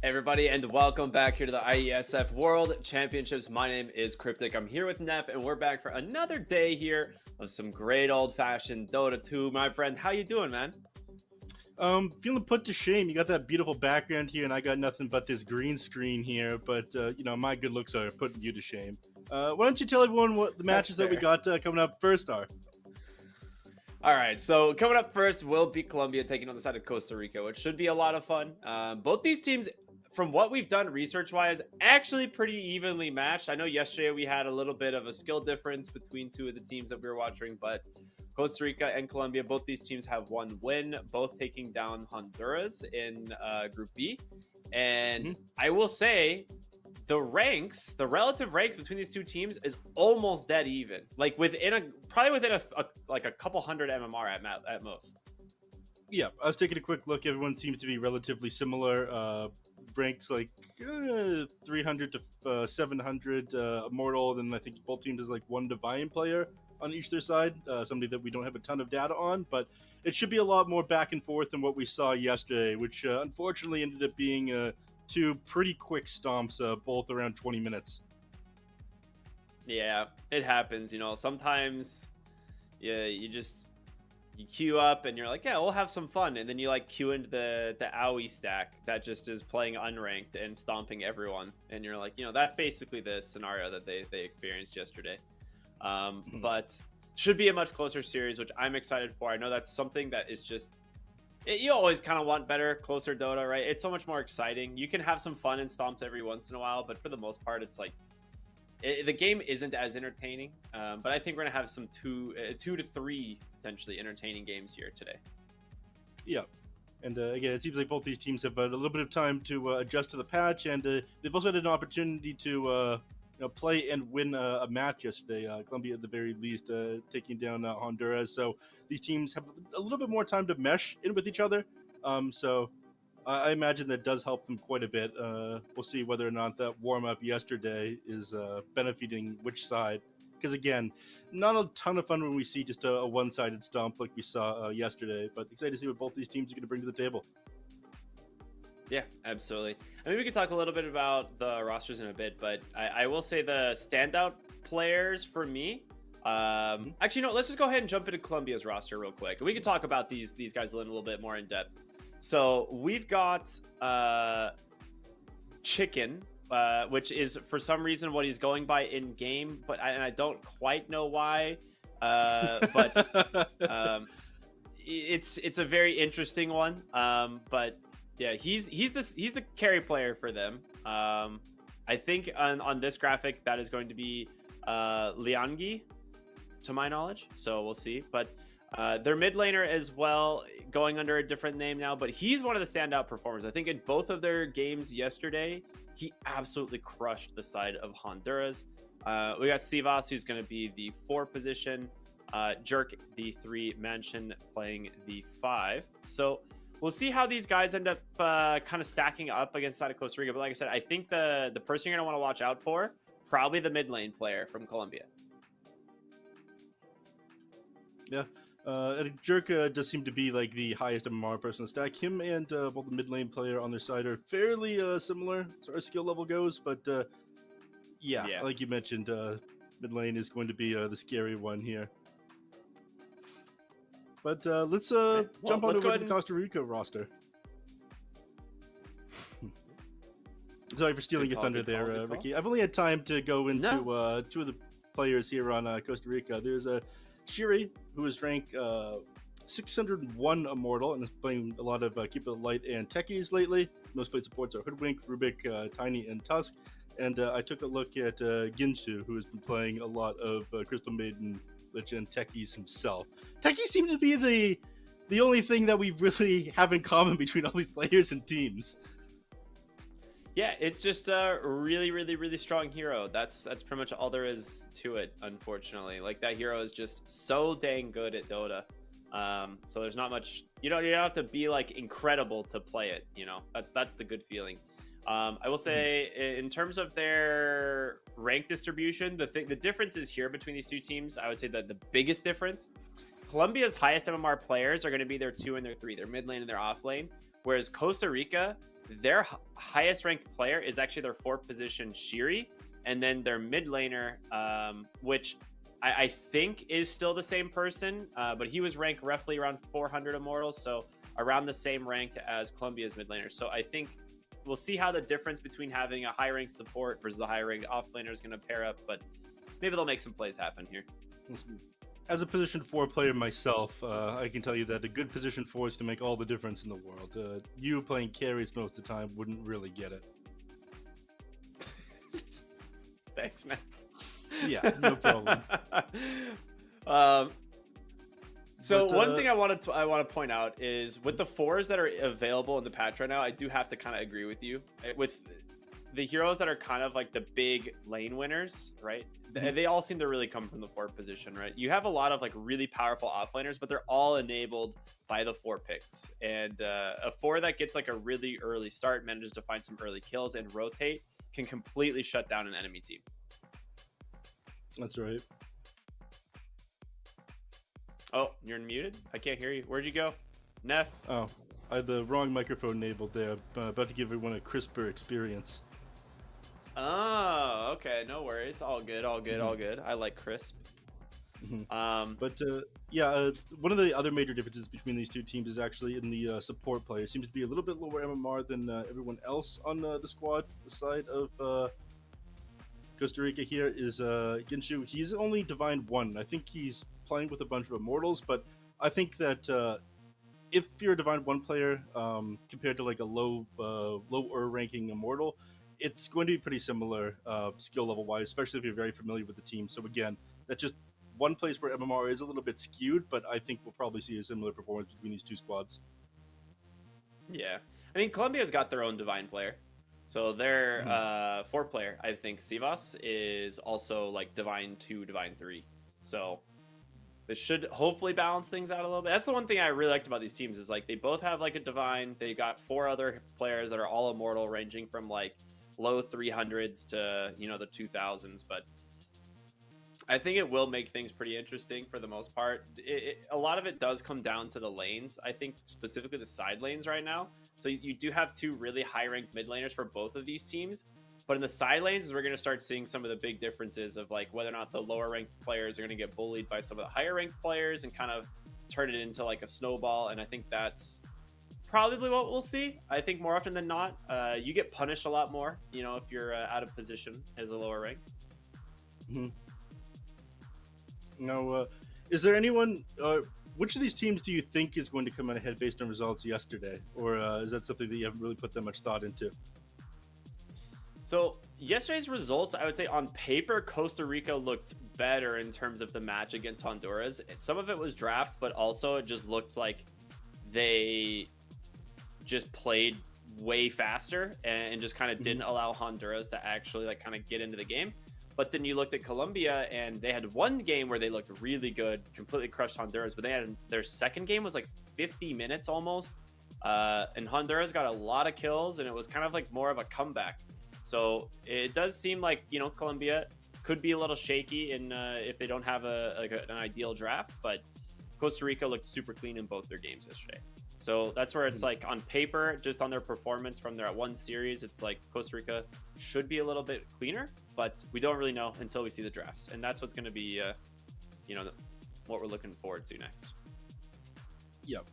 Everybody, and welcome back here to the IESF World Championships. My name is Cryptic. I'm here with Nep, and we're back for another day here of some great old-fashioned Dota 2. My friend, how you doing, man? Feeling put to shame. You got that beautiful background here, and I got nothing but this green screen here. But my good looks are putting you to shame. Why don't you tell everyone what the matches that we got coming up first are? All right, so coming up first will be Colombia taking on the side of Costa Rica, which should be a lot of fun. Both these teams, from what we've done research-wise, actually pretty evenly matched. I know yesterday we had a little bit of a skill difference between two of the teams that we were watching, but Costa Rica and Colombia, both these teams have one win, both taking down Honduras in Group B. And I will say, the relative ranks between these two teams is almost dead even. Like probably within a couple hundred MMR at most. Yeah, I was taking a quick look. Everyone seems to be relatively similar. Ranks like 300 to 700 Immortal. Then I think both teams has like one Divine player on each their side. Somebody that we don't have a ton of data on, but it should be a lot more back and forth than what we saw yesterday, which unfortunately ended up being two pretty quick stomps, both around 20 minutes. Yeah, it happens. Sometimes you queue up and you're like, yeah, we'll have some fun. And then you queue into the AoE stack that just is playing unranked and stomping everyone. And you're like, that's basically the scenario that they experienced yesterday. But should be a much closer series, which I'm excited for. I know that's something that is just, you always kind of want better, closer Dota, right? It's so much more exciting. You can have some fun and stomps every once in a while, but for the most part, it's like the game isn't as entertaining. But I think we're gonna have some two to three potentially entertaining games here today. Yeah, and again, it seems like both these teams have had a little bit of time to adjust to the patch, and they've also had an opportunity to play and win a match yesterday. Colombia, at the very least, taking down Honduras. So these teams have a little bit more time to mesh in with each other. So I imagine that does help them quite a bit. We'll see whether or not that warm-up yesterday is benefiting which side. Because again, not a ton of fun when we see just a one-sided stomp like we saw yesterday. But excited to see what both these teams are going to bring to the table. Yeah, absolutely. I mean, we could talk a little bit about the rosters in a bit, but I will say the standout players for me. Actually, no, let's just go ahead and jump into Colombia's roster real quick. We can talk about these guys a little bit more in depth. So we've got Chicken, which is for some reason what he's going by in game, but I don't quite know why. But it's a very interesting one. But yeah, he's the carry player for them. I think on this graphic that is going to be Liangi, to my knowledge. So we'll see. But their mid laner as well, going under a different name now. But he's one of the standout performers. I think in both of their games yesterday, he absolutely crushed the side of Honduras. We got Sivas, who's going to be the 4 position. Jerk, the 3 Mansion, playing the 5. So we'll see how these guys end up kind of stacking up against the side of Costa Rica. But like I said, I think the person you're going to want to watch out for, probably the mid lane player from Colombia. Yeah. Jerk does seem to be like the highest MMR person to stack. Him and both the mid lane player on their side are fairly similar as far as skill level goes. But yeah, like you mentioned, mid lane is going to be the scary one here. But let's jump on over to the Costa Rica roster. Sorry for stealing your thunder there, Ricky. I've only had time to go into two of the players here on Costa Rica. There's Shiri, who is ranked 601 Immortal and is playing a lot of Keep It Light and Techies lately. Most played supports are Hoodwink, Rubik, Tiny, and Tusk. And I took a look at Ginsu, who has been playing a lot of Crystal Maiden, Lich, and Techies himself. Techies seem to be the only thing that we really have in common between all these players and teams. Yeah, it's just a really, really, really strong hero. That's pretty much all there is to it, unfortunately. Like, that hero is just so dang good at Dota. So there's not much, you don't have to be like incredible to play it, that's the good feeling. I will say in terms of their rank distribution, the difference is here between these two teams. I would say that the biggest difference, Colombia's highest MMR players are going to be their 2 and their 3, their mid lane and their off lane. Whereas Costa Rica their highest ranked player is actually their 4th position Shiri, and then their mid laner, which I think is still the same person, but he was ranked roughly around 400 Immortals, so around the same rank as Colombia's mid laner. So I think we'll see how the difference between having a high ranked support versus a high ranked off laner is going to pair up, but maybe they'll make some plays happen here. As a position 4 player myself, I can tell you that a good position 4 is to make all the difference in the world. You playing carries most of the time wouldn't really get it. Thanks, man. Yeah, no problem. One thing I want to point out is with the 4s that are available in the patch right now, I do have to kind of agree with you. With the heroes that are kind of like the big lane winners, right? They all seem to really come from the 4th position, right? You have a lot of like really powerful offlaners, but they're all enabled by the 4 picks. And a 4 that gets like a really early start, manages to find some early kills and rotate, can completely shut down an enemy team. That's right. Oh, you're muted? I can't hear you. Where'd you go? Neff? Oh, I had the wrong microphone enabled there. About to give everyone a crisper experience. Oh, okay. No worries. All good, all good, all good. I like crisp. But yeah, one of the other major differences between these two teams is actually in the support player. Seems to be a little bit lower MMR than everyone else on the squad. The side of Costa Rica here is Ginshu. He's only Divine 1. I think he's playing with a bunch of Immortals, but I think that if you're a Divine 1 player compared to like a lower ranking Immortal, it's going to be pretty similar skill level wise, especially if you're very familiar with the team. So again, that's just one place where MMR is a little bit skewed, but I think we'll probably see a similar performance between these two squads. Yeah, I mean, Colombia's got their own Divine player. So their 4 player, I think Sivas, is also like Divine 2, Divine 3. So this should hopefully balance things out a little bit. That's the one thing I really liked about these teams is like they both have like a Divine. They got 4 other players that are all Immortal, ranging from like low 300s to, you know, the 2000s. But I think it will make things pretty interesting for the most part. A lot of it does come down to the lanes. I think specifically the side lanes right now. So you do have 2 really high-ranked mid laners for both of these teams. But in the side lanes is we're going to start seeing some of the big differences of like whether or not the lower-ranked players are going to get bullied by some of the higher-ranked players and kind of turn it into like a snowball. And I think that's probably what we'll see. I think more often than not, you get punished a lot more, you know, if you're out of position as a lower rank. Now, is there anyone... which of these teams do you think is going to come out ahead based on results yesterday? Or is that something that you haven't really put that much thought into? So yesterday's results, I would say on paper, Costa Rica looked better in terms of the match against Honduras. Some of it was draft, but also it just looked like they just played way faster and just kind of didn't allow Honduras to actually like kind of get into the game. But then you looked at Colombia and they had one game where they looked really good, completely crushed Honduras, but they had their second game was like 50 minutes almost. And Honduras got a lot of kills and it was kind of like more of a comeback. So it does seem like, you know, Colombia could be a little shaky in if they don't have an ideal draft, but Costa Rica looked super clean in both their games yesterday. So that's where it's like on paper, just on their performance from their one series, it's like Costa Rica should be a little bit cleaner, but we don't really know until we see the drafts. And that's what's going to be, you know, what we're looking forward to next. Yep.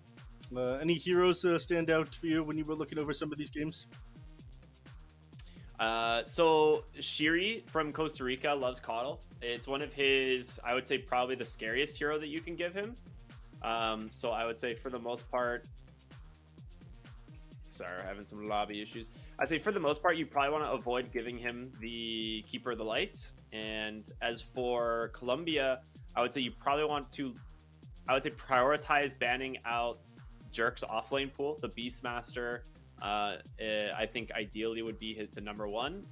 Any heroes stand out for you when you were looking over some of these games? So Shiri from Costa Rica loves Coddle. It's one of his, I would say probably the scariest hero that you can give him. So I would say for the most part, sorry, I'm having some lobby issues. I'd say for the most part, you probably want to avoid giving him the Keeper of the Light. And as for Colombia, I would say you probably want to, I would say prioritize banning out Jerk's offlane pool, the Beastmaster. I think ideally would be the number 1.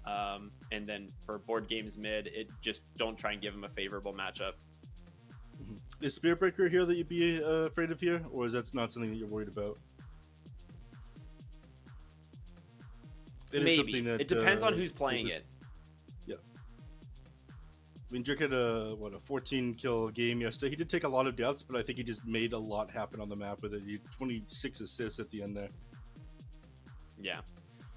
And then for board games mid, it just don't try and give him a favorable matchup. Is Spearbreaker here that you'd be afraid of here, or is that not something that you're worried about? Maybe. It depends on who's playing it. Yeah. I mean, Jerk had a 14 kill game yesterday. He did take a lot of deaths, but I think he just made a lot happen on the map with it. He had 26 assists at the end there. Yeah.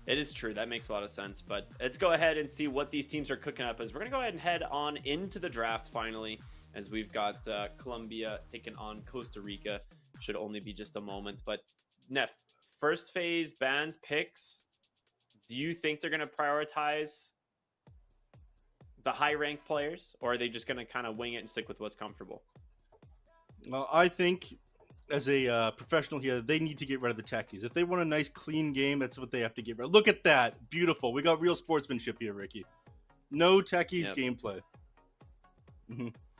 It is true. That makes a lot of sense. But let's go ahead and see what these teams are cooking up as we're going to go ahead and head on into the draft finally, as we've got Colombia taking on Costa Rica. Should only be just a moment. But Neff, first phase bans picks. Do you think they're going to prioritize the high ranked players, or are they just going to kind of wing it and stick with what's comfortable? Well, I think as a professional here, they need to get rid of the techies. If they want a nice, clean game, that's what they have to get rid of. Look at that. Beautiful. We got real sportsmanship here, Ricky. No techies gameplay.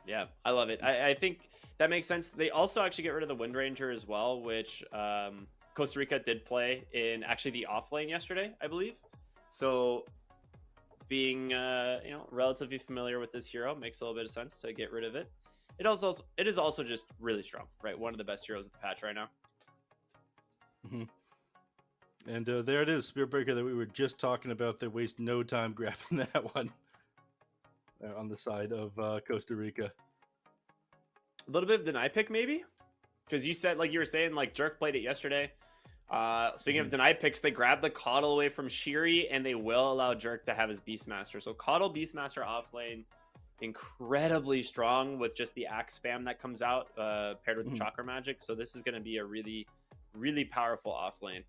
Yeah, I love it. I think that makes sense. They also actually get rid of the Wind Ranger as well, which Costa Rica did play in actually the off lane yesterday, I believe. So being relatively familiar with this hero makes a little bit of sense to get rid of it. It is also just really strong, right? One of the best heroes of the patch right now. And there it is, Spirit Breaker that we were just talking about. They waste no time grabbing that one on the side of Costa Rica. A little bit of deny pick maybe, because you said, like you were saying, like Jerk played it yesterday. Speaking of deny picks, they grab the Coddle away from Shiri, and they will allow Jerk to have his Beastmaster. So Coddle Beastmaster off lane, incredibly strong with just the axe spam that comes out paired with the chakra magic. So this is going to be a really, really powerful off lane.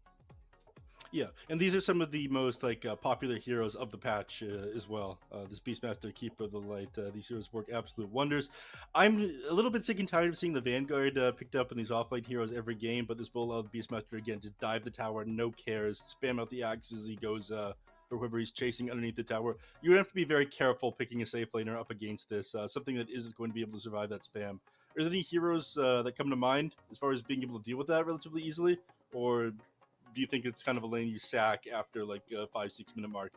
Yeah, and these are some of the most popular heroes of the patch as well. This Beastmaster, Keeper of the Light, these heroes work absolute wonders. I'm a little bit sick and tired of seeing the Vanguard picked up in these offlane heroes every game, but this will allow the Beastmaster again just dive the tower, no cares, spam out the axes as he goes for whoever he's chasing underneath the tower. You have to be very careful picking a safe laner up against this, something that isn't going to be able to survive that spam. Are there any heroes that come to mind as far as being able to deal with that relatively easily, or do you think it's kind of a lane you sack after like a 5-6 minute mark?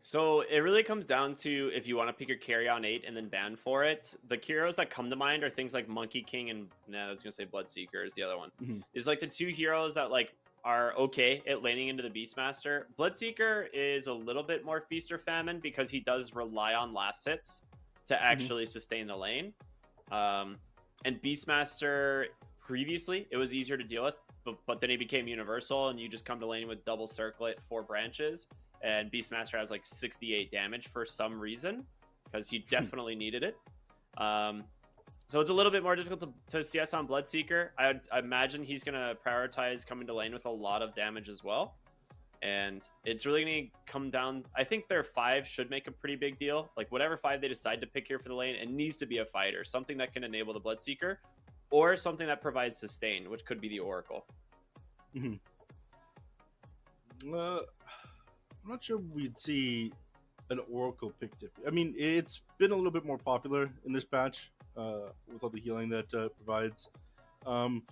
So it really comes down to if you want to pick your carry on 8 and then ban for it. The heroes that come to mind are things like Monkey King and I was gonna say Bloodseeker is the other one. It's like the two heroes that like are okay at laning into the Beastmaster. Bloodseeker is a little bit more feast or famine because he does rely on last hits to actually sustain the lane. And Beastmaster previously it was easier to deal with. But then he became universal, and you just come to lane with double circlet 4 branches, and Beastmaster has like 68 damage for some reason because he definitely needed it. So it's a little bit more difficult to CS on Bloodseeker. I imagine he's going to prioritize coming to lane with a lot of damage as well. And it's really going to come down. I think their 5 should make a pretty big deal. Like whatever 5 they decide to pick here for the lane, it needs to be a fighter, something that can enable the Bloodseeker, or something that provides sustain, which could be the Oracle. I'm not sure we'd see an Oracle picked up. I mean, it's been a little bit more popular in this patch with all the healing that provides. I'm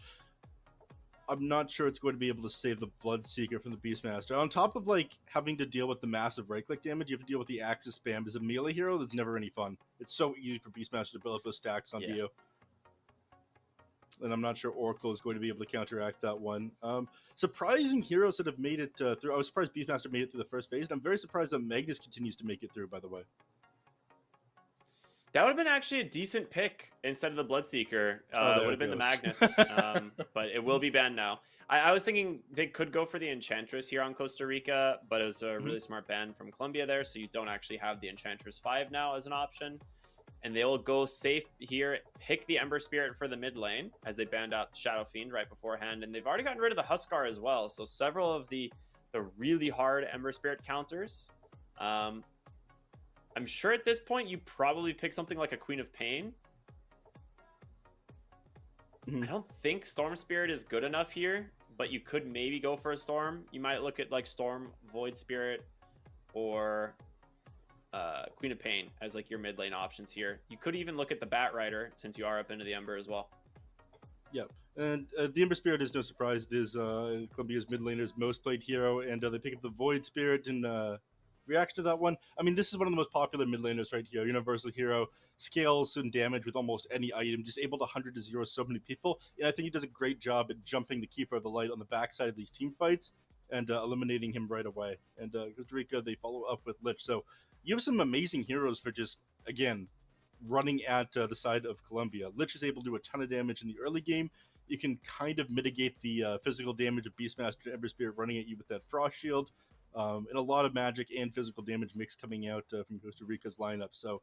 not sure it's going to be able to save the Bloodseeker from the Beastmaster. On top of like having to deal with the massive right-click damage, you have to deal with the Axis spam. As a melee hero, that's never any fun. It's so easy for Beastmaster to build up those stacks on Dio. And I'm not sure Oracle is going to be able to counteract that one. Surprising heroes that have made it through. I was surprised Beastmaster made it through the first phase, and I'm very surprised that Magnus continues to make it through, by the way. That would have been actually a decent pick instead of the Bloodseeker. It would have been the Magnus, but it will be banned now. I was thinking they could go for the Enchantress here on Costa Rica, but it was a really smart ban from Colombia there, so you don't actually have the Enchantress 5 now as an option. And they will go safe here, pick the Ember Spirit for the mid lane, as they banned out Shadow Fiend right beforehand. And they've already gotten rid of the Huskar as well. So several of the really hard Ember Spirit counters. I'm sure at this point you probably pick something like a Queen of Pain. I don't think Storm Spirit is good enough here, but you could maybe go for a Storm. You might look at like Storm, Void Spirit, or Queen of Pain as like your mid lane options here. You could even look at the Bat Rider since you are up into the Ember as well. Yep, and the Ember Spirit is no surprise. It is Colombia's mid laner's most played hero, and they pick up the Void Spirit in reaction to that one. I mean, this is one of the most popular mid laners right here. Universal hero, scales and damage with almost any item, just able to 100 to 0 so many people. And I think he does a great job at jumping the Keeper of the Light on the backside of these team fights and eliminating him right away. And Costa Rica, they follow up with Lich. So you have some amazing heroes for just, again, running at the side of Colombia. Lich is able to do a ton of damage in the early game, you can kind of mitigate the physical damage of Beastmaster Ember Spirit running at you with that Frost Shield, and a lot of magic and physical damage mix coming out from Costa Rica's lineup. So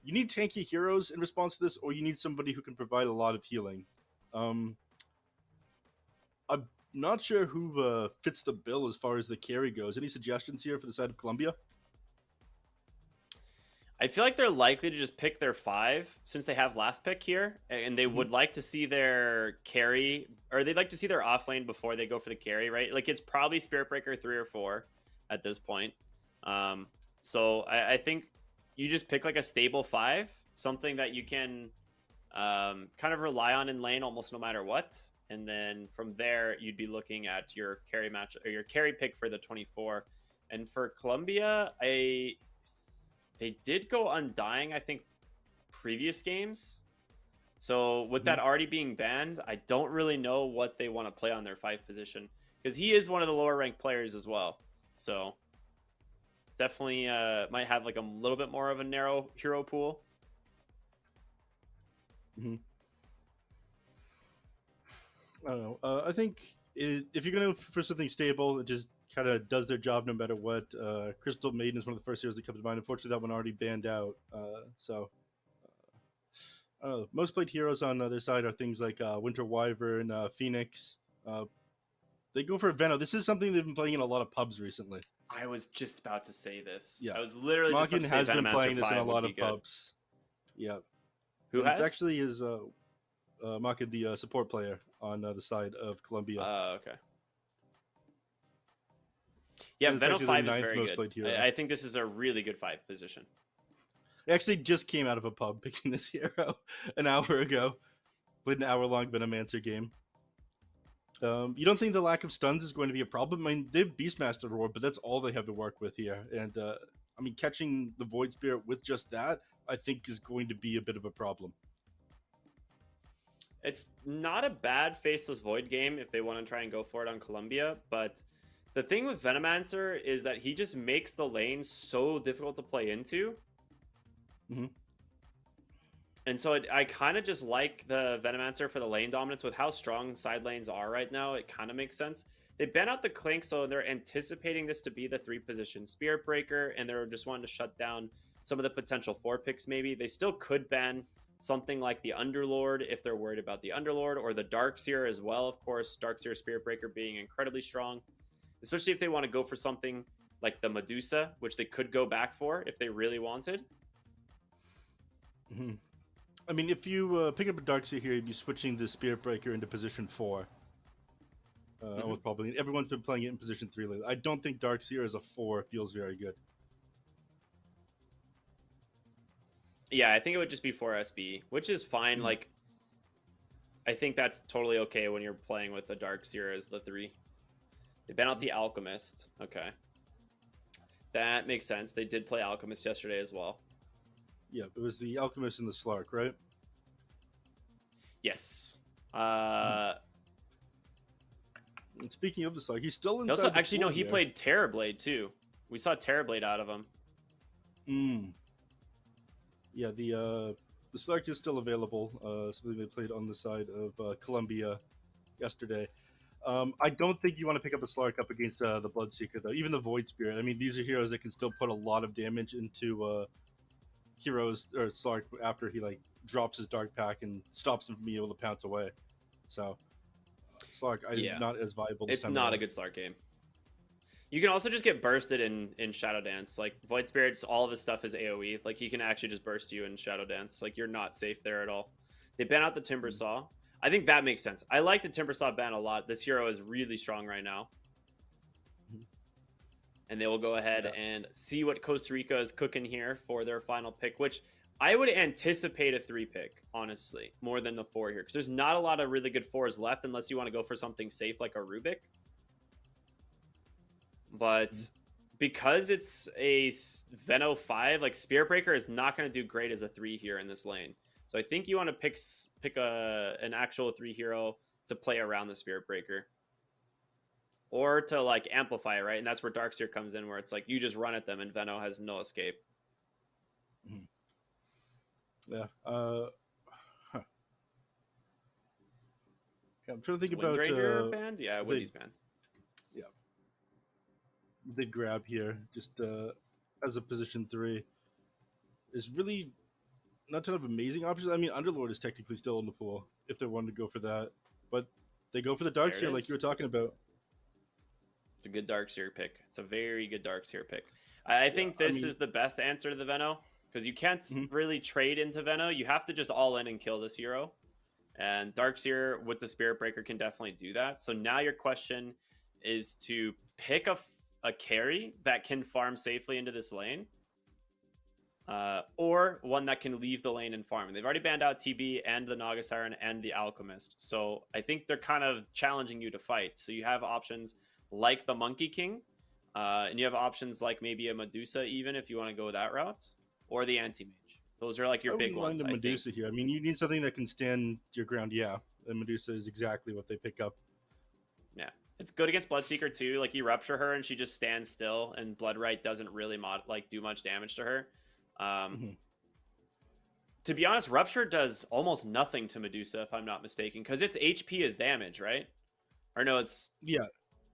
you need tanky heroes in response to this, or you need somebody who can provide a lot of healing. I'm not sure who fits the bill as far as the carry goes. Any suggestions here for the side of Colombia? I feel like they're likely to just pick their 5 since they have last pick here, and they would like to see their carry, or they'd like to see their off lane before they go for the carry, right? Like it's probably Spirit Breaker 3 or 4 at this point. So I think you just pick like a stable 5, something that you can kind of rely on in lane almost no matter what. And then from there, you'd be looking at your carry match or your carry pick for the 24. And for Colombia, they did go Undying, I think, previous games. So with that already being banned, I don't really know what they want to play on their 5 position, because he is one of the lower ranked players as well. So definitely might have like a little bit more of a narrow hero pool. I don't know. I think if you're going for something stable, it just kind of does their job no matter what. Crystal Maiden is one of the first heroes that comes to mind. Unfortunately, that one already banned out. Most played heroes on the other side are things like Winter Wyvern, Phoenix. They go for Venom. This is something they've been playing in a lot of pubs recently. I was just about to say this. Yeah. I was literally just about to say has been Venomancer playing this in a 5 would lot be of good. pubs. Yeah. Who and has? It's actually is Maka, the support player on the side of Colombia. Okay. Yeah, Venom 5 is very most played good. hero. I think this is a really good 5 position. I actually just came out of a pub picking this hero an hour ago. Played an hour-long Venomancer game. You don't think the lack of stuns is going to be a problem? I mean, they have Beastmaster Roar, but that's all they have to work with here. And, I mean, catching the Void Spirit with just that, I think, is going to be a bit of a problem. It's not a bad Faceless Void game if they want to try and go for it on Colombia, but the thing with Venomancer is that he just makes the lane so difficult to play into. And so I kind of just like the Venomancer for the lane dominance with how strong side lanes are right now. It kind of makes sense. They ban out the Clink, so they're anticipating this to be the 3 position Spirit Breaker, and they're just wanting to shut down some of the potential 4 picks maybe. They still could ban something like the Underlord if they're worried about the Underlord, or the Darkseer as well, of course. Darkseer Spirit Breaker being incredibly strong, especially if they want to go for something like the Medusa, which they could go back for if they really wanted. I mean, if you pick up a Darkseer here, you'd be switching the Spirit Breaker into position 4. Probably everyone's been playing it in position 3 lately. I don't think Darkseer as a 4 feels very good. Yeah, I think it would just be 4 SB, which is fine. Like, I think that's totally okay when you're playing with the Darkseer as the 3. They ban out the Alchemist. Okay. That makes sense. They did play Alchemist yesterday as well. Yeah, it was the Alchemist and the Slark, right? Yes. And speaking of the Slark, he's still inside. Also, actually, no, he played Terrorblade too. We saw Terrorblade out of him. Yeah, the Slark is still available. Something they played on the side of Colombia yesterday. I don't think you want to pick up a Slark up against the Bloodseeker, though. Even the Void Spirit. I mean, these are heroes that can still put a lot of damage into heroes or Slark after he like drops his Dark Pack and stops him from being able to pounce away. So Slark, not as viable. It's not a good Slark game. You can also just get bursted in Shadow Dance. Like Void Spirit's, all of his stuff is AoE. Like he can actually just burst you in Shadow Dance. Like you're not safe there at all. They ban out the Timber Saw. I think that makes sense. I like the Timber Saw ban a lot. This hero is really strong right now. And they will go ahead and see what Costa Rica is cooking here for their final pick, which I would anticipate a 3 pick, honestly, more than the 4 here. Because there's not a lot of really good 4s left unless you want to go for something safe like a Rubik. But because it's a Veno 5, like Spirit Breaker is not going to do great as a 3 here in this lane. So I think you want to pick an actual 3 hero to play around the Spirit Breaker. Or to like amplify, right? And that's where Darkseer comes in, where it's like you just run at them and Veno has no escape. Yeah. Yeah, I'm trying to think Is about Windranger banned? Yeah, they, Windy's banned. yeah, they grab here just as a position 3 is really not a ton of amazing options. I mean, Underlord is technically still in the pool if they wanted to go for that, but they go for the There it Darkseer like you is. were talking about. It's a good Darkseer pick. It's a very good Darkseer pick. I Yeah, think I this mean, is the best answer to the Veno because you can't mhm. really trade into Veno. You have to just all in and kill this hero. And Darkseer with the Spirit Breaker can definitely do that. So now your question is to pick a carry that can farm safely into this lane, or one that can leave the lane and farm. And they've already banned out TB and the Naga Siren and the Alchemist. So I think they're kind of challenging you to fight. So you have options like the Monkey King, and you have options like maybe a Medusa, even if you want to go that route, or the Anti-Mage. Those are like I your big wouldn't mind ones, a I think. Medusa here. I mean, you need something that can stand your ground. Yeah, and Medusa is exactly what they pick up. Yeah. It's good against Bloodseeker too. Like you rupture her and she just stands still, and Bloodright doesn't really do much damage to her. Mm-hmm. To be honest, Rupture does almost nothing to Medusa, if I'm not mistaken, because its HP is damage, right? Or no, Yeah,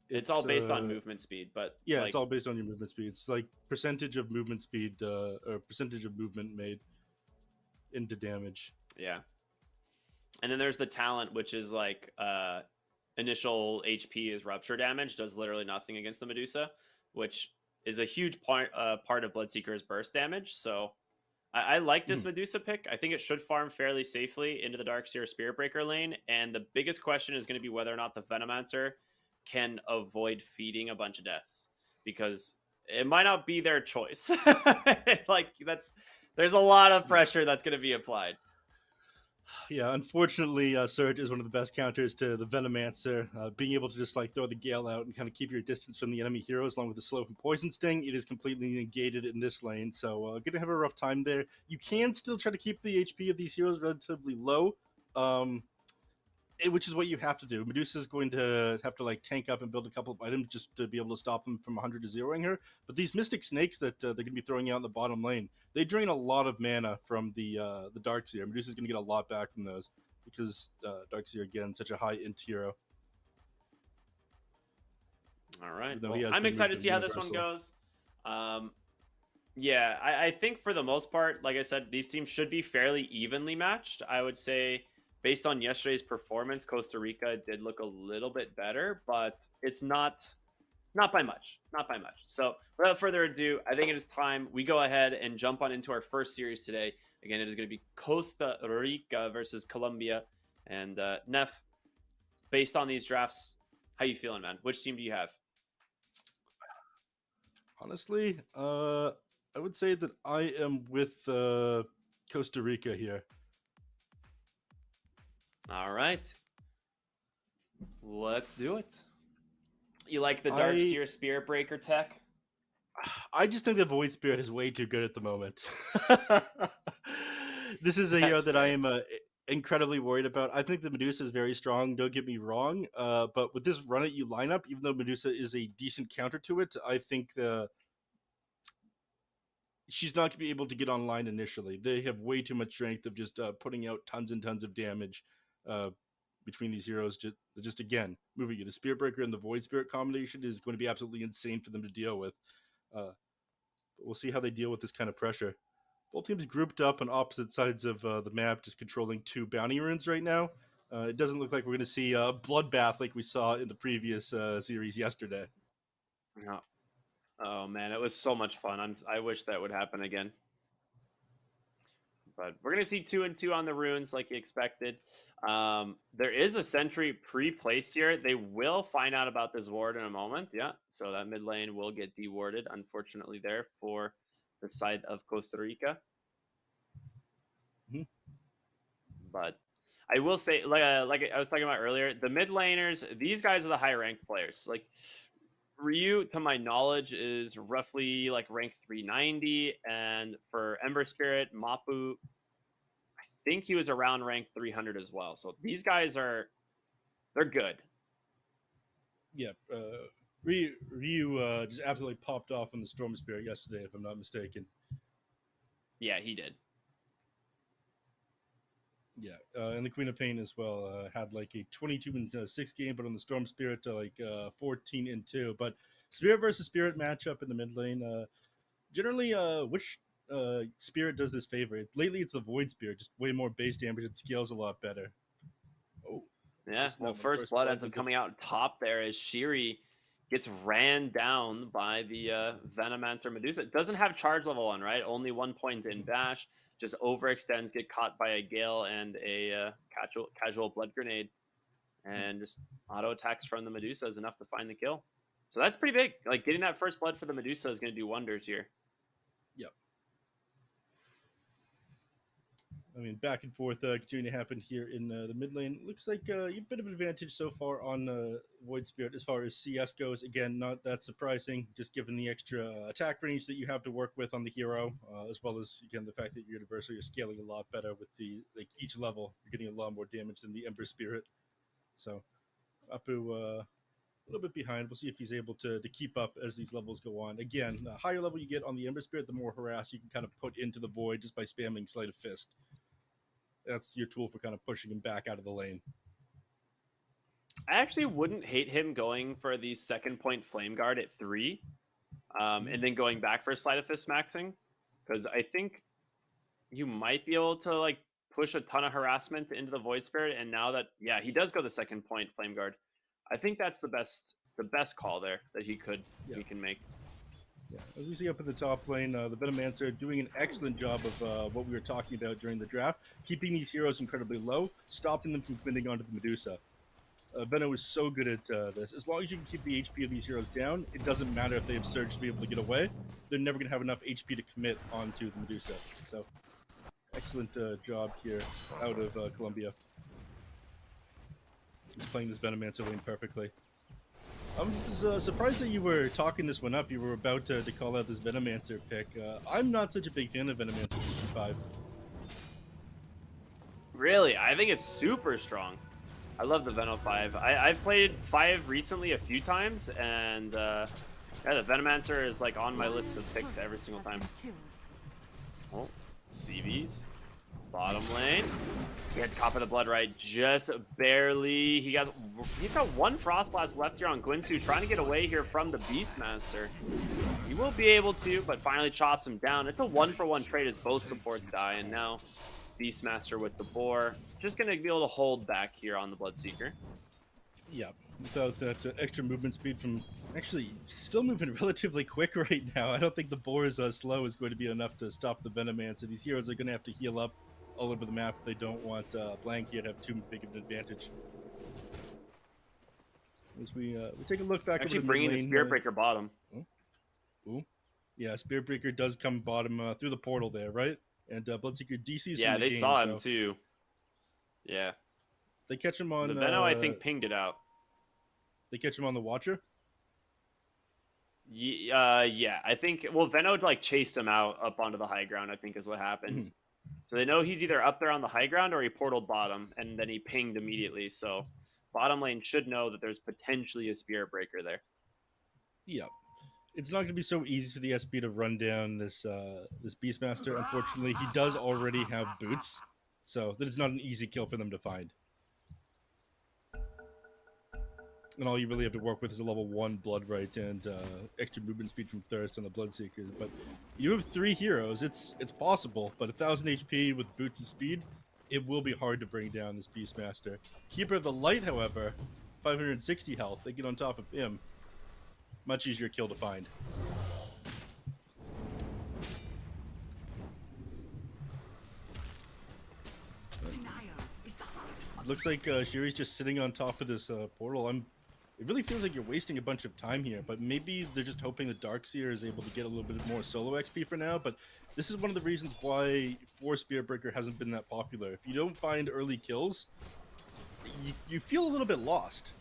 it's all it's based on movement speed, but yeah, it's like all based on your movement speed. It's like percentage of movement speed or percentage of movement made into damage. yeah. And then there's the talent, which is like initial HP is rupture damage, does literally nothing against the Medusa, which is a huge part of Bloodseeker's burst damage. So I like this Mhm. Medusa pick. I think it should farm fairly safely into the Darkseer Spirit Breaker lane. And the biggest question is going to be whether or not the Venomancer can avoid feeding a bunch of deaths, because it might not be their choice. Like there's a lot of Yeah, pressure that's going to be applied. yeah. Unfortunately, Surge is one of the best counters to the Venomancer. Being able to just like throw the Gale out and kind of keep your distance from the enemy heroes, along with the slow and poison sting, it is completely negated in this lane. So gonna have a rough time there. You can still try to keep the HP of these heroes relatively low. Um, which is what you have to do. Medusa is going to have to like tank up and build a couple of items just to be able to stop them from 100 to zeroing her. But these Mystic Snakes that they're going to be throwing out in the bottom lane, they drain a lot of mana from the Darkseer. Medusa is going to get a lot back from those because Darkseer again such a high int hero. All right. Even though he Well, has I'm been moved excited to to the see how this one Universal. goes. Um, yeah, I think for the most part, like I said, these teams should be fairly evenly matched. I would say, based on yesterday's performance, Costa Rica did look a little bit better, but it's not by much, not by much. So without further ado, I think it is time we go ahead and jump on into our first series today. Again, it is going to be Costa Rica versus Colombia. And Neff, based on these drafts, how you feeling, man? Which team do you have? Honestly, I would say that I am with Costa Rica here. All right, let's do it. You like the Dark I Seer Spirit Breaker tech? I just think that Void Spirit is way too good at the moment. This is a hero That's that I fair. am incredibly worried about. I think the Medusa is very strong. Don't get me wrong. But with this run at you lineup, even though Medusa is a decent counter to it, I think she's not going to be able to get online initially. They have way too much strength of just putting out tons and tons of damage uh, between these heroes. Just again, moving you. The Spirit Breaker and the Void Spirit combination is going to be absolutely insane for them to deal with. Uh, we'll see how they deal with this kind of pressure. Both teams grouped up on opposite sides of the map, just controlling 2 bounty runes right now. It doesn't look like we're going to see a bloodbath like we saw in the previous series yesterday. Yeah. Oh man, it was so much fun. I wish that would happen again. But we're gonna see 2-2 on the runes like you expected. There is a sentry pre-placed here. They will find out about this ward in a moment. Yeah, so that mid lane will get dewarded, unfortunately, there for the side of Costa Rica. Mhm. But I will say, like I was talking about earlier, the mid laners, these guys are the high ranked players. Like Ryu, to my knowledge, is roughly like rank 390, and for Ember Spirit, Mapu, I think he was around rank 300 as well. So these guys they're good. Yeah, Ryu just absolutely popped off on the Storm Spirit yesterday, if I'm not mistaken. Yeah, he did. Yeah, and the Queen of Pain as well had like a 22-6 game, but on the Storm Spirit to like 14-2. But Spirit versus Spirit matchup in the mid lane. Generally, which Spirit does this favor? Lately, it's the Void Spirit, just way more base damage. It scales a lot better. Oh, Yeah, missing well, that one. first blood ends up into- coming out top there as Shiri gets ran down by the Venomancer Medusa. It doesn't have charge level 1, right? Only 1 point in dash. Just overextends, get caught by a Gale and a casual blood grenade. And just auto attacks from the Medusa is enough to find the kill. So that's pretty big. Like, getting that first blood for the Medusa is going to do wonders here. Yep. I mean, back and forth continuing to happen here in the mid lane. Looks like you have a bit of an advantage so far on Void Spirit as far as CS goes. Again, not that surprising, just given the extra attack range that you have to work with on the hero, as well as, again, the fact that your adversary is scaling a lot better with the each level. You're getting a lot more damage than the Ember Spirit. So, Apu a little bit behind. We'll see if he's able to keep up as these levels go on. Again, the higher level you get on the Ember Spirit, the more harass you can kind of put into the Void just by spamming Sleight of Fist. That's your tool for kind of pushing him back out of the lane. I actually wouldn't hate him going for the second point Flame Guard at 3, and then going back for Sleight of Fist maxing, because I think you might be able to like push a ton of harassment into the Void Spirit. And now that he does go the second point Flame Guard, I think that's the best call there that he can make. Yeah, as we see up in the top lane, the Venomancer doing an excellent job of what we were talking about during the draft, keeping these heroes incredibly low, stopping them from committing onto the Medusa. Veno is so good at this. As long as you can keep the HP of these heroes down, it doesn't matter if they have Surge to be able to get away. They're never going to have enough HP to commit onto the Medusa. So, excellent job here out of Colombia. He's playing this Venomancer lane perfectly. I was surprised that you were talking this one up. You were about to call out this Venomancer pick. I'm not such a big fan of Venomancer G5. Really? I think it's super strong. I love the Veno 5. I've played 5 recently a few times, and the Venomancer is like on my list of picks every single time. Oh, CVs. Bottom lane. He gets caught by the blood right just barely. He's got 1 Frost Blast left here on Guinsoo, trying to get away here from the Beastmaster. He will be able to, but finally chops him down. It's a 1-for-1 trade as both supports die, and now Beastmaster with the boar. Just going to be able to hold back here on the Bloodseeker. Yeah, without that extra movement speed from... Actually, still moving relatively quick right now. I don't think the boar is slow is going to be enough to stop the Venomancer. These heroes are going to have to heal up all over the map if they don't want Blanky to have too big of an advantage. As we take a look back, actually bringing the Spirit Breaker bottom. Ooh, yeah, Spirit Breaker does come bottom through the portal there, right? And Bloodseeker DCs. Yeah, from the they game, saw him too. Yeah, they catch him on the Veno. I think pinged it out. They catch him on the Watcher. Yeah, I think. Well, Veno like chased him out up onto the high ground, I think is what happened. So they know he's either up there on the high ground or he portaled bottom, and then he pinged immediately. So bottom lane should know that there's potentially a Spirit Breaker there. Yep. It's not going to be so easy for the SP to run down this this Beastmaster. Unfortunately, he does already have boots, so that is not an easy kill for them to find. And all you really have to work with is a level 1 Blood Right and extra movement speed from Thirst on the Bloodseeker. But you have 3 heroes. It's possible, but 1,000 HP with boots and speed, it will be hard to bring down this Beastmaster. Keeper of the Light, however, 560 health. They get on top of him. Much easier kill to find. Looks like Shiri's just sitting on top of this portal. It really feels like you're wasting a bunch of time here, but maybe they're just hoping the Darkseer is able to get a little bit more solo XP for now, but this is one of the reasons why 4 Spirit Breaker hasn't been that popular. If you don't find early kills, you feel a little bit lost.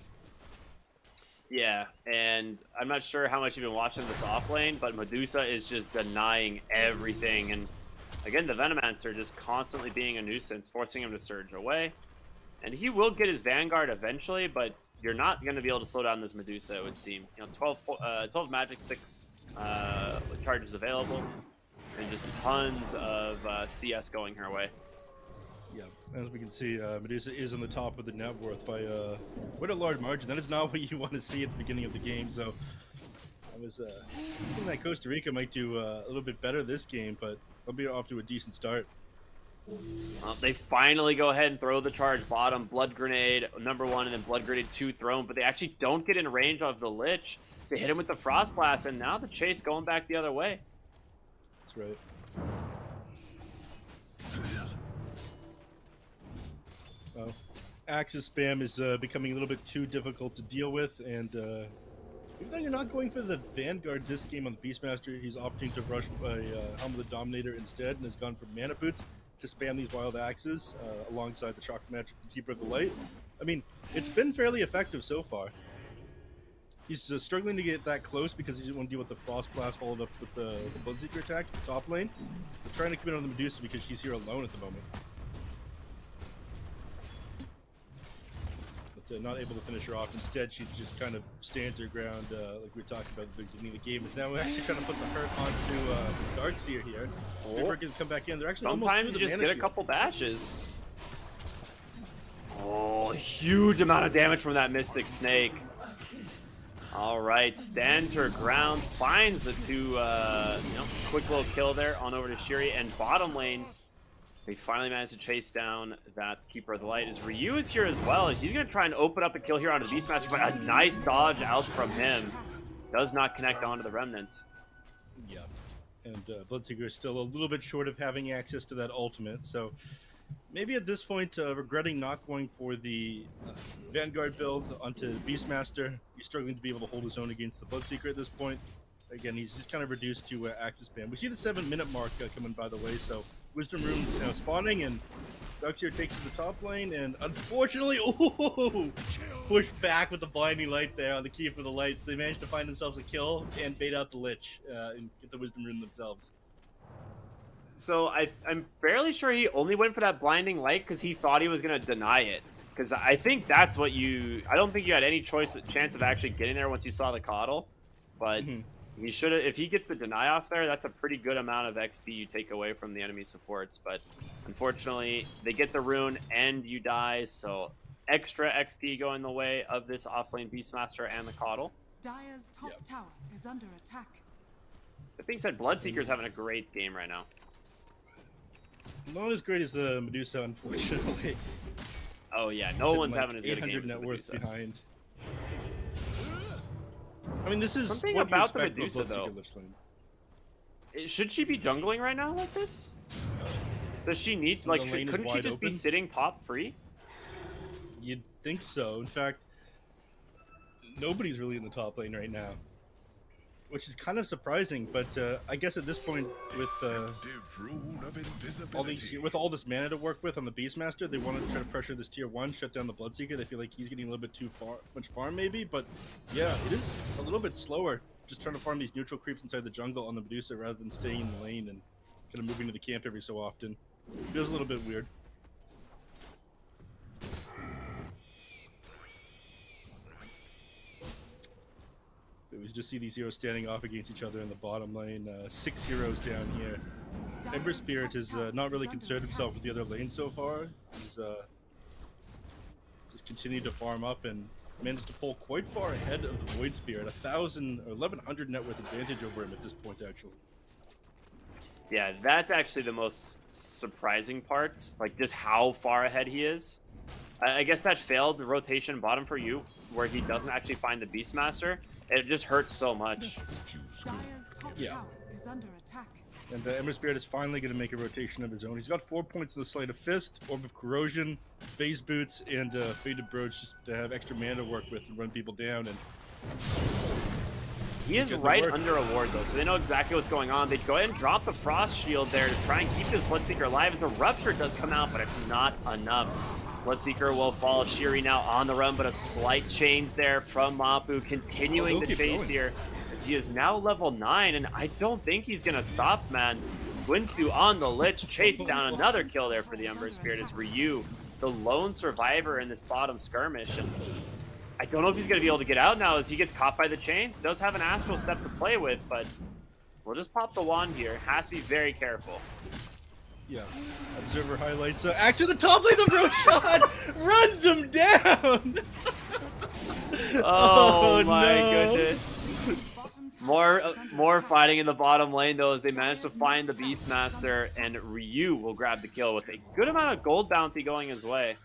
Yeah, and I'm not sure how much you've been watching this off lane, but Medusa is just denying everything, and again, the Venomancer just constantly being a nuisance, forcing him to surge away. And he will get his Vanguard eventually, but you're not going to be able to slow down this Medusa, it would seem. You know, 12 Magic Sticks charges available, and just tons of CS going her way. Yeah, as we can see, Medusa is on the top of the net worth by quite a large margin. That is not what you want to see at the beginning of the game. So I was thinking that Costa Rica might do a little bit better this game, but they'll be off to a decent start. They finally go ahead and throw the charge bottom. Blood Grenade #1 and then Blood Grenade 2 thrown, but they actually don't get in range of the Lich to hit him with the Frost Blast, and now the chase going back the other way. That's right. Well, Axis spam is becoming a little bit too difficult to deal with, and even though you're not going for the Vanguard this game on the Beastmaster, he's opting to rush Helm of the Dominator instead, and has gone for Mana Boots to spam these Wild Axes alongside the Shock Magic Keeper of the Light. I mean, it's been fairly effective so far. He's struggling to get that close because he doesn't want to deal with the Frost Blast followed up with the Bloodseeker attack at the top lane. But trying to commit on the Medusa because she's here alone at the moment. But not able to finish her off. Instead, she just kind of stands her ground like we were talking about at the beginning of the game. Now we're actually trying to put the hurt onto Darkseer here. We're going to come back in. They're actually sometimes you just get a couple bashes. Oh, huge amount of damage from that Mystic Snake. All right, stands her ground, finds a quick little kill there on over to Shiri, and bottom lane, they finally managed to chase down that Keeper of the Light. As Ryu is here as well, and he's going to try and open up a kill here onto the Beastmaster, but a nice dodge out from him. Does not connect onto the Remnant. Yeah, and Bloodseeker is still a little bit short of having access to that ultimate, so maybe at this point, regretting not going for the Vanguard build onto Beastmaster. He's struggling to be able to hold his own against the Bloodseeker at this point. Again, he's just kind of reduced to Axis spam. We see the 7-minute mark coming, by the way, so Wisdom Rune's now spawning, and Darkseer takes to the top lane, and unfortunately, ooh, pushed back with the Blinding Light there on the Keeper of the Light, so they managed to find themselves a kill and bait out the Lich and get the Wisdom Rune themselves. So I'm fairly sure he only went for that Blinding Light because he thought he was going to deny it. Because I think that's what I don't think you had any chance of actually getting there once you saw the Coddle. But he should have, if he gets the deny off there, that's a pretty good amount of XP you take away from the enemy supports. But unfortunately, they get the rune and you die. So extra XP going the way of this offlane Beastmaster and the Coddle. Dire's top tower is under attack. That being said, Bloodseeker's having a great game right now. Not as great as the Medusa, unfortunately. Oh yeah, no one's having as good a game as the net worth Medusa. behind. I mean, this is something what about you the expect Medusa from though. Should she be jungling right now like this? Does she need like? Couldn't she just be sitting pop free? You'd think so. In fact, nobody's really in the top lane right now, which is kind of surprising. But I guess at this point, with all this mana to work with on the Beastmaster, they want to try to pressure this tier 1, shut down the Bloodseeker. They feel like he's getting a little bit too much farm maybe. But yeah, it is a little bit slower. Just trying to farm these neutral creeps inside the jungle on the Medusa rather than staying in the lane and kind of moving to the camp every so often. It feels a little bit weird. We just see these heroes standing off against each other in the bottom lane. 6 heroes down here. Ember Spirit has not really concerned himself with the other lanes so far. He's just continued to farm up and managed to pull quite far ahead of the Void Spirit. 1,000 or 1,100 net worth advantage over him at this point, actually. Yeah, that's actually the most surprising part. Like, just how far ahead he is. I guess that failed rotation bottom for you, where he doesn't actually find the Beastmaster. It just hurts so much. Yeah. Is under attack. And Ember Spirit is finally going to make a rotation of his own. He's got 4 points in the Sleight of Fist, Orb of Corrosion, Phase Boots, and Faded Brooch just to have extra mana to work with and run people down. And he is right under a ward though, so they know exactly what's going on. They go ahead and drop the Frost Shield there to try and keep this Bloodseeker alive. As the Rupture does come out, but it's not enough. Bloodseeker will fall. Shiri now on the run, but a slight change there from Mapu, continuing the chase here. As he is now level 9, and I don't think he's going to stop, man. Guinsu on the Lich, chased down another kill there for the Ember Spirit as Ryu, the lone survivor in this bottom skirmish. And I don't know if he's going to be able to get out now as he gets caught by the chains. Does have an Astral Step to play with, but we'll just pop the wand here. Has to be very careful. Yeah. Observer highlights. Actually, the top lane of Roshan runs him down. Oh my no. goodness. More fighting in the bottom lane though, as they manage to find the Beastmaster, and Ryu will grab the kill with a good amount of gold bounty going his way.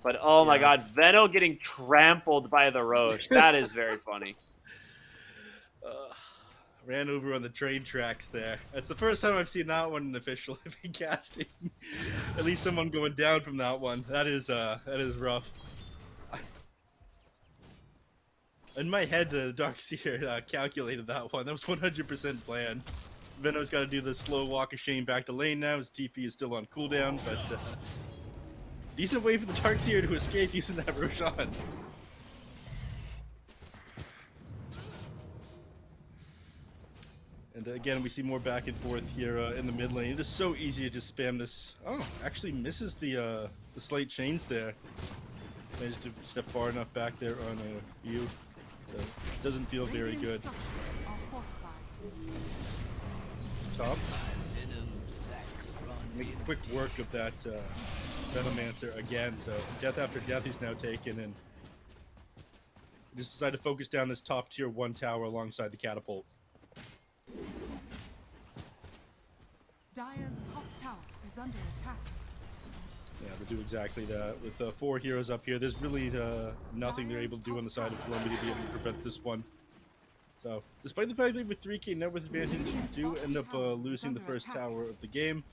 But oh my god, Veno getting trampled by the Roche. That is very funny. Ran over on the train tracks there. That's the first time I've seen that one in official heavy casting. At least someone going down from that one. That is rough. In my head, the Darkseer calculated that one. That was 100% planned. Veno's got to do the slow walk of shame back to lane now. His TP is still on cooldown, but decent way for the Darkseer to escape using that Roshan. And again, we see more back and forth here in the mid lane. It is so easy to just spam this. Oh, actually misses the slight chains there. Managed to step far enough back there on Ryu. So doesn't feel very good. Top. Make quick work of that Venomancer again. So death after death he's now taken, and just decided to focus down this top tier 1 tower alongside the catapult. Dire's top tower is under attack. Yeah, they do exactly that. With 4 heroes up here, there's really nothing they're able to do on the side of Colombia to be able to prevent this one. So, despite the fact that with 3k net worth advantage, you do end up losing the first tower of the game.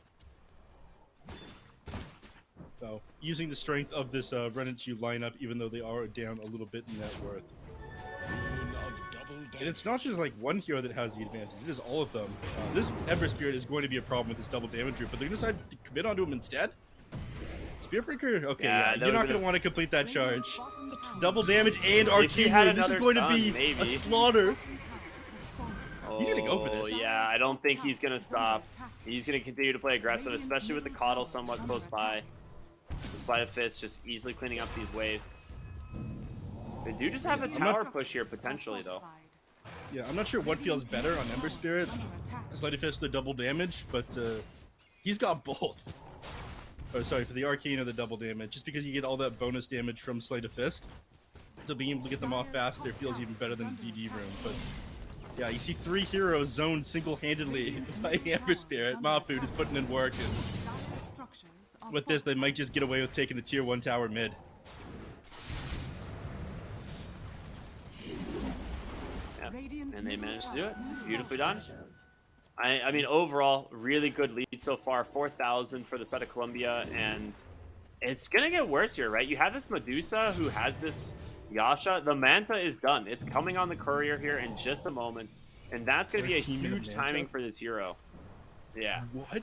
So, using the strength of this Ren&Chu lineup, even though they are down a little bit in net worth. And it's not just like one hero that has the advantage, it is all of them. This Ember Spirit is going to be a problem with this double damage route, but they're going to decide to commit onto him instead? Spearbreaker? Okay, yeah, you're not going to want to complete that charge. Double damage and Arcane. This is going to be a slaughter. He's going to go for this. Yeah, I don't think he's going to stop. He's going to continue to play aggressive, especially with the Coddle somewhat close by. The Sleight of Fist just easily cleaning up these waves. They do just have a tower push here, potentially, though. Yeah, I'm not sure what feels better on Ember Spirit. Sleight of Fist, the double damage, but he's got both. Oh, sorry, for the Arcane or the double damage, just because you get all that bonus damage from Sleight of Fist. So being able to get them off faster feels even better than the DD room. But yeah, you see 3 heroes zoned single-handedly by Ember Spirit. Mafu is putting in work, and with this, they might just get away with taking the tier 1 tower mid. Yep. And they managed to do it. It's beautifully done. I mean, overall, really good lead so far. 4,000 for the side of Colombia, and it's going to get worse here, right? You have this Medusa who has this Yasha. The Manta is done. It's coming on the courier here in just a moment, and that's going to be a huge timing for this hero. Yeah. What?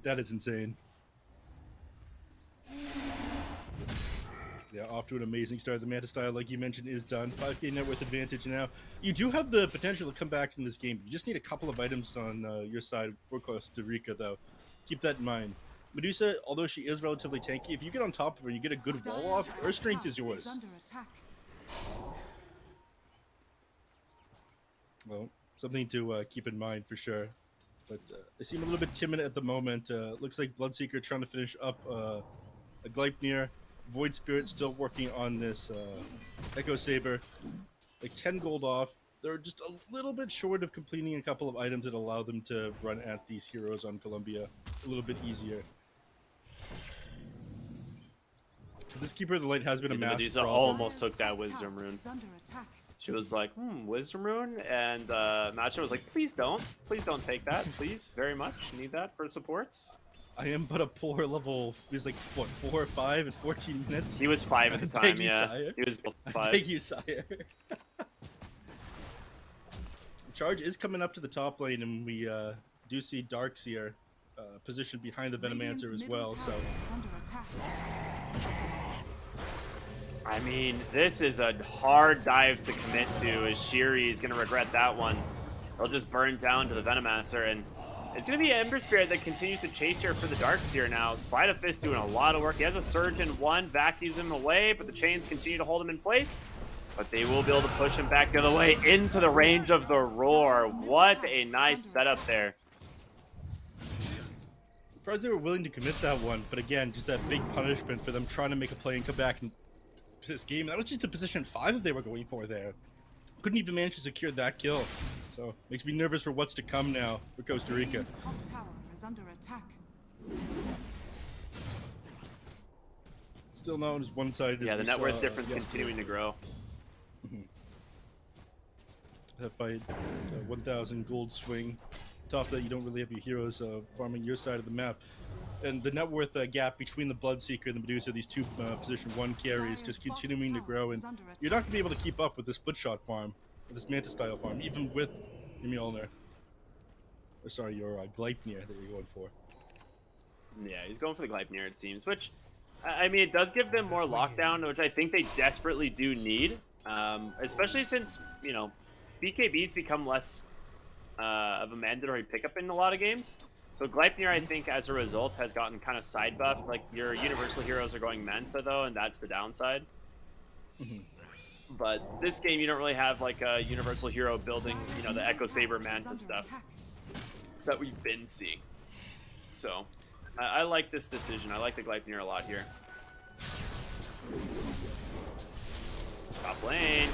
That is insane. Yeah, off to an amazing start. The Manta style, like you mentioned, is done. 5k net worth advantage now. You do have the potential to come back in this game. You just need a couple of items on your side for Costa Rica, though. Keep that in mind. Medusa, although she is relatively tanky, if you get on top of her, you get a good wall off, her strength is yours. Well, something to keep in mind for sure. But they seem a little bit timid at the moment. Looks like Bloodseeker trying to finish up a Gleipnir. Void Spirit still working on this Echo Saber. Like 10 gold off. They're just a little bit short of completing a couple of items that allow them to run at these heroes on Colombia a little bit easier. This Keeper of the Light has been a massive Medusa problem. almost took that Wisdom Rune. She was like, Wisdom Rune? And Matcha was like, please don't take that, please, very much. Need that for supports. I am but a poor level. He was like, what, 4 or 5 in 14 minutes? He was 5 at the time, yeah. Sire. He was 5. Thank you, sire. Charge is coming up to the top lane, and we do see Darkseer positioned behind the Venomancer as well, so... I mean, this is a hard dive to commit to, as Shiri is going to regret that one. He'll just burn down to the Venomancer, and it's going to be Ember Spirit that continues to chase here for the Darkseer now. Sleight of Fist doing a lot of work. He has a Surge in 1, vacuums him away, but the chains continue to hold him in place. But they will be able to push him back the other way into the range of the Roar. What a nice setup there. surprised they were willing to commit that one, but again, just that big punishment for them trying to make a play and come back into this game. That was just a position 5 that they were going for there. Couldn't even manage to secure that kill. So, makes me nervous for what's to come now for Costa Rica. Radiant's top tower is under attack. Still not as one-sided Yeah, as the we net worth saw difference yesterday. continuing to grow. That fight, 1,000 gold swing. Top that you don't really have your heroes farming your side of the map. And the net worth gap between the Bloodseeker and the Medusa, these two position 1 carries, just continuing to grow. And you're not going to be able to keep up with this split shot farm, with this Manta style farm, even with your Mjolnir. Or sorry, your Gleipnir that you're going for. Yeah, he's going for the Gleipnir, it seems, which, I mean, it does give them more lockdown, which I think they desperately do need, especially since, you know, BKB's become less of a mandatory pickup in a lot of games. So Gleipnir, I think, as a result, has gotten kind of side buffed. Like, your universal heroes are going Manta, though, and that's the downside. But this game, you don't really have, like, a universal hero building, you know, the Echo Saber Manta stuff that we've been seeing. So, I like this decision. I like the Gleipnir a lot here. Top lane.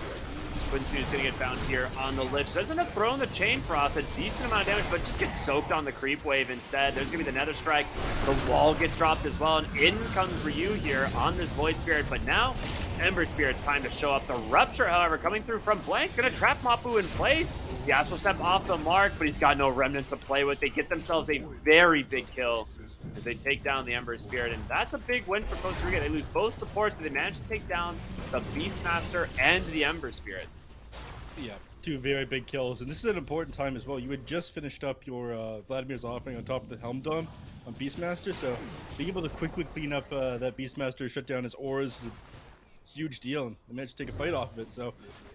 Quincy is going to get found here on the Lich. Doesn't have thrown the Chain Frost, a decent amount of damage, but just gets soaked on the creep wave instead. There's going to be the Nether Strike. The wall gets dropped as well, and in comes Ryu here on this Void Spirit. But now, Ember Spirit's time to show up. The Rupture, however, coming through from Blank's going to trap Mapu in place. The Astral Step off the mark, but he's got no remnants to play with. They get themselves a very big kill as they take down the Ember Spirit, and that's a big win for Costa Rica. They lose both supports, but they manage to take down the Beastmaster and the Ember Spirit. Yeah, 2 very big kills, and this is an important time as well. You had just finished up your Vladimir's offering on top of the Helm Dome on Beastmaster, so being able to quickly clean up that Beastmaster, shut down his auras, is a huge deal, and they managed to take a fight off of it. So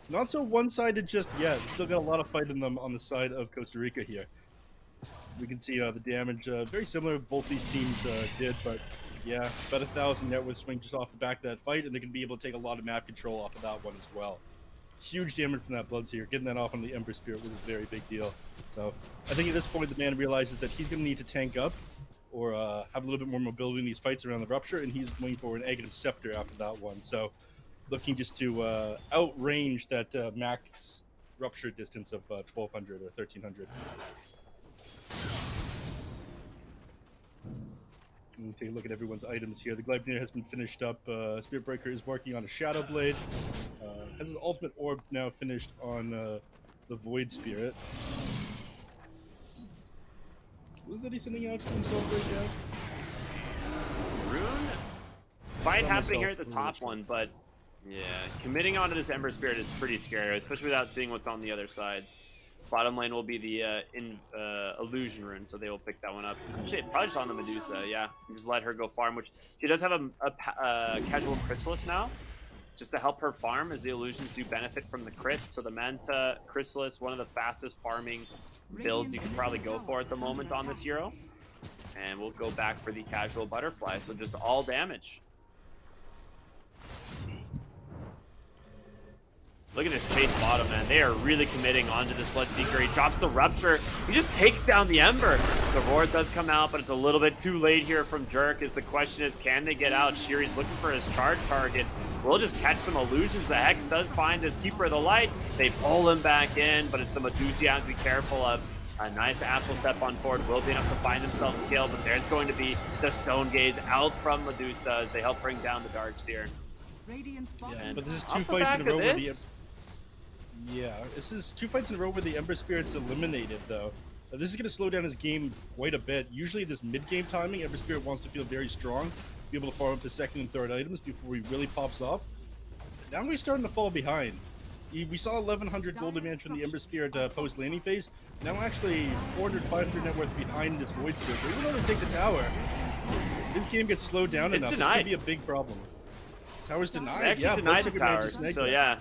not so one-sided just yet. Still got a lot of fight in them on the side of Costa Rica here. We can see the damage, very similar both these teams did, but yeah, about 1,000 net worth swing just off the back of that fight, and they can be able to take a lot of map control off of that one as well. Huge damage from that Bloodseeker. Getting that off on the Ember Spirit was a very big deal. So I think at this point the man realizes that he's going to need to tank up or have a little bit more mobility in these fights around the Rupture, and he's going for an Negative Scepter after that one. So looking just to outrange that max Rupture distance of 1,200 or 1,300. And take a look at everyone's items here. The Gleipnir has been finished up. Spirit Breaker is working on a Shadow Blade. Has his ultimate orb now finished on the Void Spirit. What is that he's sending out for himself right now? Rune? Fight happening here at the top one, but yeah, committing onto this Ember Spirit is pretty scary, especially without seeing what's on the other side. Bottom lane will be the Illusion Rune, so they will pick that one up. Actually, probably just on the Medusa, yeah. Just let her go farm, which she does have a casual Chrysalis now, just to help her farm, as the Illusions do benefit from the crit. So the Manta Chrysalis, one of the fastest farming builds you can probably go for at the moment on this hero. And we'll go back for the casual Butterfly, so just all damage. Look at this chase bottom, man. They are really committing onto this Bloodseeker. He drops the Rupture. He just takes down the Ember. The Roar does come out, but it's a little bit too late here from Jerk, as the question is, can they get out? Shiri's looking for his charge target. We'll just catch some illusions. The Hex does find his Keeper of the Light. They pull him back in, but it's the Medusa you have to be careful of. A nice Astral Step on forward will be enough to find himself a kill, but there's going to be the Stone Gaze out from Medusa as they help bring down the Darkseer. Yeah, but this is 2 fights in a row where the... Yeah, this is 2 fights in a row where the Ember Spirit's eliminated, though. This is going to slow down his game quite a bit. Usually this mid-game timing, Ember Spirit wants to feel very strong, be able to farm up to 2nd and 3rd items before he really pops off. Now we're starting to fall behind. We saw 1,100 gold damage from the Ember Spirit post-landing phase. Now actually 400, 500 net worth behind this Void Spirit. So even though they take the tower, this game gets slowed down enough. This could be a big problem. Tower's denied. They actually denied the tower, so yeah.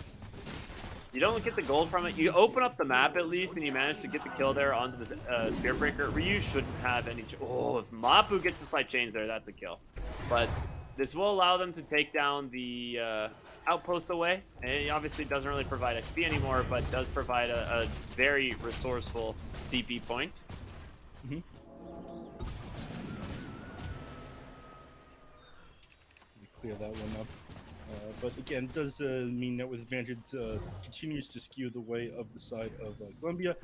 You don't get the gold from it. You open up the map at least, and you manage to get the kill there onto the Spirit Breaker. Ryu shouldn't have any... Oh, if Mapu gets the slight change there, that's a kill. But this will allow them to take down the outpost away. And it obviously doesn't really provide XP anymore, but does provide a very resourceful TP point. clear that one up. But again, it does mean that with advantage continues to skew the way of the side of Colombia.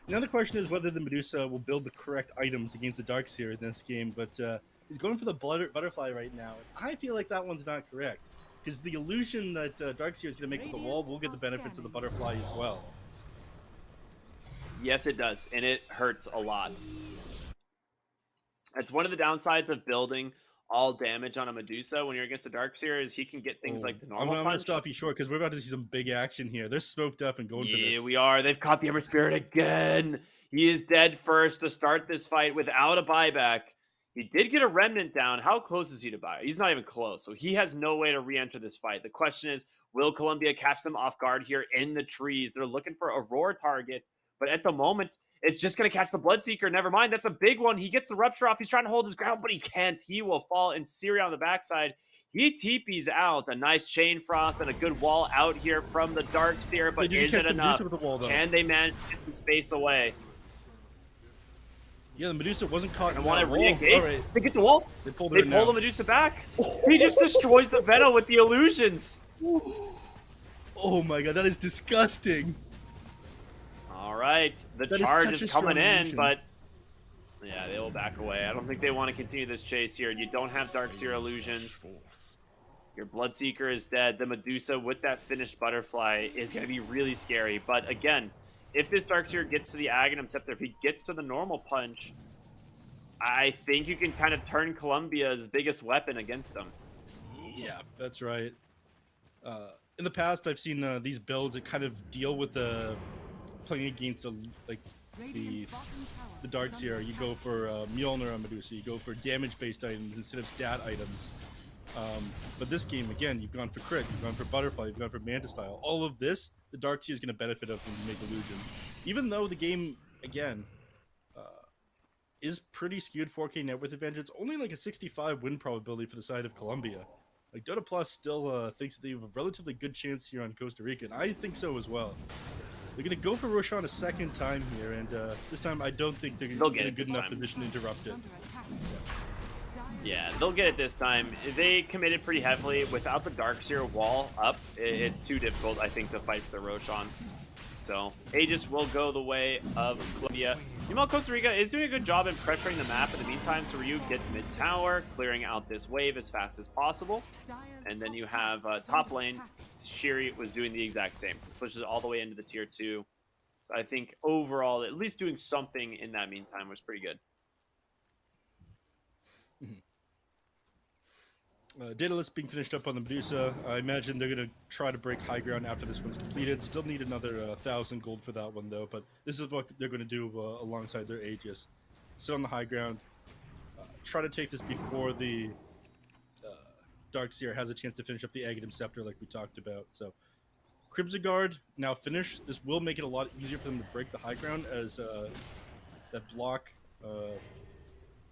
Another question is whether the Medusa will build the correct items against the Darkseer in this game, but he's going for the butterfly right now. I feel like that one's not correct, because the illusion that Darkseer is going to make with the wall will get the benefits of the butterfly as well. Yes, it does, and it hurts a lot. It's one of the downsides of building all damage on a Medusa when you're against a Darkseer is he can get things like the normal I'm punch. going to stop you short because we're about to see some big action here. They're smoked up and going for this. Yeah, we are. They've caught the Ember Spirit again. He is dead first to start this fight without a buyback. He did get a Remnant down. How close is he to buy? He's not even close, so he has no way to re-enter this fight. The question is, will Colombia catch them off guard here in the trees? They're looking for a roar target, but at the moment, it's just going to catch the Bloodseeker. Never mind. That's a big one. He gets the Rupture off. He's trying to hold his ground, but he can't. He will fall. And Syria on the backside, he TP's out. A nice Chain Frost and a good wall out here from the Darkseer, but is it enough? Can they manage to get some space away? Yeah, the Medusa wasn't caught. And want to re-engage? Right. They get the wall. They pull the Medusa back. He just destroys the Venom with the illusions. Oh my god, that is disgusting. All right, the charge is coming in, but yeah, they will back away. I don't think they want to continue this chase here. You don't have Darkseer illusions. Your Bloodseeker is dead. The Medusa with that finished butterfly is going to be really scary. But again, if this Darkseer gets to the Aghanim Scepter, if he gets to the normal punch, I think you can kind of turn Colombia's biggest weapon against them. Yeah, that's right. In the past, I've seen these builds that kind of deal with the playing against the Darkseer. You go for Mjolnir on Medusa. You go for damage-based items instead of stat items. But this game, again, you've gone for crit, you've gone for butterfly, you've gone for Manta style. All of this, the Darkseer is going to benefit of when you make illusions. Even though the game, again, is pretty skewed 4K net worth advantage, it's only like a 65 win probability for the side of Colombia. Like, Dota Plus still thinks that they have a relatively good chance here on Costa Rica, and I think so as well. They're going to go for Roshan a second time here, and this time I don't think they're going to be in a good enough position to interrupt it. Yeah, they'll get it this time. They committed pretty heavily. Without the Darkseer wall up, it's too difficult, I think, to fight for the Roshan. So, Aegis will go the way of Colombia. Meanwhile, Costa Rica is doing a good job in pressuring the map in the meantime, so Ryu gets mid-tower, clearing out this wave as fast as possible. And then you have top lane, Shiri was doing the exact same. Pushes all the way into the tier 2. So I think overall, at least doing something in that meantime was pretty good. Daedalus being finished up on the Medusa. I imagine they're going to try to break high ground after this one's completed. Still need another 1,000 gold for that one, though. But this is what they're going to do alongside their Aegis. Sit on the high ground. Try to take this before the Darkseer has a chance to finish up the Aghanim Scepter like we talked about. So, Crimson Guard now finished. This will make it a lot easier for them to break the high ground, as that block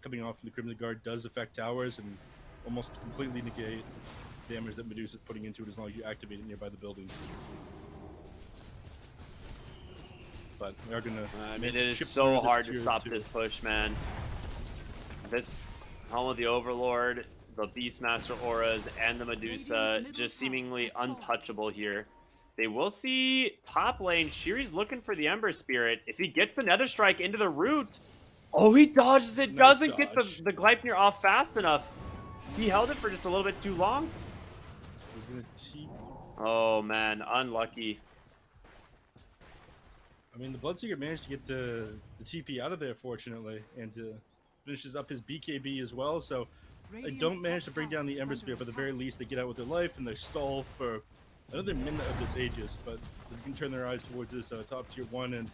coming off from the Crimson Guard does affect towers and almost completely negate the damage that Medusa is putting into it as long as you activate it nearby the buildings. But we are gonna. I mean, it is so hard to stop this push, man. This home of the Overlord, the Beastmaster auras, and the Medusa just seemingly untouchable here. They will see top lane. Shiri's looking for the Ember Spirit. If he gets the Nether Strike into the root, oh, he dodges it. Doesn't get the Gleipnir off fast enough. He held it for just a little bit too long. Oh, man. Unlucky. I mean, the Bloodseeker managed to get the TP out of there, fortunately, and finishes up his BKB as well. So they don't manage to bring down the Ember Spirit, but at the very least, they get out with their life, and they stall for another minute of this Aegis. But they can turn their eyes towards this top tier 1, and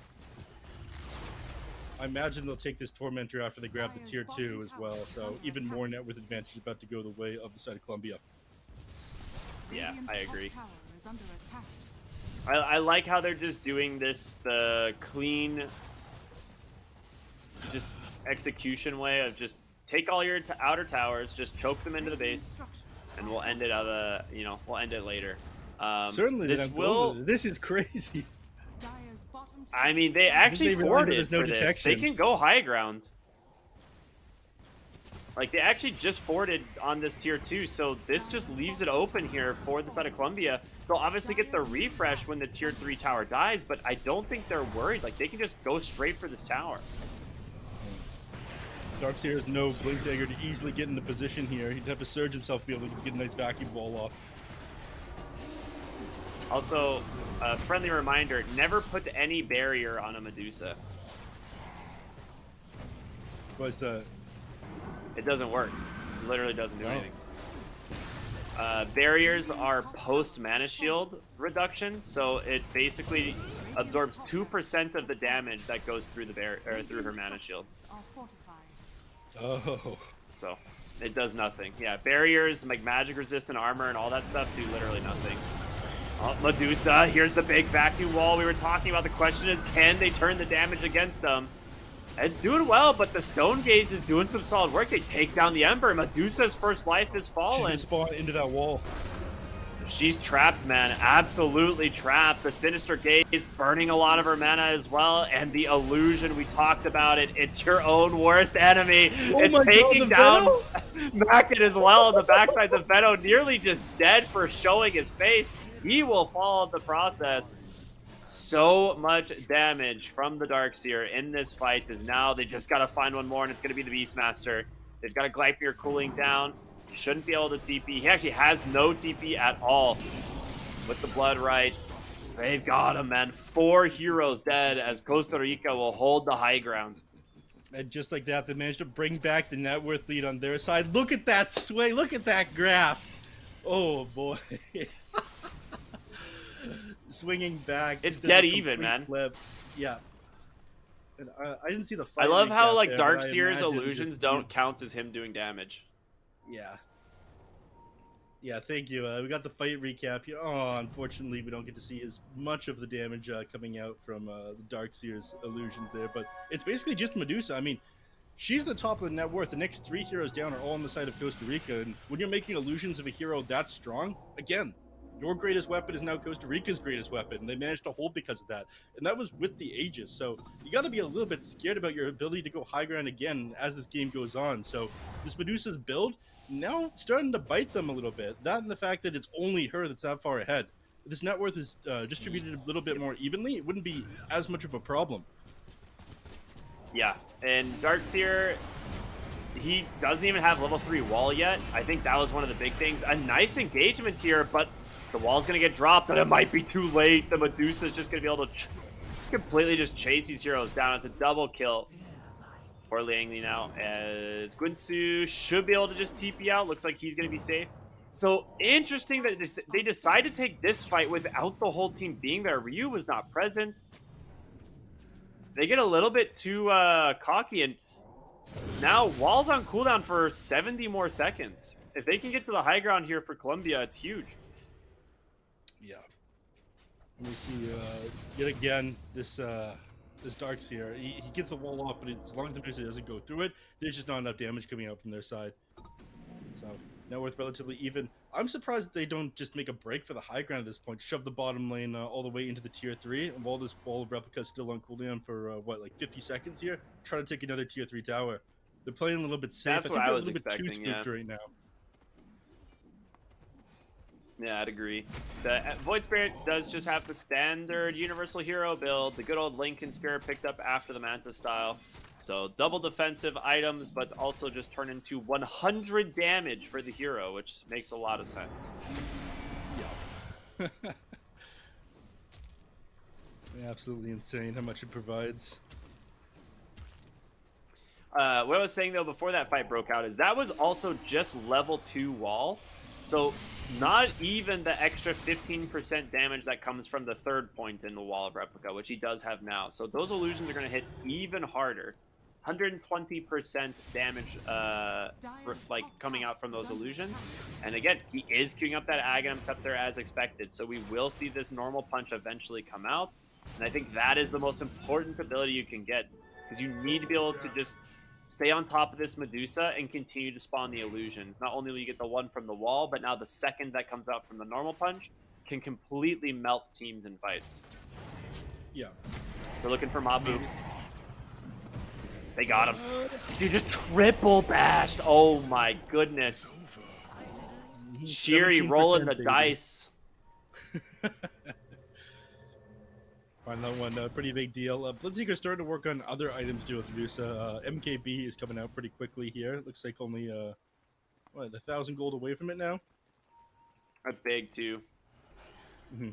I imagine they'll take this Tormentor after they grab the tier 2 as well, so even more net worth advantage is about to go the way of the side of Colombia. Yeah, I agree. I like how they're just doing this the clean, just execution way of just take all your outer towers, just choke them into the base, and we'll end it we'll end it later. Certainly, this is crazy. I mean, they actually forwarded for this. They can go high ground. Like, they actually just forwarded on this tier 2, so this just leaves it open here for the side of Columbia. They'll obviously get the refresh when the tier 3 tower dies, but I don't think they're worried. Like, they can just go straight for this tower. Darkseer has no blink dagger to easily get into position here. He'd have to surge himself to be able to get a nice vacuum ball off. Also, a friendly reminder, never put any barrier on a Medusa. What's that? It doesn't work. It literally doesn't do anything. Barriers are post mana shield reduction, so it basically absorbs 2% of the damage that goes through the through her mana shield. Oh. So it does nothing. Yeah, barriers, like magic resistant armor and all that stuff do literally nothing. Oh, Medusa, here's the big vacuum wall we were talking about. The question is, can they turn the damage against them? It's doing well, but the Stone Gaze is doing some solid work. They take down the Ember. Medusa's first life is fallen. She's gonna spawn into that wall. She's trapped, man. Absolutely trapped. The Sinister Gaze burning a lot of her mana as well. And the Illusion, we talked about it. It's your own worst enemy. Oh it's taking down Venom? Mackett as well on the backside. The Venom nearly just dead for showing his face. He will follow the process. So much damage from the Darkseer in this fight is now they just got to find one more, and it's going to be the Beastmaster. They've got a Gleipnir cooling down. He shouldn't be able to TP. He actually has no TP at all with the Blood Rites. They've got him, man. 4 heroes dead as Costa Rica will hold the high ground. And just like that, they managed to bring back the net worth lead on their side. Look at that sway. Look at that graph. Oh, boy. Swinging back. It's dead even, man. Flip. Yeah. And I didn't see the fight. I love how like there, but I Darkseer's imagine illusions don't count as him doing damage. Yeah. Yeah, thank you. We got the fight recap here. Oh, unfortunately, we don't get to see as much of the damage coming out from the Darkseer's illusions there. But it's basically just Medusa. I mean, she's the top of the net worth. The next 3 heroes down are all on the side of Costa Rica. And when you're making illusions of a hero that strong, again, your greatest weapon is now Costa Rica's greatest weapon, and they managed to hold because of that. And that was with the Aegis, so you got to be a little bit scared about your ability to go high ground again as this game goes on. So this Medusa's build, now starting to bite them a little bit. That and the fact that it's only her that's that far ahead. If this net worth is distributed a little bit more evenly, it wouldn't be as much of a problem. Yeah, and Darkseer, he doesn't even have level 3 wall yet. I think that was one of the big things. A nice engagement here, but the wall's going to get dropped, and it might be too late. The Medusa's just going to be able to completely just chase these heroes down. It's a double kill for Liangli now, as Guinsu should be able to just TP out. Looks like he's going to be safe. So interesting that they decided to take this fight without the whole team being there. Ryu was not present. They get a little bit too cocky, and now wall's on cooldown for 70 more seconds. If they can get to the high ground here for Columbia, it's huge. Yeah. Let me see, yet again, this Darkseer, he gets the wall off, but as long as the Medusa doesn't go through it, there's just not enough damage coming out from their side. So, net worth relatively even. I'm surprised that they don't just make a break for the high ground at this point, shove the bottom lane all the way into the tier 3, and while this wall of replica is still on cooldown for, what, like 50 seconds here, try to take another tier 3 tower. They're playing a little bit safe. That's I think what they're I was a little bit too expecting, spooked right now. Yeah, I'd agree. The Void Spirit does just have the standard universal hero build, the good old Lincoln Spirit picked up after the Manta style. So double defensive items, but also just turn into 100 damage for the hero, which makes a lot of sense. Yeah. Absolutely insane how much it provides. What I was saying though before that fight broke out is that was also just level 2 wall. So not even the extra 15% damage that comes from the 3rd point in the wall of replica, which he does have now. So those illusions are going to hit even harder. 120% damage like coming out from those illusions. And again, he is queuing up that Aghanim Scepter as expected. So we will see this normal punch eventually come out. And I think that is the most important ability you can get, because you need to be able to just stay on top of this Medusa and continue to spawn the illusions. Not only will you get the one from the wall, but now the second that comes out from the normal punch can completely melt teams in fights. Yeah. They're looking for Mabu. They got him. Dude, just triple bashed. Oh my goodness. Shiri rolling the dice. Find that one pretty big deal. Bloodseeker's starting to work on other items to do with Medusa. MKB is coming out pretty quickly here. Looks like only 1,000 gold away from it now. That's big too. Mm-hmm.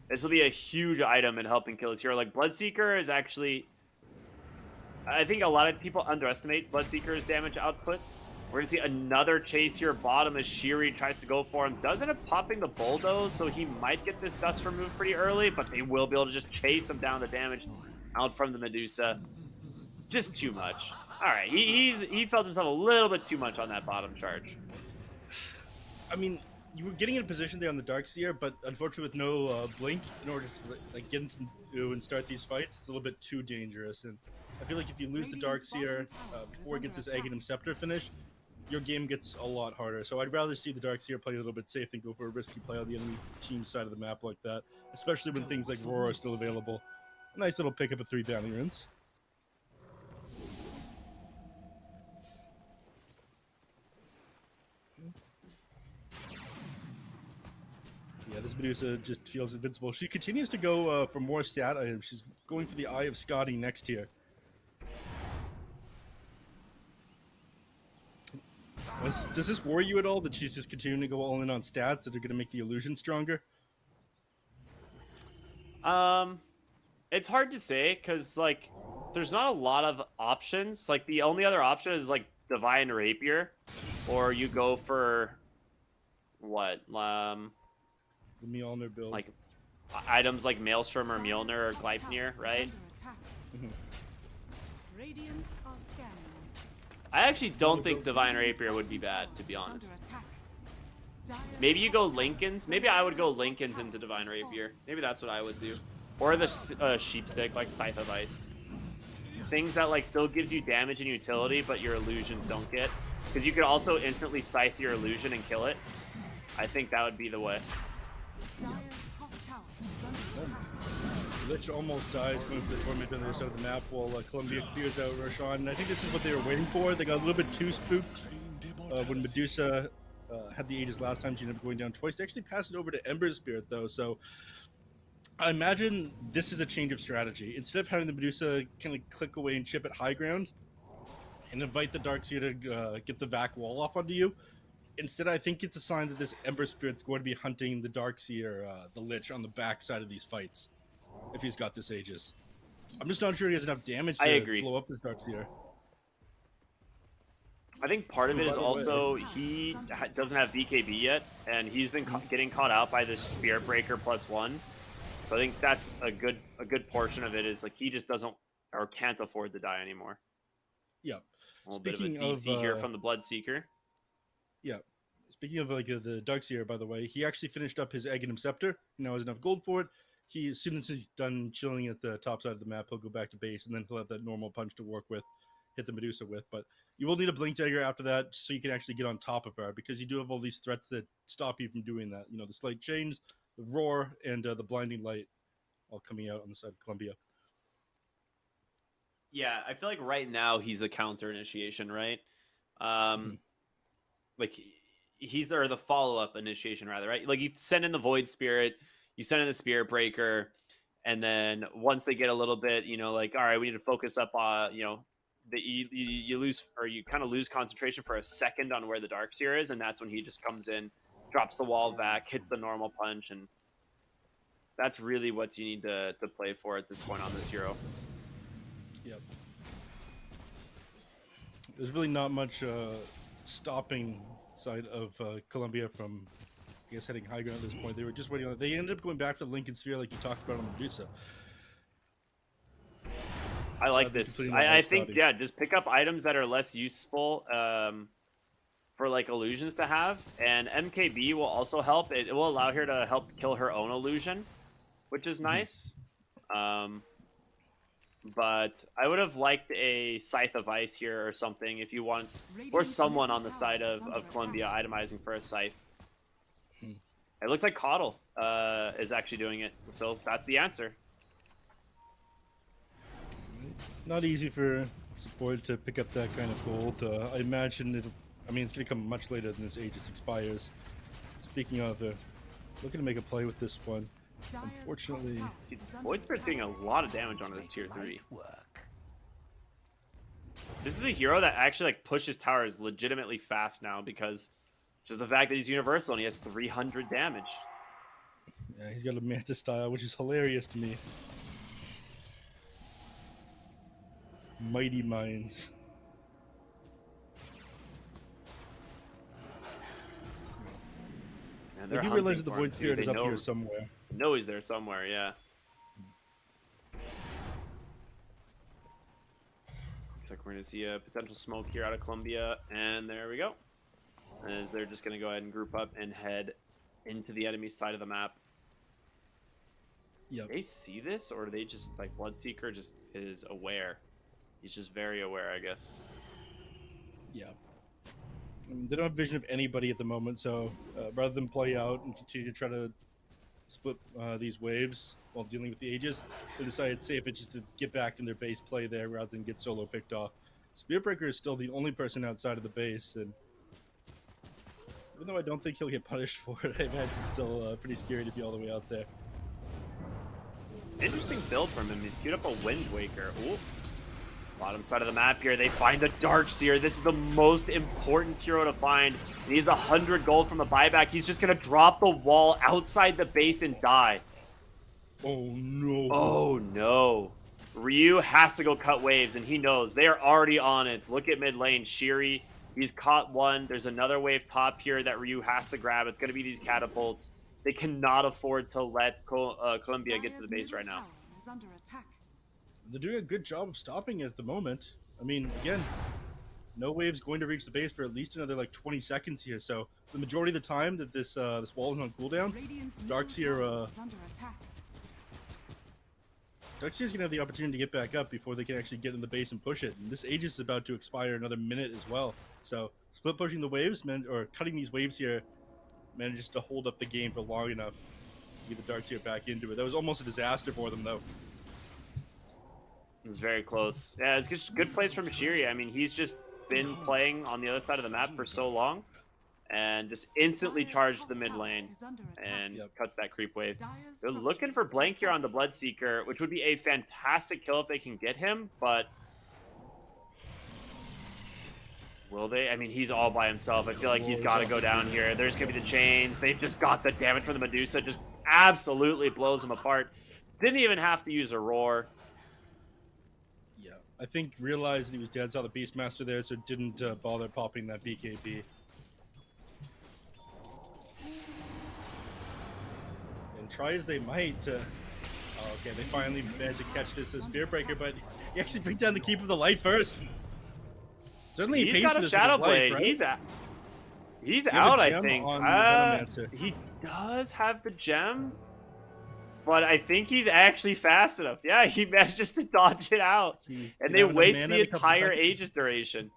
This will be a huge item in helping kill his hero. Like Bloodseeker is actually, I think a lot of people underestimate Bloodseeker's damage output. We're gonna see another chase here bottom as Shiri tries to go for him. Does end up popping the bulldoze, so he might get this dust removed pretty early, but they will be able to just chase him down the damage out from the Medusa. Just too much. All right, he felt himself a little bit too much on that bottom charge. I mean, you were getting in a position there on the Darkseer, but unfortunately with no blink in order to like get into and start these fights, it's a little bit too dangerous. And I feel like if you lose the Darkseer before he gets his Aghanim Scepter finish, your game gets a lot harder. So I'd rather see the Darkseer play a little bit safe than go for a risky play on the enemy team side of the map like that, especially when things like Roar are still available. A nice little pickup of 3 bounty runes. Yeah, this Medusa just feels invincible. She continues to go for more stat items. She's going for the Eye of Scotty next here. Does this worry you at all that she's just continuing to go all in on stats that are going to make the illusion stronger? It's hard to say because like there's not a lot of options. Like the only other option is like Divine Rapier, or you go for what The Mjolnir build. like items like Maelstrom or Mjolnir or Gleipnir, right? Radiant are scanning. I actually don't think Divine Rapier would be bad, to be honest. Maybe you go Lincoln's. Maybe I would go Lincoln's into Divine Rapier. Maybe that's what I would do. Or the Sheep Stick, like Scythe of Ice. Things that like still gives you damage and utility, but your illusions don't get. Because you could also instantly Scythe your illusion and kill it. I think that would be the way. Lich almost dies going for the torment on the other side of the map while Columbia clears out Roshan. And I think this is what they were waiting for. They got a little bit too spooked when Medusa had the Aegis last time. She ended up going down twice. They actually passed it over to Ember Spirit though, so I imagine this is a change of strategy. Instead of having the Medusa kind of click away and chip at high ground and invite the Darkseer to get the vac wall off onto you, instead I think it's a sign that this Ember Spirit's going to be hunting the Darkseer, the Lich, on the back side of these fights. If he's got this Aegis, I'm just not sure he has enough damage to blow up this Darkseer. I think part of it is also he doesn't have BKB yet, and he's been getting caught out by this Spirit Breaker +1. So I think that's a good portion of it is like he just doesn't or can't afford to die anymore. Yeah. A little bit of a DC here from the Bloodseeker. Yeah. Speaking of like the Darkseer, by the way, he actually finished up his Aghanim Scepter. He now has enough gold for it. As soon as he's done chilling at the top side of the map, he'll go back to base, and then he'll have that normal punch to work with, hit the Medusa with. But you will need a Blink Dagger after that so you can actually get on top of her, because you do have all these threats that stop you from doing that. You know, the Slight Chains, the Roar, and the Blinding Light all coming out on the side of Columbia. Yeah, I feel like right now he's the counter initiation, right? Like he's the follow-up initiation, rather, right? Like you send in the Void Spirit, you send in the Spirit Breaker, and then once they get a little bit, you know, like, all right, we need to focus up on, you know, you lose, or you kind of lose concentration for a second on where the Darkseer is, and that's when he just comes in, drops the wall vac, hits the normal punch, and that's really what you need to play for at this point on this hero. Yep. There's really not much stopping side of Columbia from, I guess, heading high ground at this point. They were just waiting on it. They ended up going back to the Lincoln Sphere like you talked about on Medusa. I like this. I think, yeah, just pick up items that are less useful for like illusions to have, and MKB will also help. It will allow her to help kill her own illusion, which is nice. But I would have liked a Scythe of Ice here or something if you want, or someone on the side of Columbia itemizing for a Scythe. It looks like Coddle is actually doing it, so that's the answer. Not easy for support to pick up that kind of gold. I imagine it'll. I mean, it's going to come much later than this Aegis expires. Speaking of, looking to make a play with this one. Unfortunately, Void Spirit's getting a lot of damage onto this tier 3. This is a hero that actually like pushes towers legitimately fast now because just the fact that he's universal and he has 300 damage. yeah, he's got a Manta style, which is hilarious to me. Mighty Minds. And I they're do realize hunting that the for him, Void too. Spirit They is up know- here somewhere. know he's there somewhere, yeah. Looks like we're going to see a potential smoke here out of Columbia, and there we go. As they're just going to go ahead and group up and head into the enemy side of the map. Yep. Do they see this, or do they just, like, Bloodseeker just is aware? He's just very aware, I guess. Yeah. They don't have vision of anybody at the moment, so rather than play out and continue to try to split these waves while dealing with the Aegis, they decided it's safer just to get back in their base play there rather than get solo picked off. Spearbreaker is still the only person outside of the base, and even though I don't think he'll get punished for it, I imagine it's still pretty scary to be all the way out there. Interesting build from him. He's queued up a Wind Waker. Ooh. Bottom side of the map here, they find the Darkseer. This is the most important hero to find. He needs 100 gold from the buyback. He's just going to drop the wall outside the base and die. Oh no. Oh no. Ryu has to go cut waves, and he knows. They are already on it. Look at mid lane. Shiri, he's caught one. There's another wave top here that Ryu has to grab. It's going to be these catapults. They cannot afford to let Columbia get to the base right now. They're doing a good job of stopping it at the moment. I mean, again, no wave's going to reach the base for at least another like 20 seconds here. So the majority of the time that this this wall is on cooldown, Darkseer's gonna have the opportunity to get back up before they can actually get in the base and push it. And this Aegis is about to expire another minute as well. So split pushing the waves, or cutting these waves here, manages to hold up the game for long enough to get the Darkseer back into it. That was almost a disaster for them, though. It was very close. Yeah, it's just good plays from Shiri. I mean, he's just been playing on the other side of the map for so long and just instantly charged the mid lane and cuts that creep wave. They're looking for Blank here on the Bloodseeker, which would be a fantastic kill if they can get him, but will they? I mean, he's all by himself. I feel like he's got to go down here. There's going to be the chains. They've just got the damage from the Medusa. Just absolutely blows him apart. Didn't even have to use a roar. Yeah, I think realized he was dead, saw the Beastmaster there, so didn't bother popping that BKB. And try as they might, oh, okay, they finally managed to catch this Spearbreaker, but he actually brings down the Keep of the Light first. Certainly He's got a Shadow Blade. Right? He's out, I gem think. on Venomancer. He does have the gem, but I think he's actually fast enough. Yeah, he manages to dodge it out, and they waste the entire Aegis duration.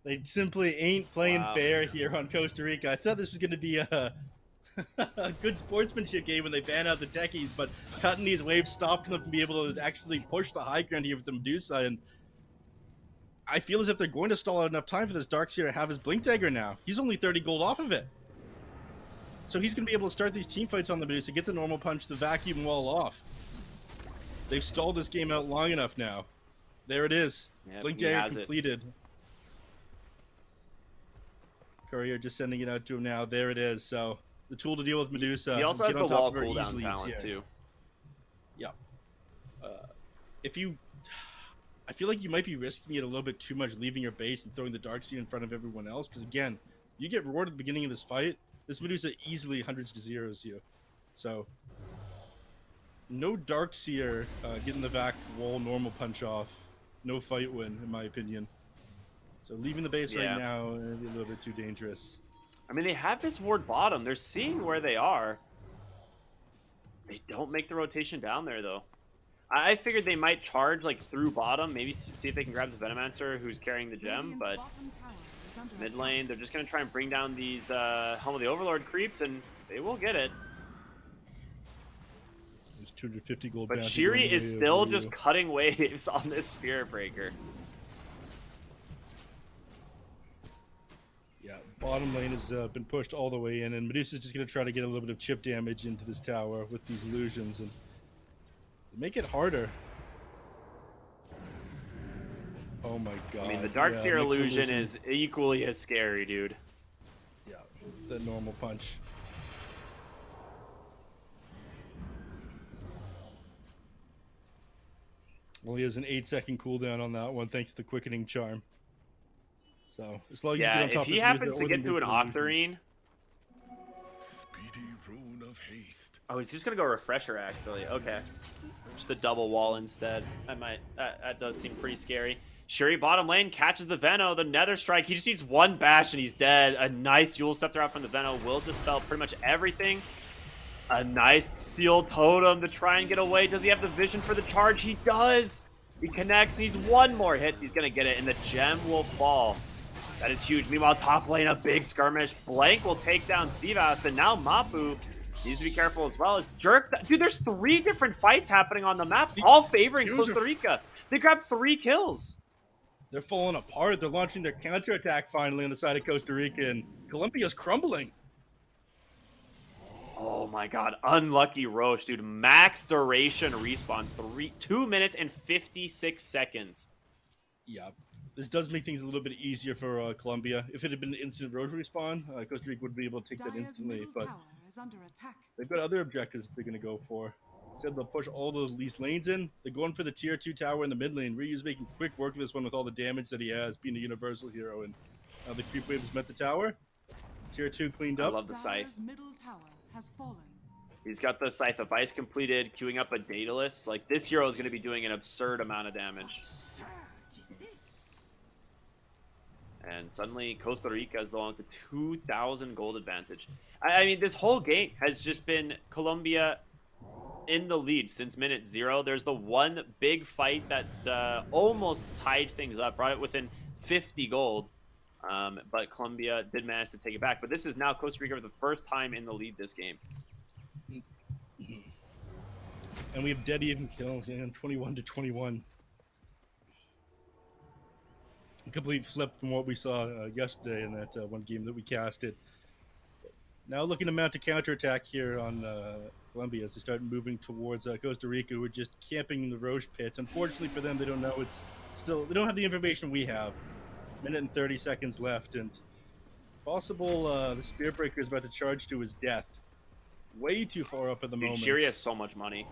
They simply ain't playing fair here on Costa Rica. I thought this was going to be a good sportsmanship game when they ban out the techies, but cutting these waves stopping them from being able to actually push the high ground here with the Medusa. And I feel as if they're going to stall out enough time for this Darkseer to have his Blink Dagger now. He's only 30 gold off of it. So he's going to be able to start these team fights on the Medusa, get the normal punch, the vacuum wall off. They've stalled this game out long enough now. There it is. Yep, Blink Dagger completed. Courier just sending it out to him now. There it is. So the tool to deal with Medusa. He also has the wall cooldown talent too. Yeah. I feel like you might be risking it a little bit too much, leaving your base and throwing the Darkseer in front of everyone else. Because again, you get rewarded at the beginning of this fight. This Medusa easily hundreds to zeros you. So no Darkseer getting the vac wall normal punch off. No fight win, in my opinion. So leaving the base right now is a little bit too dangerous. I mean, they have this ward bottom. They're seeing where they are. They don't make the rotation down there, though. I figured they might charge like through bottom, maybe see if they can grab the Venomancer who's carrying the gem, but mid lane, they're just going to try and bring down these Helm of the Overlord creeps, and they will get it. 250 gold. But bounty Shiri going is away still over just you. cutting waves on this Spirit Breaker. Yeah, bottom lane has been pushed all the way in, and Medusa's just going to try to get a little bit of chip damage into this tower with these illusions and make it harder. Oh my god. I mean, the Yeah, Darkseer mixed illusion is equally as scary, dude. Yeah, the normal punch. Well, he has an 8-second cooldown on that one, thanks to the quickening charm. So, as long as you get Yeah, on top if he of happens the to get to an Octarine... Speedy rune of haste. Oh, he's just gonna go Refresher, actually. Okay. Just a double wall instead. That does seem pretty scary. Shuri bottom lane catches the Veno, the Nether Strike. He just needs one bash and he's dead. A nice Eul Scepter out from the Veno will dispel pretty much everything. A nice sealed totem to try and get away. Does he have the vision for the charge? He does. He connects. He's one more hit. He's going to get it, and the gem will fall. That is huge. Meanwhile, top lane, a big skirmish. Blank will take down Sivas, and now Mapu needs to be careful as well. As Jerk, dude, there's 3 different fights happening on the map, all favoring Costa Rica. They grabbed 3 kills. They're falling apart. They're launching their counterattack finally on the side of Costa Rica, and Columbia's crumbling. Oh my god, unlucky Roche, dude. Max duration respawn, 2 minutes and 56 seconds. Yeah, this does make things a little bit easier for Colombia. If it had been an instant Roche respawn, Costa Rica would be able to take that Dire's instantly, middle but tower is under attack. they've got other objectives they're going to go for. Instead, they'll push all those least lanes in. They're going for the tier 2 tower in the mid lane. Ryu's making quick work of this one with all the damage that he has, being a universal hero, and the creep wave has met the tower. Tier 2 cleaned I up. love the scythe. Dire's middle tower has fallen. He's got the Scythe of Ice completed, queuing up a Daedalus. Like, this hero is going to be doing an absurd amount of damage. And suddenly, Costa Rica is the one with the 2,000 gold advantage. I mean, this whole game has just been Colombia in the lead since minute 0. There's the one big fight that almost tied things up, brought it within 50 gold. But Colombia did manage to take it back. But this is now Costa Rica for the first time in the lead this game. And we have dead even kills, 21 to 21. A complete flip from what we saw yesterday in that one game that we casted. Now looking to mount a counterattack here on Colombia as they start moving towards Costa Rica, who are just camping in the Roche pit. Unfortunately for them, they don't know they don't have the information we have. Minute and 30 seconds left, and possible the Spirit Breaker is about to charge to his death. Way too far up at the moment. Shiri has so much money.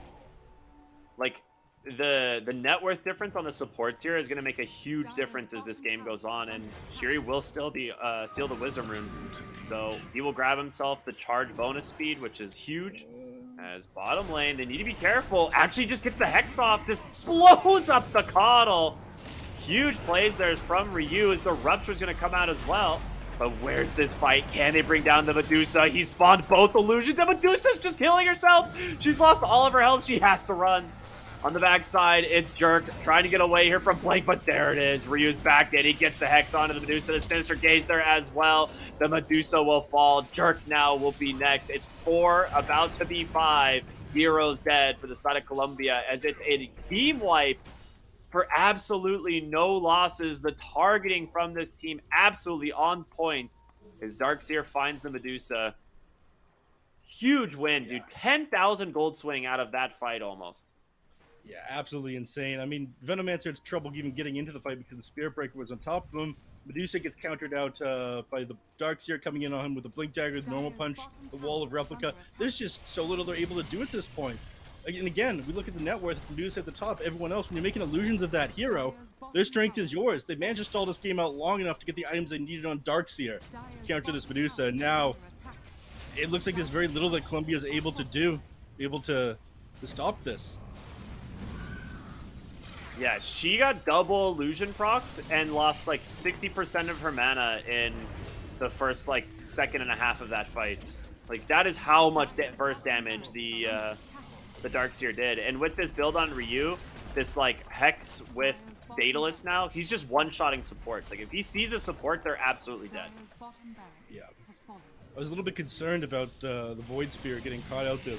Like, the net worth difference on the supports here is going to make a huge difference as this game goes on, and Shiri will still be steal the Wisdom Rune, so he will grab himself the charge bonus speed, which is huge. As bottom lane, they need to be careful. Actually, just gets the Hex off, just blows up the Coddle. Huge plays there from Ryu as the Rupture is going to come out as well. But where's this fight? Can they bring down the Medusa? He spawned both illusions. The Medusa's just killing herself. She's lost all of her health. She has to run. On the backside, it's Jerk trying to get away here from Blank, but there it is. Ryu's back in. He gets the Hex onto the Medusa. The Sinister Gaze there as well. The Medusa will fall. Jerk now will be next. It's 4, about to be 5. Heroes dead for the side of Colombia as it's a team wipe for absolutely no losses. The targeting from this team absolutely on point as Darkseer finds the Medusa. Huge win, dude. 10,000 gold swing out of that fight almost. Yeah, absolutely insane. I mean, Venomancer had trouble even getting into the fight because the Spirit Breaker was on top of him. Medusa gets countered out by the Darkseer coming in on him with the Blink Dagger, the normal punch, the Wall of Replica. There's just so little they're able to do at this point. And again, we look at the net worth, Medusa at the top, everyone else, when you're making illusions of that hero, their strength is yours. They managed to stall this game out long enough to get the items they needed on Darkseer to counter this Medusa. And now, it looks like there's very little that Colombia is able to do, able to stop this. Yeah, she got double illusion procced and lost like 60% of her mana in the first like second and a half of that fight. Like, that is how much burst damage the Darkseer did. And with this build on Ryu, this like Hex with Daedalus now, he's just one-shotting supports. Like, if he sees a support, they're absolutely dead. Yeah. I was a little bit concerned about the Void Spirit getting caught out there.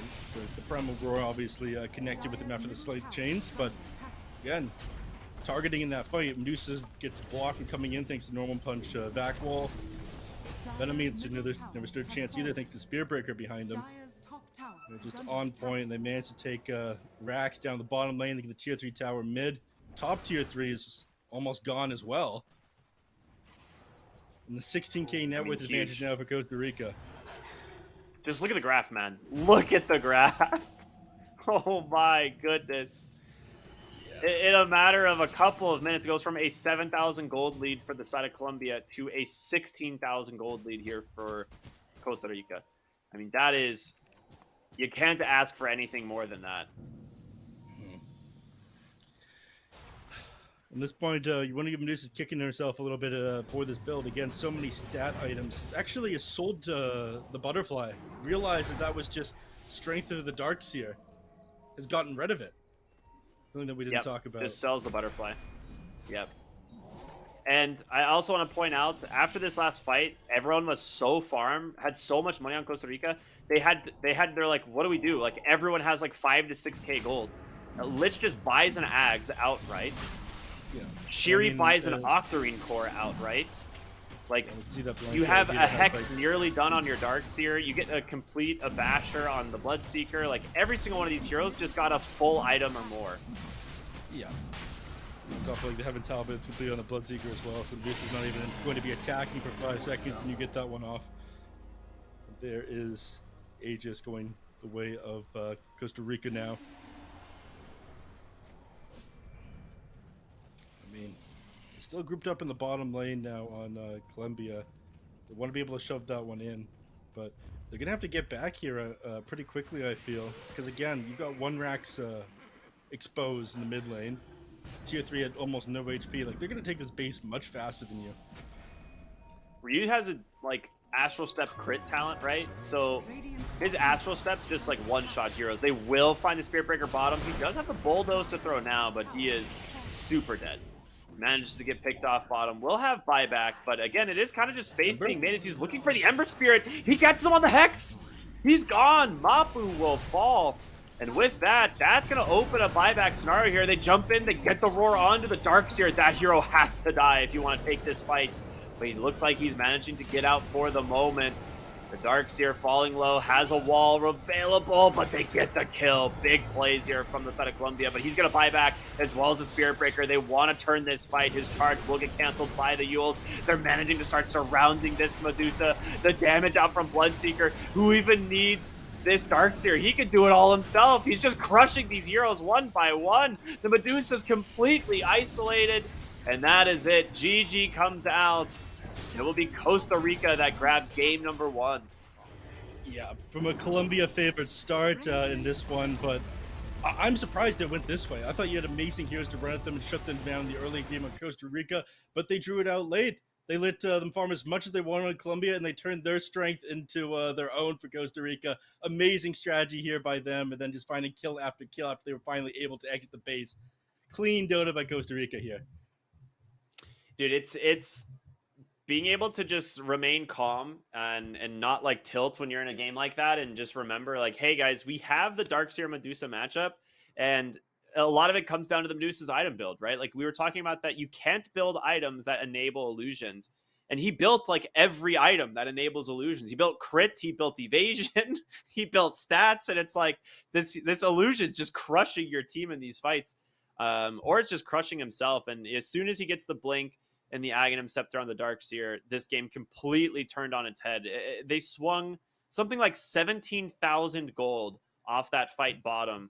The Primal Roar obviously connected with him after the slight chains, but again, targeting in that fight, Medusa gets blocked from coming in thanks to normal punch back wall. That means never stood a chance either thanks to Spear Breaker behind him. They're just on point. They managed to take Rax down the bottom lane. They get the tier 3 tower mid. Top tier 3 is almost gone as well. And the 16k net worth advantage now for Costa Rica. Just look at the graph, man. Look at the graph. Oh my goodness. In a matter of a couple of minutes, it goes from a 7,000 gold lead for the side of Colombia to a 16,000 gold lead here for Costa Rica. I mean, that is... You can't ask for anything more than that. At this point, you want to give Medusa kicking herself a little bit for this build. Again, so many stat items. It's actually a sold the Butterfly. Realized that was just strength of the Darkseer. Has gotten rid of it. Something that we didn't talk about. Just sells the Butterfly. Yep. And I also want to point out, after this last fight, everyone was so farm, had so much money on Costa Rica. They're like, what do we do? Like, everyone has like 5 to 6k gold. Lich just buys an Ags outright. Yeah. Shiri buys an Octarine Core outright. Like, you have a Hex nearly done on your Darkseer. You get a complete Basher on the Bloodseeker. Like, every single one of these heroes just got a full item or more. Yeah. On top of like the Heaven's Halberd, it's completely on the Bloodseeker as well, so this is not even going to be attacking for 5 seconds and you get that one off. There is Aegis going the way of Costa Rica now. I mean, they're still grouped up in the bottom lane now on Colombia. They want to be able to shove that one in, but they're going to have to get back here pretty quickly, I feel. Because again, you've got one Rax exposed in the mid lane. Tier 3 at almost no HP. Like, they're going to take this base much faster than you. Ryu has a, like, Astral Step crit talent, right? So his Astral Step's just, like, one-shot heroes. They will find the Spirit Breaker bottom. He does have the Bulldoze to throw now, but he is super dead. Manages to get picked off bottom. Will have buyback, but again, it is kind of just space being made as he's looking for the Ember Spirit. He gets him on the Hex! He's gone! Mapu will fall. And with that, that's going to open a buyback scenario here. They jump in, they get the roar onto the Darkseer. That hero has to die if you want to take this fight. But he looks like he's managing to get out for the moment. The Darkseer falling low, has a wall available, but they get the kill. Big plays here from the side of Colombia, but he's going to buy back as well as the Spirit Breaker. They want to turn this fight. His charge will get canceled by the Yules. They're managing to start surrounding this Medusa. The damage out from Bloodseeker, who even needs this Darkseer. He can do it all himself. He's just crushing these heroes one by one. The Medusa's completely isolated, and that is it. GG comes out. It will be Costa Rica that grabbed game number 1. Yeah, from a Colombia favored start in this one, but I'm surprised it went this way. I thought you had amazing heroes to run at them and shut them down in the early game of Costa Rica, but they drew it out late. They let them farm as much as they wanted on Colombia, and they turned their strength into their own for Costa Rica. Amazing strategy here by them, and then just finding kill after they were finally able to exit the base. Clean Dota by Costa Rica here. Dude, it's being able to just remain calm and not like tilt when you're in a game like that, and just remember like, hey guys, we have the Darkseer Medusa matchup, and a lot of it comes down to the Medusa's item build, right? Like we were talking about that you can't build items that enable illusions. And he built like every item that enables illusions. He built crit, he built evasion, he built stats, and it's like this illusion's just crushing your team in these fights. Or it's just crushing himself. And as soon as he gets the blink and the Aghanim Scepter on the Darkseer, this game completely turned on its head. They swung something like 17,000 gold off that fight bottom.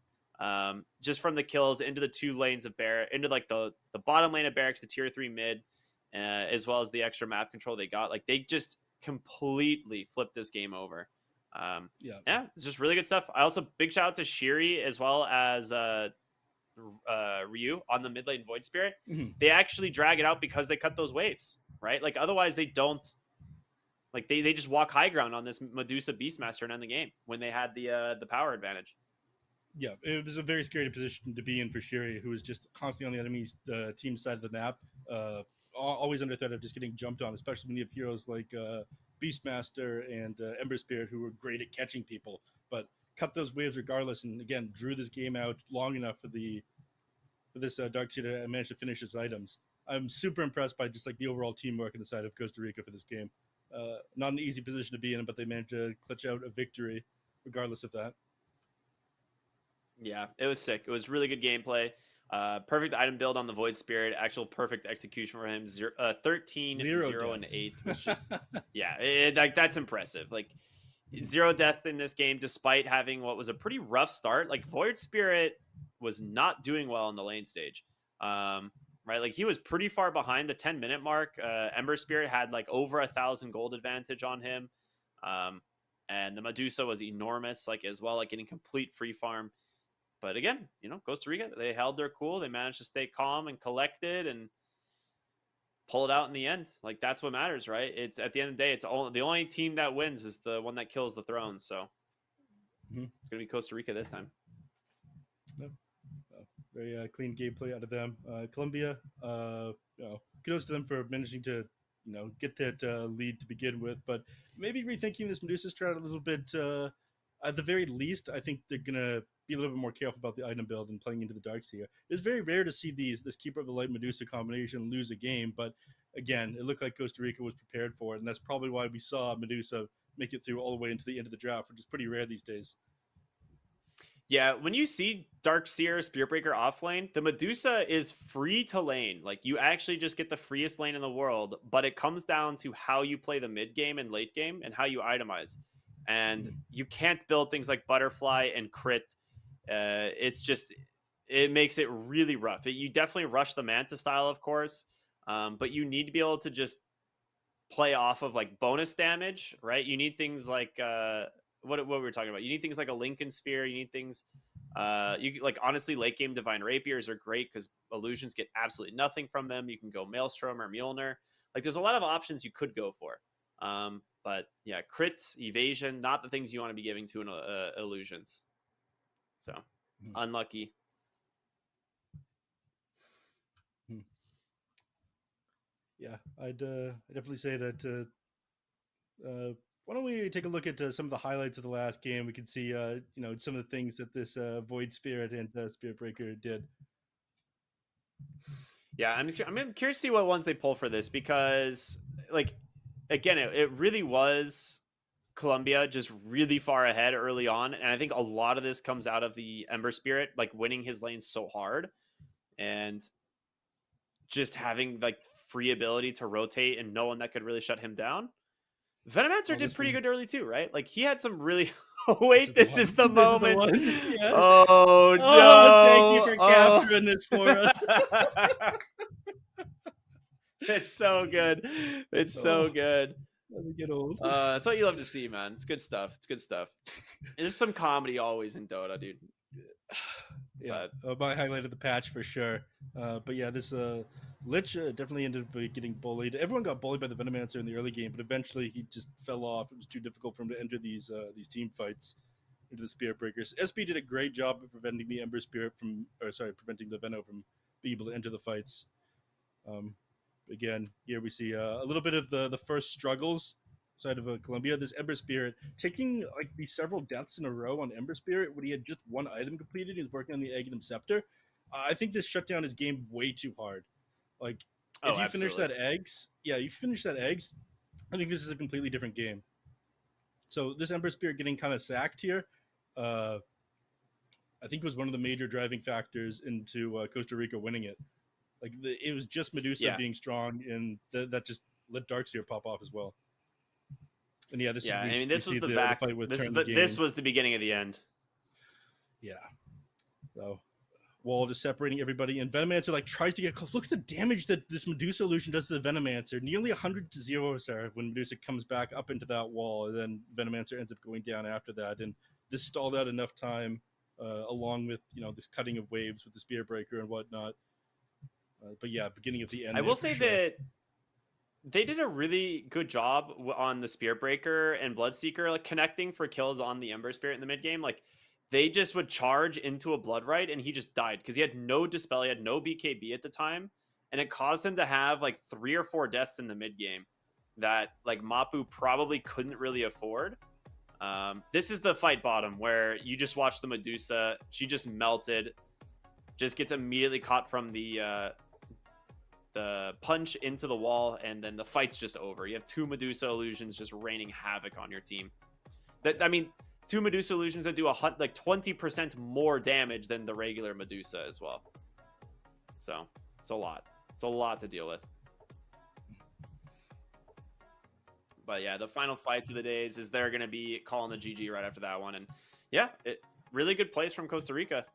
Just from the kills into the 2 lanes of Barracks, into like the bottom lane of Barracks, the tier 3 mid, as well as the extra map control they got. Like they just completely flipped this game over. Yeah, it's just really good stuff. I also big shout out to Shiri as well as Ryu on the mid lane Void Spirit. Mm-hmm. They actually drag it out because they cut those waves, right? Like otherwise they don't. Like they just walk high ground on this Medusa Beastmaster and end the game when they had the power advantage. Yeah, it was a very scary position to be in for Shiri, who was just constantly on the enemy's team side of the map, always under threat of just getting jumped on, especially when you have heroes like Beastmaster and Ember Spirit, who were great at catching people, but cut those waves regardless, and again drew this game out long enough for this Darkseer to manage to finish its items. I'm super impressed by just like the overall teamwork on the side of Costa Rica for this game. Not an easy position to be in, but they managed to clutch out a victory regardless of that. Yeah, it was sick. It was really good gameplay. Perfect item build on the Void Spirit. Actual perfect execution for him. 13, 0, and 8 was just yeah. Like that's impressive. Like 0 death in this game, despite having what was a pretty rough start. Like Void Spirit was not doing well in the lane stage. Right, like he was pretty far behind the 10-minute mark. Ember Spirit had like over 1,000 gold advantage on him, and the Medusa was enormous, like as well, like getting complete free farm. But again, Costa Rica, they held their cool. They managed to stay calm and collected and pull it out in the end. Like that's what matters, right? It's at the end of the day, the only team that wins is the one that kills the throne. So it's gonna be Costa Rica this time. Yep. Very clean gameplay out of them. Colombia, kudos to them for managing to get that lead to begin with, but maybe rethinking this Medusa strat a little bit. At the very least, I think they're gonna be a little bit more careful about the item build and playing into the Darkseer. It's very rare to see this Keeper of the Light Medusa combination lose a game, but again, it looked like Costa Rica was prepared for it, and that's probably why we saw Medusa make it through all the way into the end of the draft, which is pretty rare these days. Yeah, when you see Darkseer Spearbreaker offlane, the Medusa is free to lane. Like you actually just get the freest lane in the world, but it comes down to how you play the mid game and late game and how you itemize. And you can't build things like Butterfly and Crit. It makes it really rough. You definitely rush the Manta style, of course, but you need to be able to just play off of like bonus damage, right? You need things like what we were talking about. You need things like a Lincoln Sphere. You need things. You like honestly, late game Divine Rapiers are great because illusions get absolutely nothing from them. You can go Maelstrom or Mjolnir. Like there's a lot of options you could go for. But yeah, crit, evasion, not the things you want to be giving to an illusions. So unlucky. Yeah, I'd definitely say that. Why don't we take a look at some of the highlights of the last game? We can see, some of the things that this Void Spirit and Spirit Breaker did. Yeah, I'm curious to see what ones they pull for this because, like, again, it really was Colombia just really far ahead early on, and I think a lot of this comes out of the Ember Spirit, like winning his lane so hard, and just having like free ability to rotate and no one that could really shut him down. Venomancer did pretty good early too, right? Like he had some really. Wait, this is the moment. Yeah. Oh no! Thank you for capturing this for us. It's so good. It's so good. Doesn't get old. That's what you love to see, man. It's good stuff. It's good stuff. There's some comedy always in Dota, dude. Yeah, my highlight of the patch for sure. But yeah, this Lich definitely ended up getting bullied. Everyone got bullied by the Venomancer in the early game, but eventually he just fell off. It was too difficult for him to enter these team fights into the Spirit Breakers. SP did a great job of preventing the Ember Spirit preventing the Veno from being able to enter the fights. Again, here we see a little bit of the first struggles side of Colombia. This Ember Spirit taking like these several deaths in a row on Ember Spirit when he had just one item completed. He was working on the Aghanim Scepter. I think this shut down his game way too hard. Like if you finish that eggs, I think this is a completely different game. So this Ember Spirit getting kind of sacked here, I think was one of the major driving factors into Costa Rica winning it. Like it was just Medusa being strong, and that just let Darkseer pop off as well. And yeah, this was the fight with this was the beginning of the end. Yeah. So Wall just separating everybody, and Venomancer like tries to get close. Look at the damage that this Medusa illusion does to the Venomancer. Nearly 100 to 0 when Medusa comes back up into that wall, and then Venomancer ends up going down after that. And this stalled out enough time, along with this cutting of waves with the Spear Breaker and whatnot. But yeah, beginning of the end. I will say that they did a really good job on the Spear Breaker and Bloodseeker, like connecting for kills on the Ember Spirit in the mid game. Like they just would charge into a Bloodrite and he just died because he had no Dispel, he had no BKB at the time, and it caused him to have like 3 or 4 deaths in the mid game. that like Mapu probably couldn't really afford. This is the fight bottom where you just watch the Medusa. She just melted, just gets immediately caught from the punch into the wall, and then the fight's just over. You have 2 Medusa illusions just raining havoc on your team. I mean, 2 Medusa illusions that do like 20% more damage than the regular Medusa as well. So it's a lot. It's a lot to deal with. But yeah, the final fights of the days is they're going to be calling the GG right after that one. And yeah, really good plays from Costa Rica.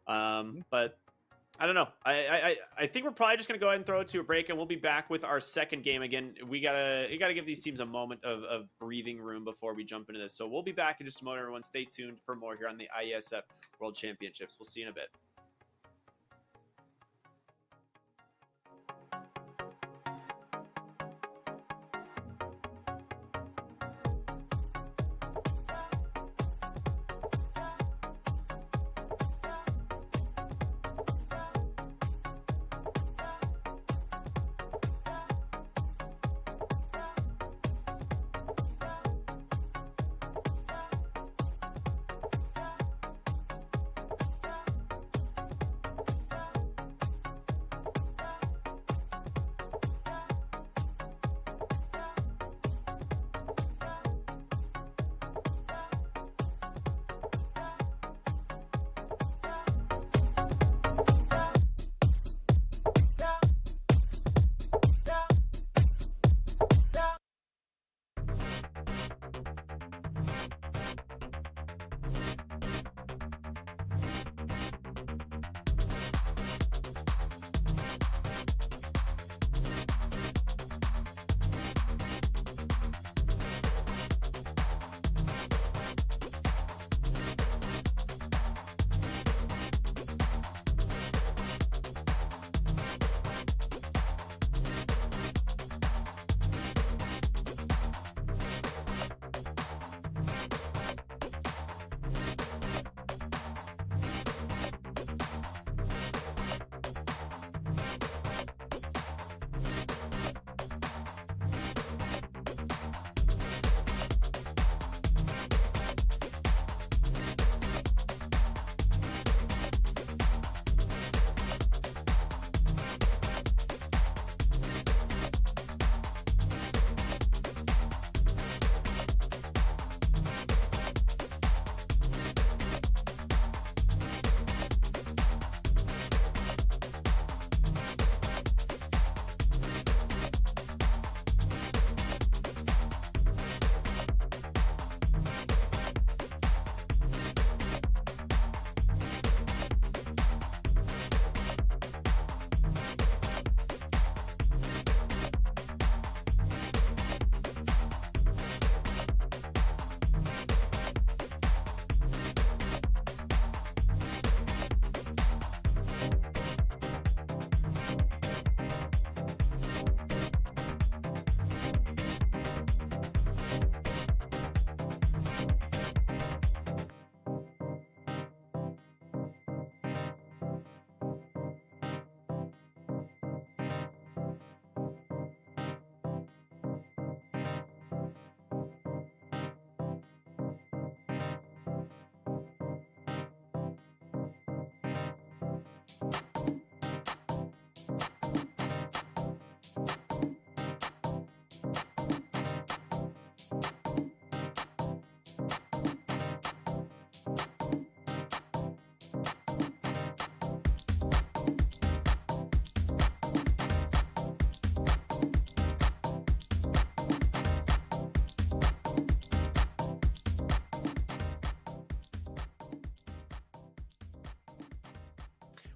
But I don't know. I think we're probably just going to go ahead and throw it to a break, and we'll be back with our second game. Again, you gotta give these teams a moment of breathing room before we jump into this. So we'll be back in just a moment, everyone. Stay tuned for more here on the IESF World Championships. We'll see you in a bit.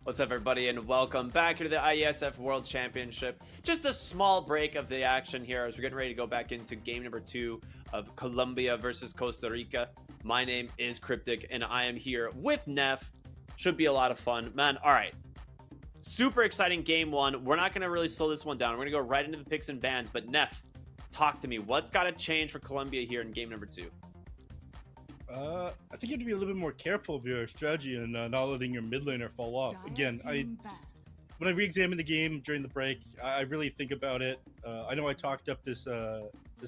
What's up, everybody, and welcome back to the IESF World Championship. Just a small break of the action here as we're getting ready to go back into game number 2 of Colombia versus Costa Rica. My name is Cryptic, and I am here with Neff. Should be a lot of fun. Man, all right. Super exciting game 1. We're not going to really slow this one down. We're going to go right into the picks and bans, but Neff, talk to me. What's got to change for Colombia here in game number 2? I think you have to be a little bit more careful of your strategy and not letting your mid laner fall off. Again, when I re-examine the game during the break, I really think about it. I know I talked up this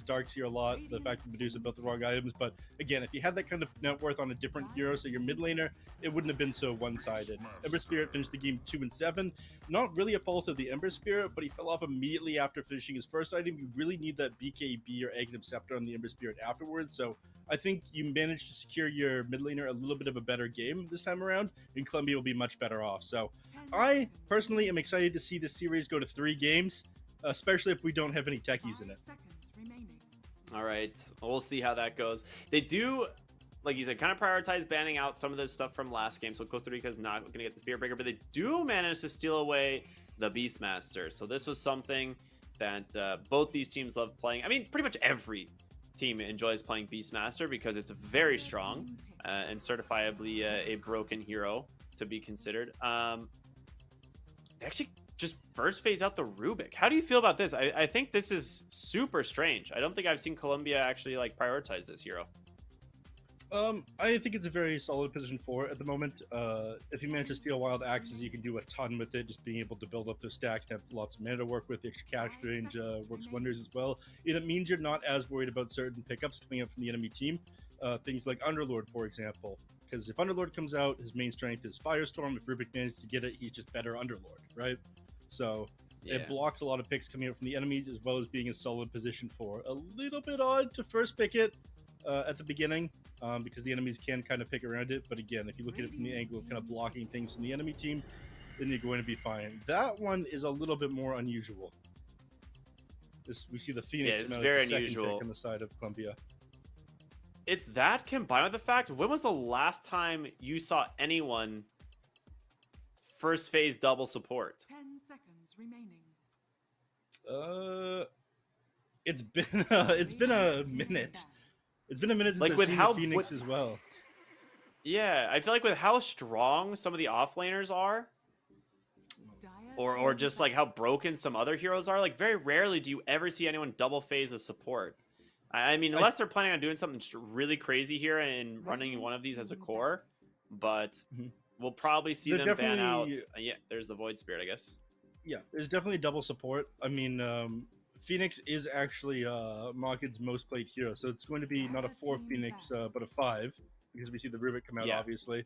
Darks here a lot, the fact that Medusa built the wrong items, but again, if you had that kind of net worth on a different hero, so your mid laner, it wouldn't have been so one-sided. Ember Spirit finished the game 2-7. Not really a fault of the Ember Spirit, but he fell off immediately after finishing his first item. You really need that BKB or Aghanim Scepter on the Ember Spirit afterwards, so I think you managed to secure your mid laner a little bit of a better game this time around, and Columbia will be much better off. So I personally am excited to see this series go to 3 games, especially if we don't have any techies in it. All right, we'll see how that goes. They do, like you said, kind of prioritize banning out some of this stuff from last game, so Costa Rica is not going to get the Spirit Breaker, but they do manage to steal away the Beastmaster. So this was something that both these teams love playing. I mean, pretty much every team enjoys playing Beastmaster because it's very strong and certifiably a broken hero to be considered. They actually just first phase out the Rubik. How do you feel about this? I think this is super strange. I don't think I've seen Colombia actually like prioritize this hero. I think it's a very solid position for it at the moment. If you manage to steal Wild Axes, you can do a ton with it. Just being able to build up those stacks and have lots of mana to work with. The extra cast range works wonders as well. And it means you're not as worried about certain pickups coming up from the enemy team. Things like Underlord, for example. Because if Underlord comes out, his main strength is Firestorm. If Rubik managed to get it, he's just better Underlord, right? So it blocks a lot of picks coming out from the enemies, as well as being a solid position for. A little bit odd to first pick it at the beginning, because the enemies can kind of pick around it. But again, if you look at it from the angle of kind of blocking things from the enemy team, then you're going to be fine. That one is a little bit more unusual. We see the Phoenix. Yeah, it's very the unusual pick on the side of Columbia. It's that combined with the fact, when was the last time you saw anyone first phase double support? 10 seconds remaining. It's been a minute. It's been a minute since Like I've with seen how the Phoenix as well. Yeah, I feel like with how strong some of the offlaners are, or just like how broken some other heroes are, like very rarely do you ever see anyone double phase a support. I mean, unless they're planning on doing something really crazy here and running one of these as a core, but we'll probably see them ban out. Yeah, there's the Void Spirit, I guess. Yeah, there's definitely double support. I mean, Phoenix is actually Market's most played hero, so it's going to be not a 4 Phoenix, but a 5, because we see the Rubik come out, obviously.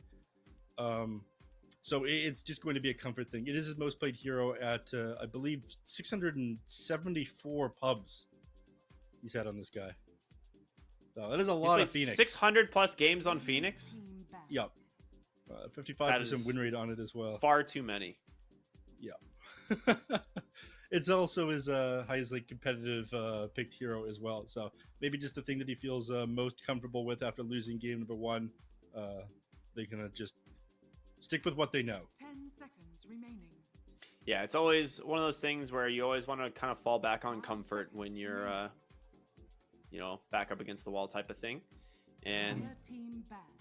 So it's just going to be a comfort thing. It is his most played hero at, I believe, 674 pubs he's had on this guy. So that is a lot of Phoenix. 600 plus games on Phoenix? Yep. 55% win rate on it as well. Far too many. Yeah. It's also his highest like competitive picked hero as well. So maybe just the thing that he feels most comfortable with after losing game number 1. They're gonna just stick with what they know. 10 seconds remaining. Yeah, it's always one of those things where you always want to kind of fall back on comfort when you're back up against the wall type of thing. And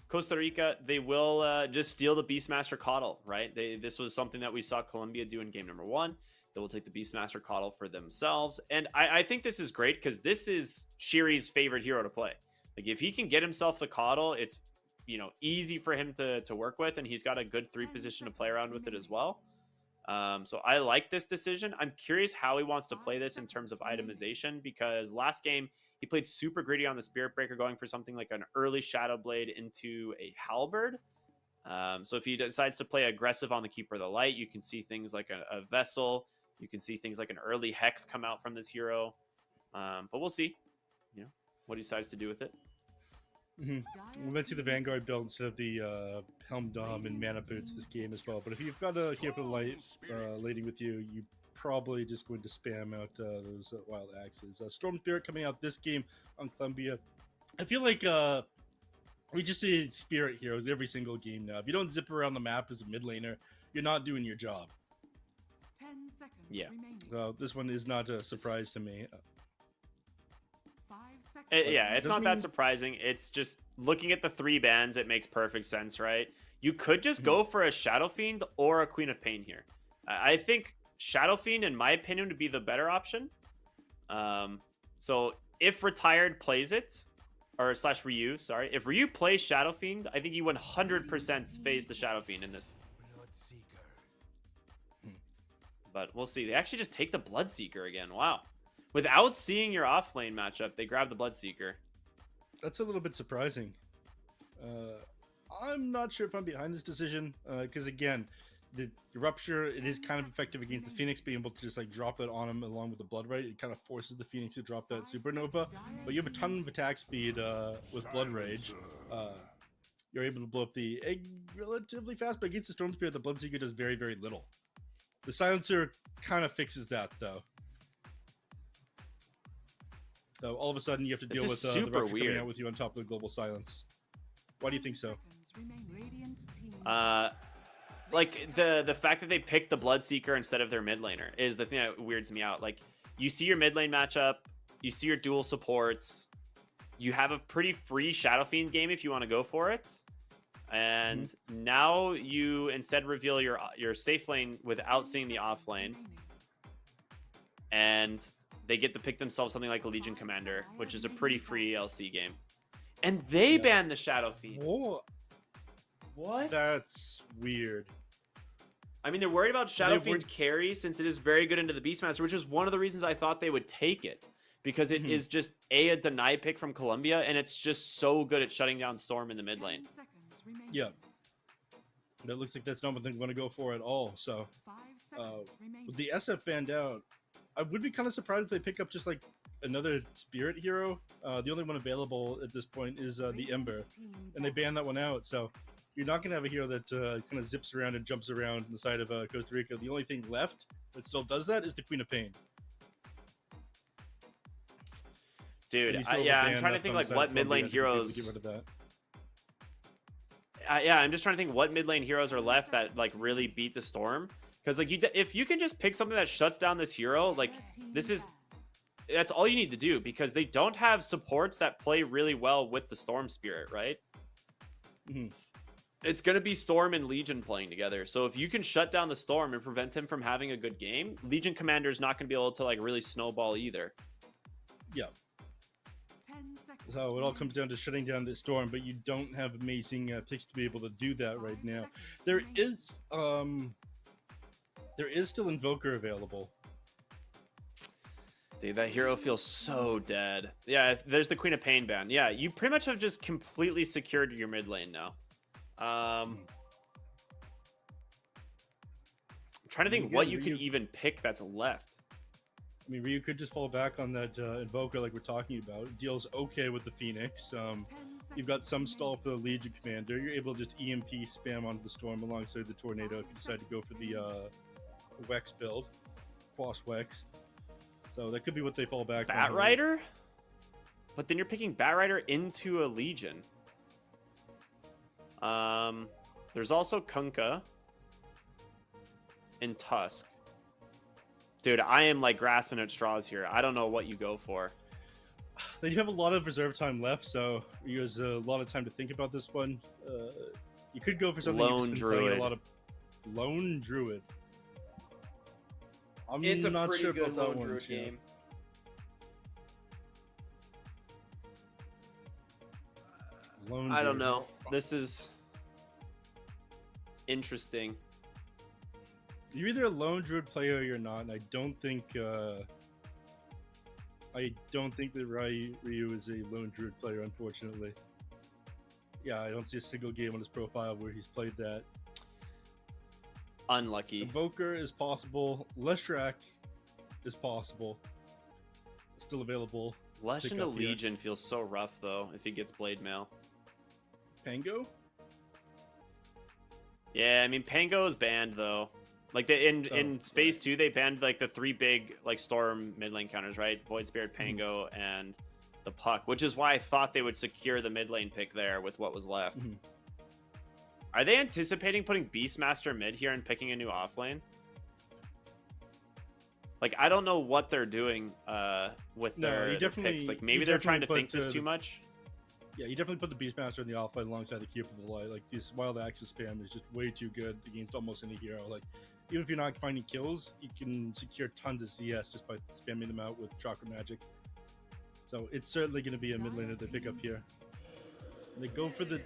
Costa Rica, they will just steal the Beastmaster Coddle, right? This was something that we saw Colombia do in game number 1. They will take the Beastmaster Coddle for themselves. And I think this is great because this is Shiri's favorite hero to play. Like, if he can get himself the Coddle, it's, easy for him to work with, and he's got a good 3 position to play around with it as well. So I like this decision. I'm curious how he wants to play this in terms of itemization, because last game he played super greedy on the Spirit Breaker, going for something like an early Shadow Blade into a Halberd. So if he decides to play aggressive on the Keeper of the Light, you can see things like a Vessel. You can see things like an early Hex come out from this hero. But we'll see, what he decides to do with it. We might see the Vanguard build instead of the Helm Dom and Mana Boots this game as well. But if you've got a Keeper of the Light leading with you, you probably just going to spam out those Wild Axes. Storm Spirit coming out this game on Columbia. I feel like we just see Spirit heroes every single game now. If you don't zip around the map as a mid laner, you're not doing your job. 10 seconds remaining. So this one is not a surprise to me. 5 seconds. It's not that surprising. It's just looking at the 3 bans, it makes perfect sense, right? You could just go for a Shadow Fiend or a Queen of Pain here. I think Shadow Fiend, in my opinion, would be the better option. So if Retired plays it, or / Ryu, sorry. If Ryu plays Shadow Fiend, I think you 100% phase the Shadow Fiend in this. but we'll see. They actually just take the Bloodseeker again. Wow. Without seeing your offlane matchup, they grab the Bloodseeker. That's a little bit surprising. I'm not sure if I'm behind this decision, because again, the Rupture, it is kind of effective against the Phoenix, being able to just like drop it on him along with the Blood Rage. It kind of forces the Phoenix to drop that Supernova, but you have a ton of attack speed with Blood Rage. You're able to blow up the egg relatively fast, but against the Storm Spirit, the Bloodseeker does very, very little. The Silencer kind of fixes that, though. So all of a sudden, you have to deal with the Rupture coming out with you on top of the Global Silence. Why do you think so? Like the fact that they picked the Bloodseeker instead of their mid laner is the thing that weirds me out. Like, you see your mid lane matchup, you see your dual supports, you have a pretty free Shadow Fiend game if you want to go for it, and now you instead reveal your safe lane without seeing the off lane, and they get to pick themselves something like a Legion Commander, which is a pretty free LC game, and they ban the Shadow Fiend. Whoa. What? That's weird. I mean, they're worried about Shadow Fiend carry since it is very good into the Beastmaster, which is one of the reasons I thought they would take it. Because it is just a deny pick from Columbia, and it's just so good at shutting down Storm in the mid lane. Yeah. That looks like that's not what they're going to go for at all. So, with the SF banned out, I would be kind of surprised if they pick up just like another Spirit hero. The only one available at this point is the Ember, and they banned that one out. So, you're not going to have a hero that kind of zips around and jumps around on the side of Costa Rica. The only thing left that still does that is the Queen of Pain. Dude, yeah, I'm trying to think like what mid lane heroes. Yeah, I'm just trying to think what mid lane heroes are left that like really beat the Storm. Because like if you can just pick something that shuts down this hero, like that's all you need to do, because they don't have supports that play really well with the Storm Spirit, right? It's going to be Storm and Legion playing together. So if you can shut down the Storm and prevent him from having a good game, Legion Commander is not going to be able to like really snowball either. Yeah. So it all comes down to shutting down the Storm, but you don't have amazing picks to be able to do that right now. There is still Invoker available. Dude, that hero feels so dead. Yeah, there's the Queen of Pain ban. Yeah, you pretty much have just completely secured your mid lane now. I'm trying to think what you can even pick that's left. I mean, Ryu could just fall back on that Invoker like we're talking about. It deals okay with the Phoenix. You've got some stall for the Legion Commander. You're able to just EMP spam onto the Storm alongside the Tornado if you decide to go for the Wex build. Quas Wex. So that could be what they fall back on. Batrider? But then you're picking Batrider into a Legion. There's also Kunkka and Tusk. Dude, I am like grasping at straws here. I don't know what you go for. They have a lot of reserve time left, so you have a lot of time to think about this one. You could go for something. Lone Druid. A lot of Lone Druid. It's a pretty sure good Lone Druid game. I don't know. This is interesting. You're either a Lone Druid player or you're not, and I don't think that Ryu is a Lone Druid player, unfortunately. Yeah, I don't see a single game on his profile where he's played that. Unlucky. Invoker is possible. Leshrac is possible. Still available. Lesh into Legion feels so rough, though, if he gets Blade Mail. Pango? Yeah, I mean, Pango is banned, though. Like, in Phase 2, they banned, like, the 3 big, like, Storm mid lane counters, right? Void Spirit, Pango, and the Puck, which is why I thought they would secure the mid lane pick there with what was left. Are they anticipating putting Beastmaster mid here and picking a new offlane? Like, I don't know what they're doing with their picks. Like, maybe they're trying to think this too much. Yeah, you definitely put the Beastmaster in the offlane alongside the Keep of the Light. Like, this Wild Axis spam is just way too good against almost any hero. Like, even if you're not finding kills, you can secure tons of CS just by spamming them out with Chakra Magic. So it's certainly going to be a mid laner they pick up here. And they go for the...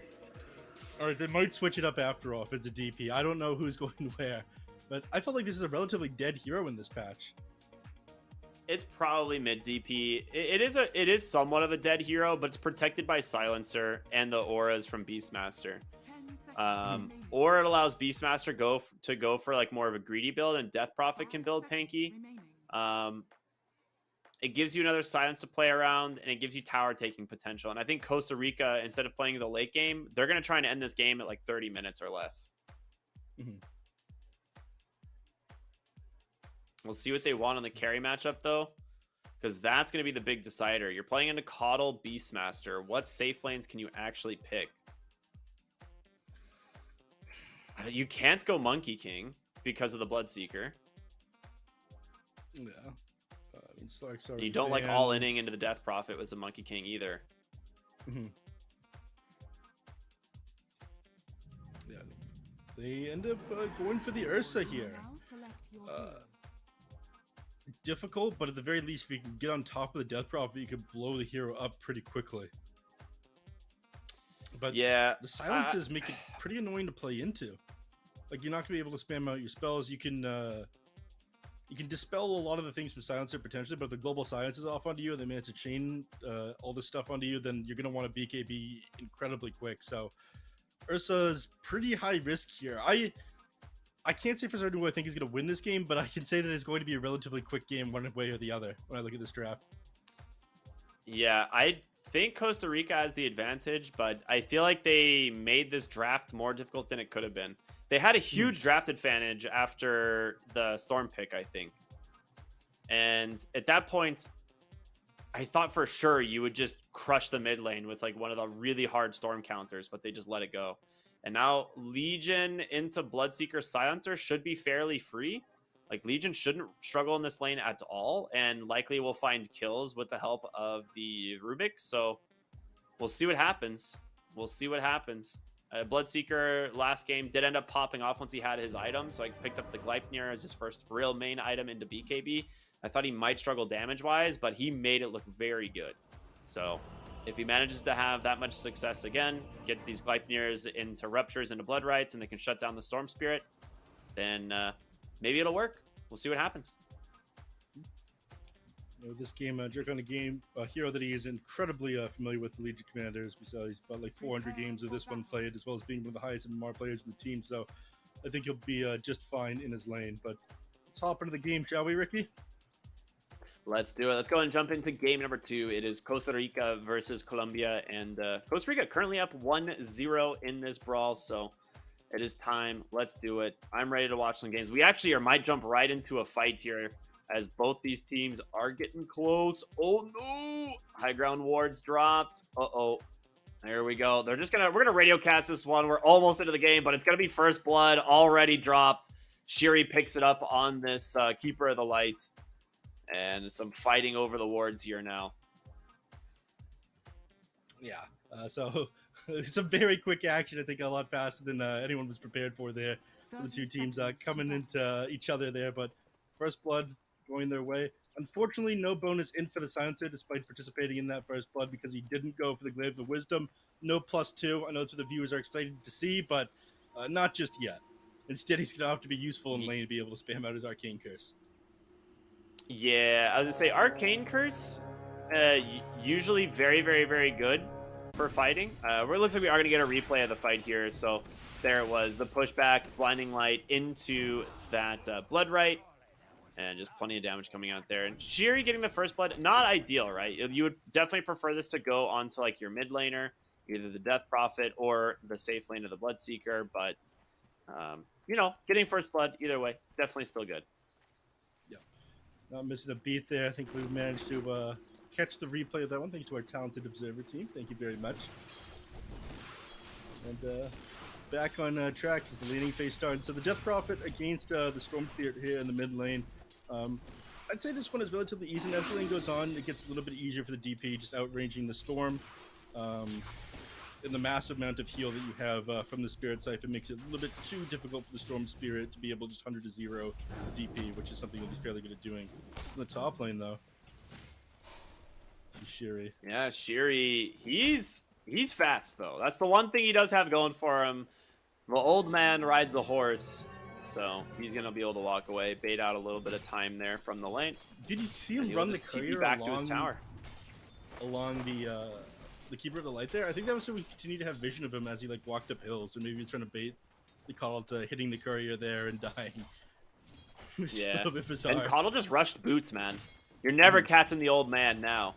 Alright, they might switch it up after all if it's a DP. I don't know who's going where. But I felt like this is a relatively dead hero in this patch. It's probably mid DP. It is somewhat of a dead hero, but it's protected by Silencer and the auras from Beastmaster. 10 seconds remaining. Or it allows Beastmaster to go for like more of a greedy build, and Death Prophet can 5 build seconds tanky. remaining. It gives you another silence to play around, and it gives you tower taking potential. And I think Costa Rica, instead of playing the late game, they're going to try and end this game at like 30 minutes or less. Mhm. We'll see what they want on the carry matchup, though, because that's going to be the big decider. You're playing into Coddle Beastmaster. What safe lanes can you actually pick? You can't go Monkey King because of the Bloodseeker. Yeah. I mean, Stark's You don't like all-inning into the Death Prophet was a Monkey King either. Mm-hmm. Yeah. They end up going for the Ursa here. Now select your Uh, heroes. Difficult, but at the very least, if you can get on top of the Death Prophet, you can blow the hero up pretty quickly. But Yeah, the silences make it pretty annoying to play into. Like, you're not gonna be able to spam out your spells. You can dispel a lot of the things from Silencer potentially, but if the global silence is off onto you and they manage to chain all this stuff onto you, then you're gonna want to BKB incredibly quick. So Ursa's pretty high risk here. I can't say for certain who I think is going to win this game, but I can say that it's going to be a relatively quick game one way or the other when I look at this draft. Yeah, I think Costa Rica has the advantage, but I feel like they made this draft more difficult than it could have been. They had a huge draft advantage after the Storm pick, I think. And at that point, I thought for sure you would just crush the mid lane with like one of the really hard Storm counters, but they just let it go. And now Legion into Bloodseeker Silencer should be fairly free. Like, Legion shouldn't struggle in this lane at all, and likely will find kills with the help of the Rubik. So we'll see what happens. We'll see what happens. Bloodseeker last game did end up popping off once he had his item, so I picked up the Gleipnir as his first real main item into BKB. I thought he might struggle damage-wise, but he made it look very good. So if he manages to have that much success again, get these Gleipnirs into Ruptures, into Blood Rights, and they can shut down the Storm Spirit, then maybe it'll work. We'll see what happens. This game, Jerk on a game, a hero that he is incredibly familiar with, the Legion Commanders. We saw he's about like 400 games with this one played, as well as being one of the highest MMR players in the team. So I think he'll be just fine in his lane. But let's hop into the game, shall we, Ricky? Let's do it. Let's go and jump into game number 2. It is Costa Rica versus Colombia, and Costa Rica currently up 1-0 in this brawl, so it is time. Let's do it. I'm ready to watch some games. We actually might jump right into a fight here, as both these teams are getting close. Oh no! High ground wards dropped. Uh-oh. There we go. We're gonna radio cast this one. We're almost into the game, but it's gonna be first blood already dropped. Shiri picks it up on this Keeper of the Light. And some fighting over the wards here now. Yeah. So some very quick action. I think a lot faster than anyone was prepared for there. The two teams coming into each other there. But first blood going their way. Unfortunately, no bonus in for the Silencer despite participating in that first blood because he didn't go for the Glaive of Wisdom. No +2. I know that's what the viewers are excited to see, but not just yet. Instead, he's going to have to be useful in lane to be able to spam out his Arcane Curse. Yeah, I was gonna say Arcane Curse, usually very, very, very good for fighting. It looks like we are gonna get a replay of the fight here. So there it was, the pushback, blinding light into that blood right, and just plenty of damage coming out there. And Shiri getting the first blood, not ideal, right? You would definitely prefer this to go onto like your mid laner, either the Death Prophet or the safe lane of the Bloodseeker. But you know, getting first blood either way, definitely still good. Not missing a beat there. I think we managed to catch the replay of that one. Thanks to our talented observer team. Thank you very much. And back on track as the laning phase started. So the Death Prophet against the Storm Spirit here in the mid lane. I'd say this one is relatively easy. And as the lane goes on, it gets a little bit easier for the DP, just outranging the Storm. And the massive amount of heal that you have from the Spirit Siphon makes it a little bit too difficult for the Storm Spirit to be able to just 100-0 DP, which is something that he's fairly good at doing. In the top lane, though, Shiri. Yeah, Shiri, he's fast though. That's the one thing he does have going for him. The old man rides a horse, so he's gonna be able to walk away, bait out a little bit of time there from the lane. Did you see and him he'll run the just TP courier back to his tower. along the Keeper of the Light there? I think that was so we continue to have vision of him as he like walked up hills, or maybe he's trying to bait the call to hitting the courier there and dying. Which is Yeah, a bit bizarre. and Coddle just rushed boots, man. You're never catching the old man now.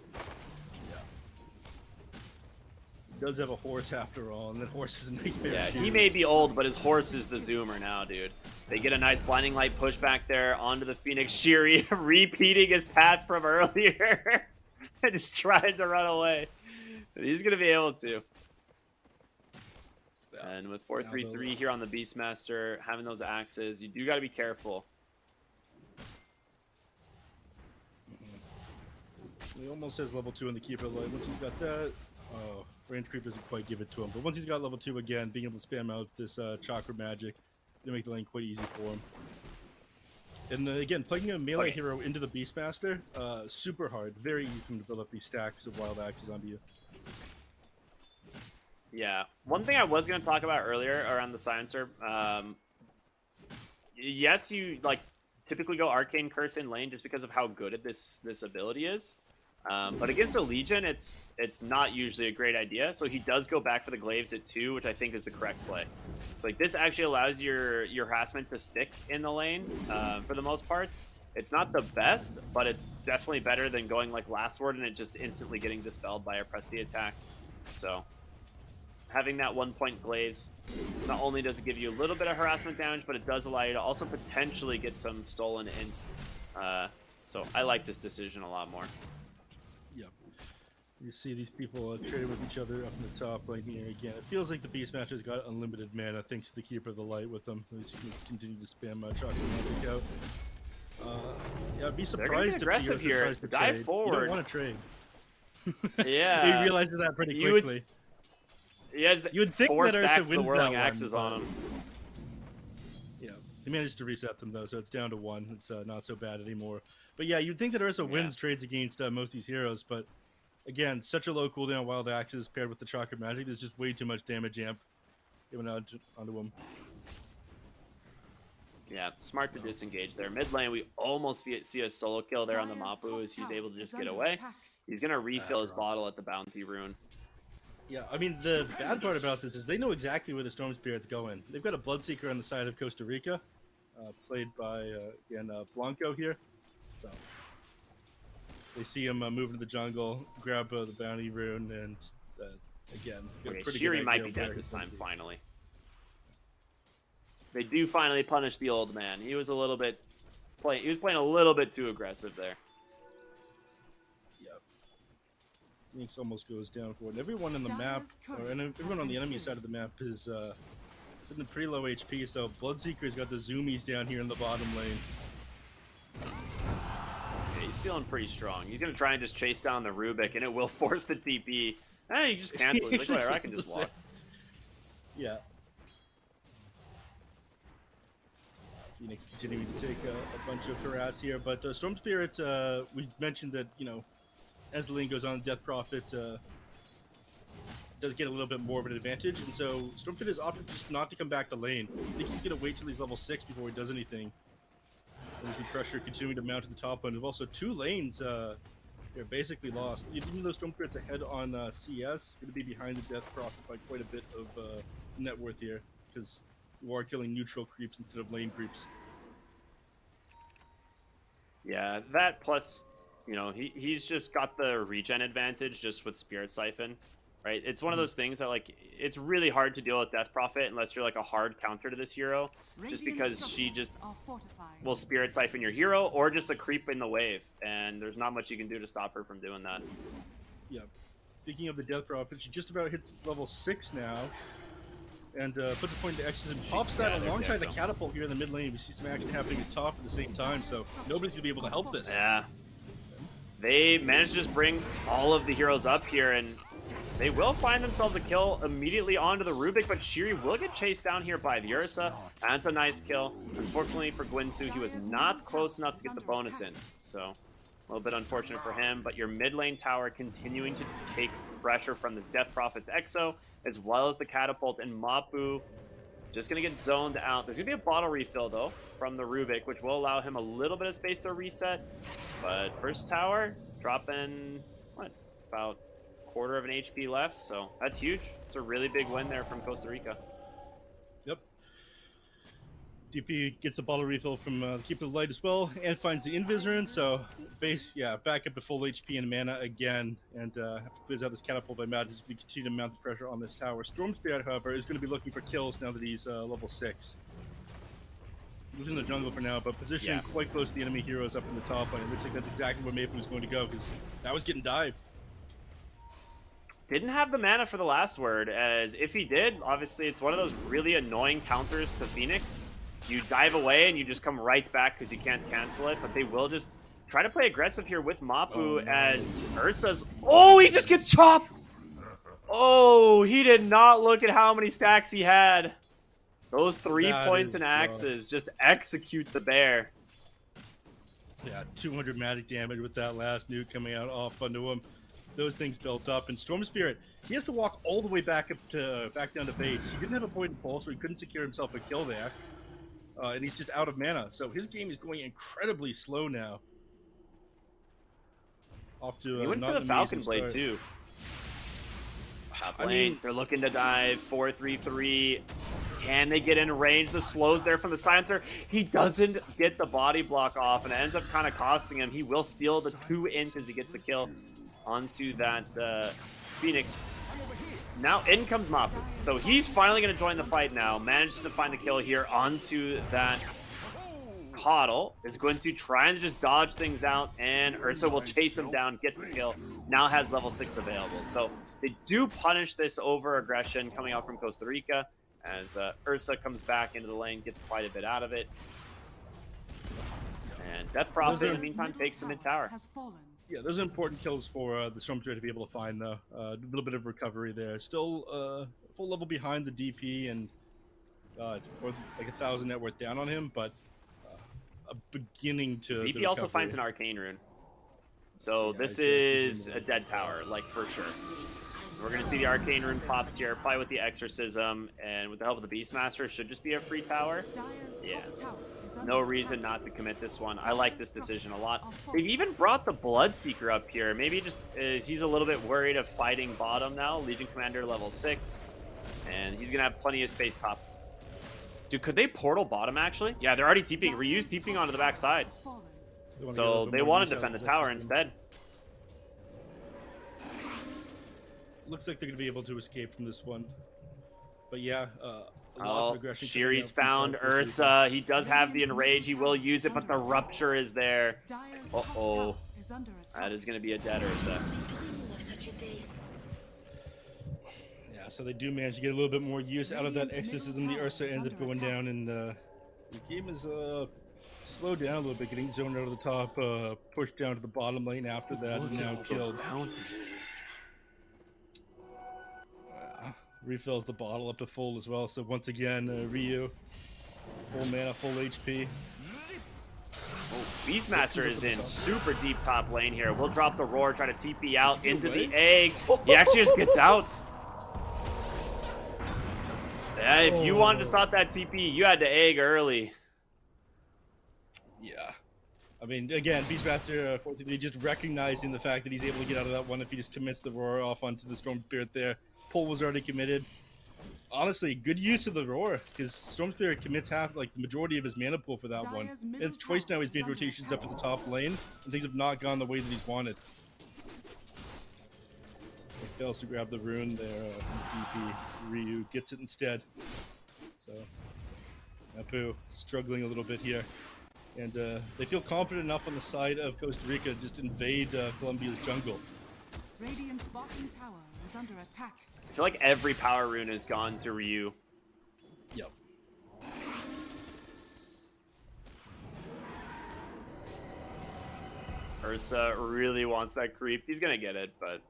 He does have a horse after all, and that horse is a nice pair Yeah, of shoes. he may be old, but his horse is the zoomer now, dude. They get a nice blinding light push back there onto the Phoenix. Shiri repeating his path from earlier and just trying to run away. But he's gonna be able to. And with 4-3-3 here on the Beastmaster, having those axes, you do got to be careful. He almost has level 2 in the Keeper of the Light. Once he's got that, oh, range creep doesn't quite give it to him. But once he's got level 2 again, being able to spam out this chakra magic, it'll make the lane quite easy for him. And again, plugging a melee hero into the Beastmaster, super hard. Very easy for him to build up these stacks of wild axes onto you. Yeah, one thing I was going to talk about earlier around the silencer, yes, you like typically go Arcane Curse in lane just because of how good at this ability is. But against a Legion, it's not usually a great idea. So he does go back for the glaives at 2, which I think is the correct play. So like this actually allows your harassment to stick in the lane for the most part. It's not the best, but it's definitely better than going like Last Word and it just instantly getting dispelled by a press the attack. So having that 1-point glaives, not only does it give you a little bit of harassment damage, but it does allow you to also potentially get some stolen int. So I like this decision a lot more. Yep. You see these people trading with each other up in the top lane here again. It feels like the Beastmaster's got unlimited mana thanks to the Keeper of the Light with them. He's going to continue to spam Chakra Magic out. Yeah, I'd be surprised if aggressive the here. tries to Dive trade. forward. You don't want to trade. Yeah. He realizes that pretty You would- quickly. He has You would think 4 that Ursa stacks of the wins whirling that one, axes but- on him. Yeah, he managed to reset them though, so it's down to 1. It's not so bad anymore. But yeah, you'd think that Ursa wins trades against most of these heroes, but again, such a low cooldown wild axes paired with the chakra magic, there's just way too much damage amp given onto him. Yeah, smart to disengage there. Mid lane, we almost see a solo kill there on the Mapu as he's able to just get away. He's going to refill his bottle at the Bounty Rune. Yeah, I mean, the bad part about this is they know exactly where the Storm Spirit's going. They've got a Bloodseeker on the side of Costa Rica, played by, again, Blanco here. So they see him move into the jungle, grab the Bounty Rune, and again, get a pretty Shiri good might idea be of where dead he's this time, gonna be. finally. They do finally punish the old man. He was a little bit he was playing a little bit too aggressive there. Yep. Phoenix almost goes down for it. And everyone in the map, and everyone on the enemy side of the map is sitting at pretty low HP, so Bloodseeker's got the zoomies down here in the bottom lane. Yeah, he's feeling pretty strong. He's going to try and just chase down the Rubik, and it will force the TP. You just cancel it. He's like, whatever, I can just walk. Yeah. Phoenix continuing to take a bunch of harass here, but Storm Spirit, we mentioned that, you know, as the lane goes on, Death Prophet does get a little bit more of an advantage, and so Storm Spirit has opted just not to come back to lane. I think he's going to wait till he's level 6 before he does anything. And we see pressure continuing to mount to the top lane. We've also 2 lanes they're basically lost. Even though Storm Spirit's ahead on CS, going to be behind the Death Prophet by quite a bit of net worth here, because you are killing neutral creeps instead of lane creeps. Yeah, that plus, you know, he's just got the regen advantage just with Spirit Siphon, right? It's one of those things that, like, it's really hard to deal with Death Prophet unless you're, like, a hard counter to this hero, just because she just will Spirit Siphon your hero or just a creep in the wave, and there's not much you can do to stop her from doing that. Yeah. Speaking of the Death Prophet, she just about hits level 6 now. And puts a point into X's and pops that alongside the catapult here in the mid lane. We see some action happening at top at the same time, so nobody's going to be able to help this. Yeah. They managed to just bring all of the heroes up here, and they will find themselves a kill immediately onto the Rubik, but Shiri will get chased down here by the Ursa. That's a nice kill. Unfortunately for Gwynsu, he was not close enough to get the bonus in, so a little bit unfortunate for him, but your mid lane tower continuing to take pressure from this Death Prophet's Exo, as well as the catapult, and Mapu Just going to get zoned out. There's going to be a bottle refill, though, from the Rubik, which will allow him a little bit of space to reset. But first tower, dropping, what, about quarter of an HP left. So that's huge. It's a really big win there from Costa Rica. Yep. DP gets the bottle refill from Keep the Light as well, and finds the Invis rune, so back up to full HP and mana again, and after clears out this catapult, I imagine he's going to continue to mount the pressure on this tower. Storm Spirit, however, is going to be looking for kills now that he's level 6. He's in the jungle for now, but positioning quite close to the enemy heroes up in the top lane. It looks like that's exactly where Maple was going to go, because that was getting dived. Didn't have the mana for the last word, as if he did, obviously it's one of those really annoying counters to Phoenix. You dive away and you just come right back because you can't cancel it, but they will just try to play aggressive here with Mapu as Ursa's... Oh, he just gets chopped! Oh, he did not look at how many stacks he had. Those 3 points and axes just execute the bear. Yeah, 200 magic damage with that last nuke coming out off onto him. Those things built up, and Storm Spirit, he has to walk all the way back down to base. He didn't have a point in pull, so he couldn't secure himself a kill there. And he's just out of mana, so his game is going incredibly slow now. Off to he went for the Falcon Blade too. Top lane, they're looking to dive 4-3-3. Can they get in range? The slows there from the silencer. He doesn't get the body block off, and it ends up kind of costing him. He will steal the 2 int as he gets the kill onto that Phoenix. Now in comes Mapu. So he's finally going to join the fight now. Managed to find the kill here onto that Coddle. Is going to try and just dodge things out, and Ursa will chase him down, gets the kill. Now has level 6 available. So they do punish this over aggression coming out from Costa Rica as Ursa comes back into the lane, gets quite a bit out of it. And Death Prophet in the meantime takes the mid tower. Yeah, those are important kills for the Storm Spirit to be able to find, though. A little bit of recovery there. Still full level behind the DP, and or like 1,000 net worth down on him, but a beginning to. DP also finds an arcane rune, so yeah, this is a dead tower, like for sure. We're gonna see the arcane rune popped here, probably with the exorcism, and with the help of the Beastmaster, it should just be a free tower. Yeah. No reason not to commit this one. I like this decision a lot. They've even brought the Bloodseeker up here. Maybe just he's a little bit worried of fighting bottom now. Legion Commander level 6. And he's going to have plenty of space top. Dude, could they portal bottom actually? Yeah, they're already TPing. Reuse TPing onto the back side. So they want to defend the tower instead. Looks like they're going to be able to escape from this one. But yeah, lots of aggression. Shiri's found Ursa. He does have the Enrage. He will use it, but the Rupture is there. Uh-oh. That is going to be a dead Ursa. Yeah, so they do manage to get a little bit more use out of that exorcism. The Ursa ends up going down, and the game is slowed down a little bit, getting zoned out of the top, pushed down to the bottom lane after that, and now killed. Refills the bottle up to full as well, so once again, Ryu, full mana, full HP. Oh, Beastmaster is in super deep top lane here. We'll drop the Roar, try to TP out into the egg. He actually just gets out. Yeah, if you wanted to stop that TP, you had to egg early. Yeah. I mean, again, Beastmaster, just recognizing the fact that he's able to get out of that one if he just commits the Roar off onto the Storm Spirit there. Pull was already committed. Honestly, good use of the Roar, because Storm Spirit commits the majority of his mana pool for that one. And it's twice now he's made rotations up at the top lane, and things have not gone the way that he's wanted. He fails to grab the rune there. DP Ryu gets it instead. So, Mapu struggling a little bit here. And they feel confident enough on the side of Costa Rica to just invade Colombia's jungle. Radiant's bottom tower is under attack. I feel like every power rune has gone to Ryu. Yep. Ursa really wants that creep. He's gonna get it, but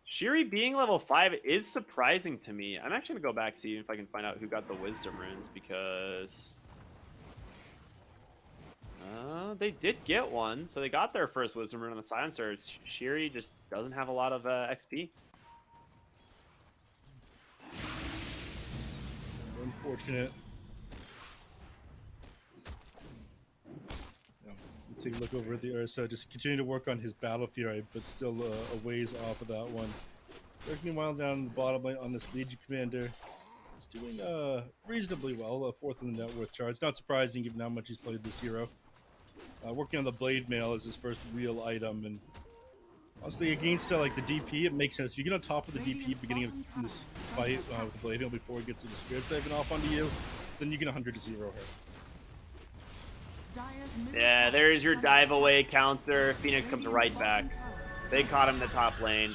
Shiri being level 5 is surprising to me. I'm actually gonna go back see if I can find out who got the wisdom runes, because they did get one, so they got their first wisdom rune on the silencer. Shiri just doesn't have a lot of XP. Unfortunate. Yeah, we'll take a look over at the Ursa. Just continuing to work on his Battle Fury, but still a ways off of that one. Working meanwhile down the bottom lane on this Legion Commander. He's doing reasonably well, fourth in the net worth charts. Not surprising given how much he's played this hero. Working on the Blade Mail as his first real item, and honestly, against like the DP, it makes sense. If you get on top of the DP beginning of this fight with the Blade Mail before it gets the Spirit Siphon off onto you, then you get 100-0 her. Yeah, there's your dive away counter. Phoenix comes right back. They caught him in the top lane.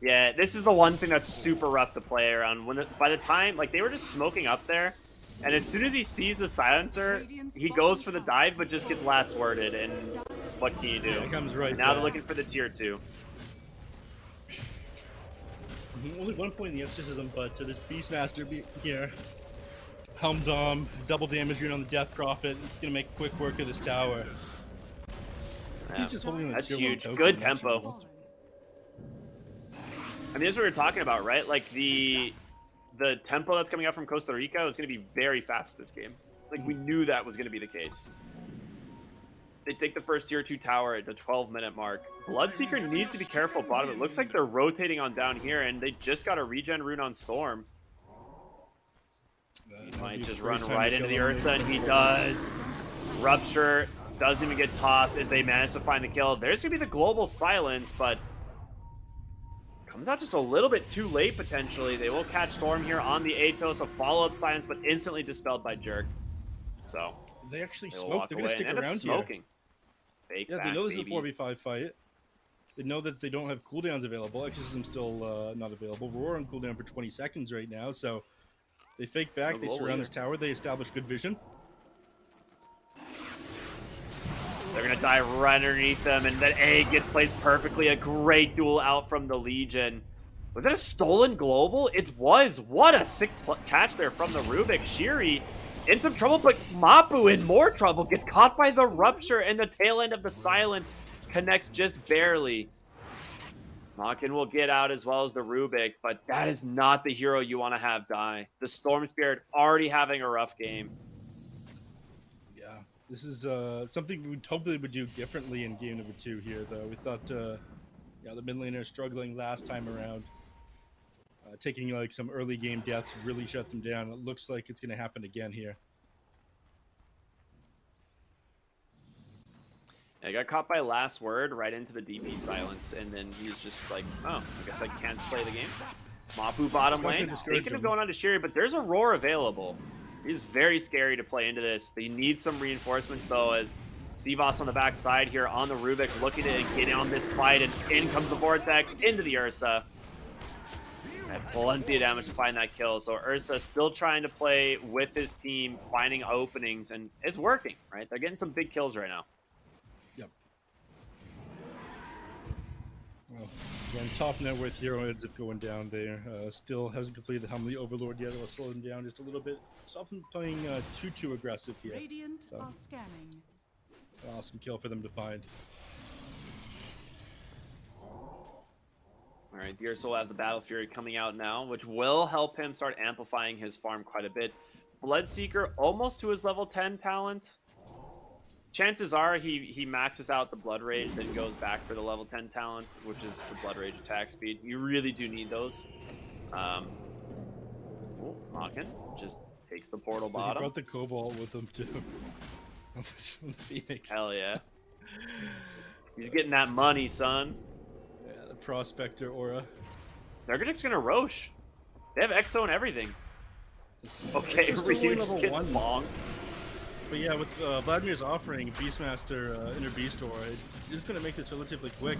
Yeah, this is the one thing that's super rough to play around. By the time, like, they were just smoking up there, and as soon as he sees the silencer, he goes for the dive, but just gets last worded, and what can you do? Yeah, it comes right now back. they're looking for the tier 2. Only 1 point in the exorcism, but this Beastmaster here, Helm Dom, double damage rune on the Death Prophet. It's gonna make quick work of this tower. Yeah. He's just holding the That's tier huge. 1 Good token. tempo. I mean, this is what we were talking about, right? Like, the tempo that's coming out from Costa Rica is going to be very fast this game. Like, we knew that was going to be the case. They take the first tier 2 tower at the 12-minute mark. Bloodseeker needs to be careful bottom. It looks like they're rotating on down here, and they just got a regen rune on Storm. He might just run right into the Ursa, and he does. Rupture doesn't even get tossed as they manage to find the kill. There's going to be the global silence, but comes out just a little bit too late, potentially. They will catch Storm here on the Atos, a follow-up silence, but instantly dispelled by Jerk. So They actually they'll smoke. walk They're away going to and stick end up around smoking. here. Fake Yeah, back, they know this is a baby. 4v5 fight. They know that they don't have cooldowns available. Exorcism's still not available. We're on cooldown for 20 seconds right now, so they fake back. No They goal surround either. this tower. They establish good vision. They're going to dive right underneath them, and that A gets placed perfectly. A great duel out from the Legion. Was that a stolen global? It was. What a sick catch there from the Rubik. Shiri in some trouble, but Mapu in more trouble. Gets caught by the Rupture, and the tail end of the silence connects just barely. Makin will get out as well as the Rubik, but that is not the hero you want to have die. The Storm Spirit already having a rough game. Yeah, this is something we'd hope they would do differently in game number 2 here, though. We thought, the mid laner struggling last time around. Taking like some early game deaths really shut them down. It looks like it's going to happen again here. I got caught by last word right into the DP silence, and then he's just like, oh, I guess I can't play the game. Mapu bottom It's not gonna lane, discourage thinking of him. going on to Shiri, but there's a roar available. He's very scary to play into this. They need some reinforcements, though, as Sivas on the back side here on the Rubik, looking to get on this fight, and in comes the Vortex into the Ursa. Had plenty of damage to find that kill, so Ursa still trying to play with his team, finding openings, and it's working, right? They're getting some big kills right now. Yep. Well, again, top net worth hero ends up going down there. Still hasn't completed the Helm of the Overlord yet. It'll slow him down just a little bit. Something playing too aggressive here. Radiant So, are scanning. awesome kill for them to find. All right, the Ursa will have the Battle Fury coming out now, which will help him start amplifying his farm quite a bit. Bloodseeker almost to his level 10 talent. Chances are he maxes out the Blood Rage, then goes back for the level 10 talent, which is the Blood Rage attack speed. You really do need those. Makin just takes the portal He bottom. brought the Cobalt with him too. From the Phoenix. Hell yeah. He's getting that money, son. Yeah, the Prospector aura. They're just gonna Roche. They have Exo and everything. Okay, It's just only Ryu's level gets 1. bonked. But yeah, with Vladimir's offering Beastmaster Inner Beast aura, it's going to make this relatively quick.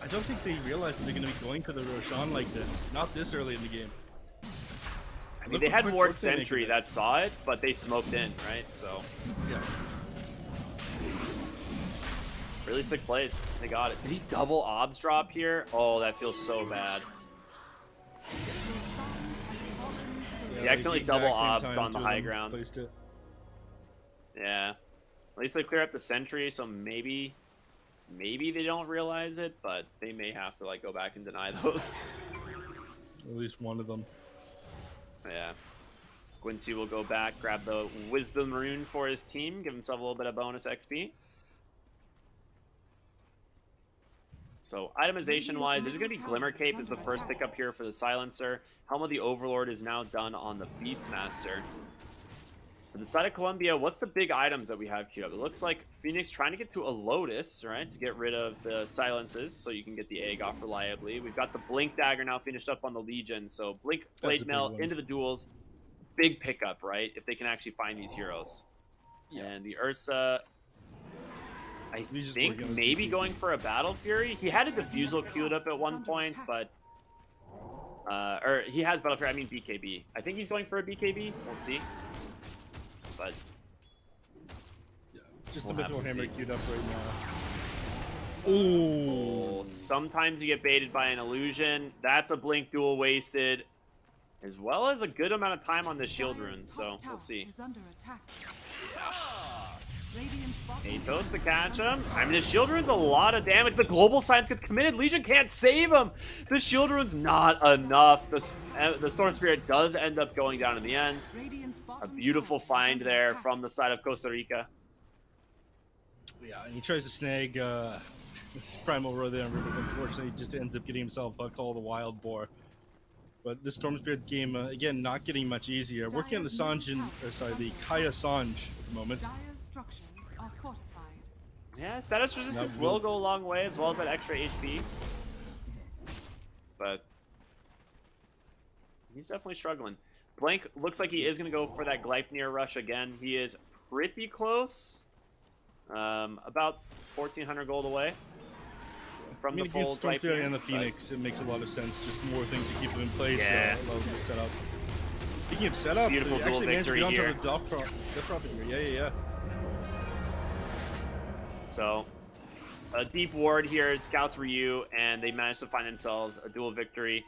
I don't think they realize that they're going to be going for the Roshan like this. Not this early in the game. I mean, Look they what had quick Ward work they make Sentry of it. that saw it, but they smoked in, right? So, Yeah. really sick place. They got it. Did he double obs drop here? Oh, that feels so bad. He accidentally the exact double same obsed time on the two of high them ground. placed it. Yeah. At least they clear up the Sentry, so maybe they don't realize it, but they may have to like go back and deny those. At least one of them. Yeah. Quincy will go back, grab the Wisdom Rune for his team, give himself a little bit of bonus XP. So itemization-wise, there's going to be Glimmer Cape as the first pickup here for the Silencer. Helm of the Overlord is now done on the Beastmaster. For the side of Columbia, what's the big items that we have queued up? It looks like Phoenix trying to get to a Lotus, right, to get rid of the silences so you can get the egg off reliably. We've got the Blink Dagger now finished up on the Legion, so Blink Blade Mail into the duels. Big pickup, right, if they can actually find these heroes. Yeah. And the Ursa, I think maybe going for a Battle Fury. He had a Diffusal queued up at one point, but... or he has Battle Fury, I mean BKB. I think he's going for a BKB, we'll see. But yeah, just a Mythical Hammer queued up right now. Ooh. Sometimes you get baited by an illusion. That's a Blink duel wasted, as well as a good amount of time on the shield rune. So we'll see. Atos to catch him. I mean, the shield rune's a lot of damage. The global science gets committed. Legion can't save him. The shield rune's not enough. The Storm Spirit does end up going down in the end. A beautiful find there from the side of Costa Rica. Yeah, and he tries to snag this Primal Roar there, and unfortunately just ends up getting himself Call of the Wild Boar. But this Storm Spirit game, again, not getting much easier. Working on the the Kaya Sanj at the moment. Yeah, status resistance will go a long way, as well as that extra HP. But he's definitely struggling. Blank looks like he is going to go for that Gleipnir rush again. He is pretty close. About 1,400 gold away from the full Gleipnir and the Phoenix, it makes a lot of sense. Just more things to keep him in place. Yeah. Allows him to set up. Speaking of setup, beautiful dual victory here. The Death Prophet here. Yeah. So, a deep ward here, scouts Ryu, and they managed to find themselves a dual victory.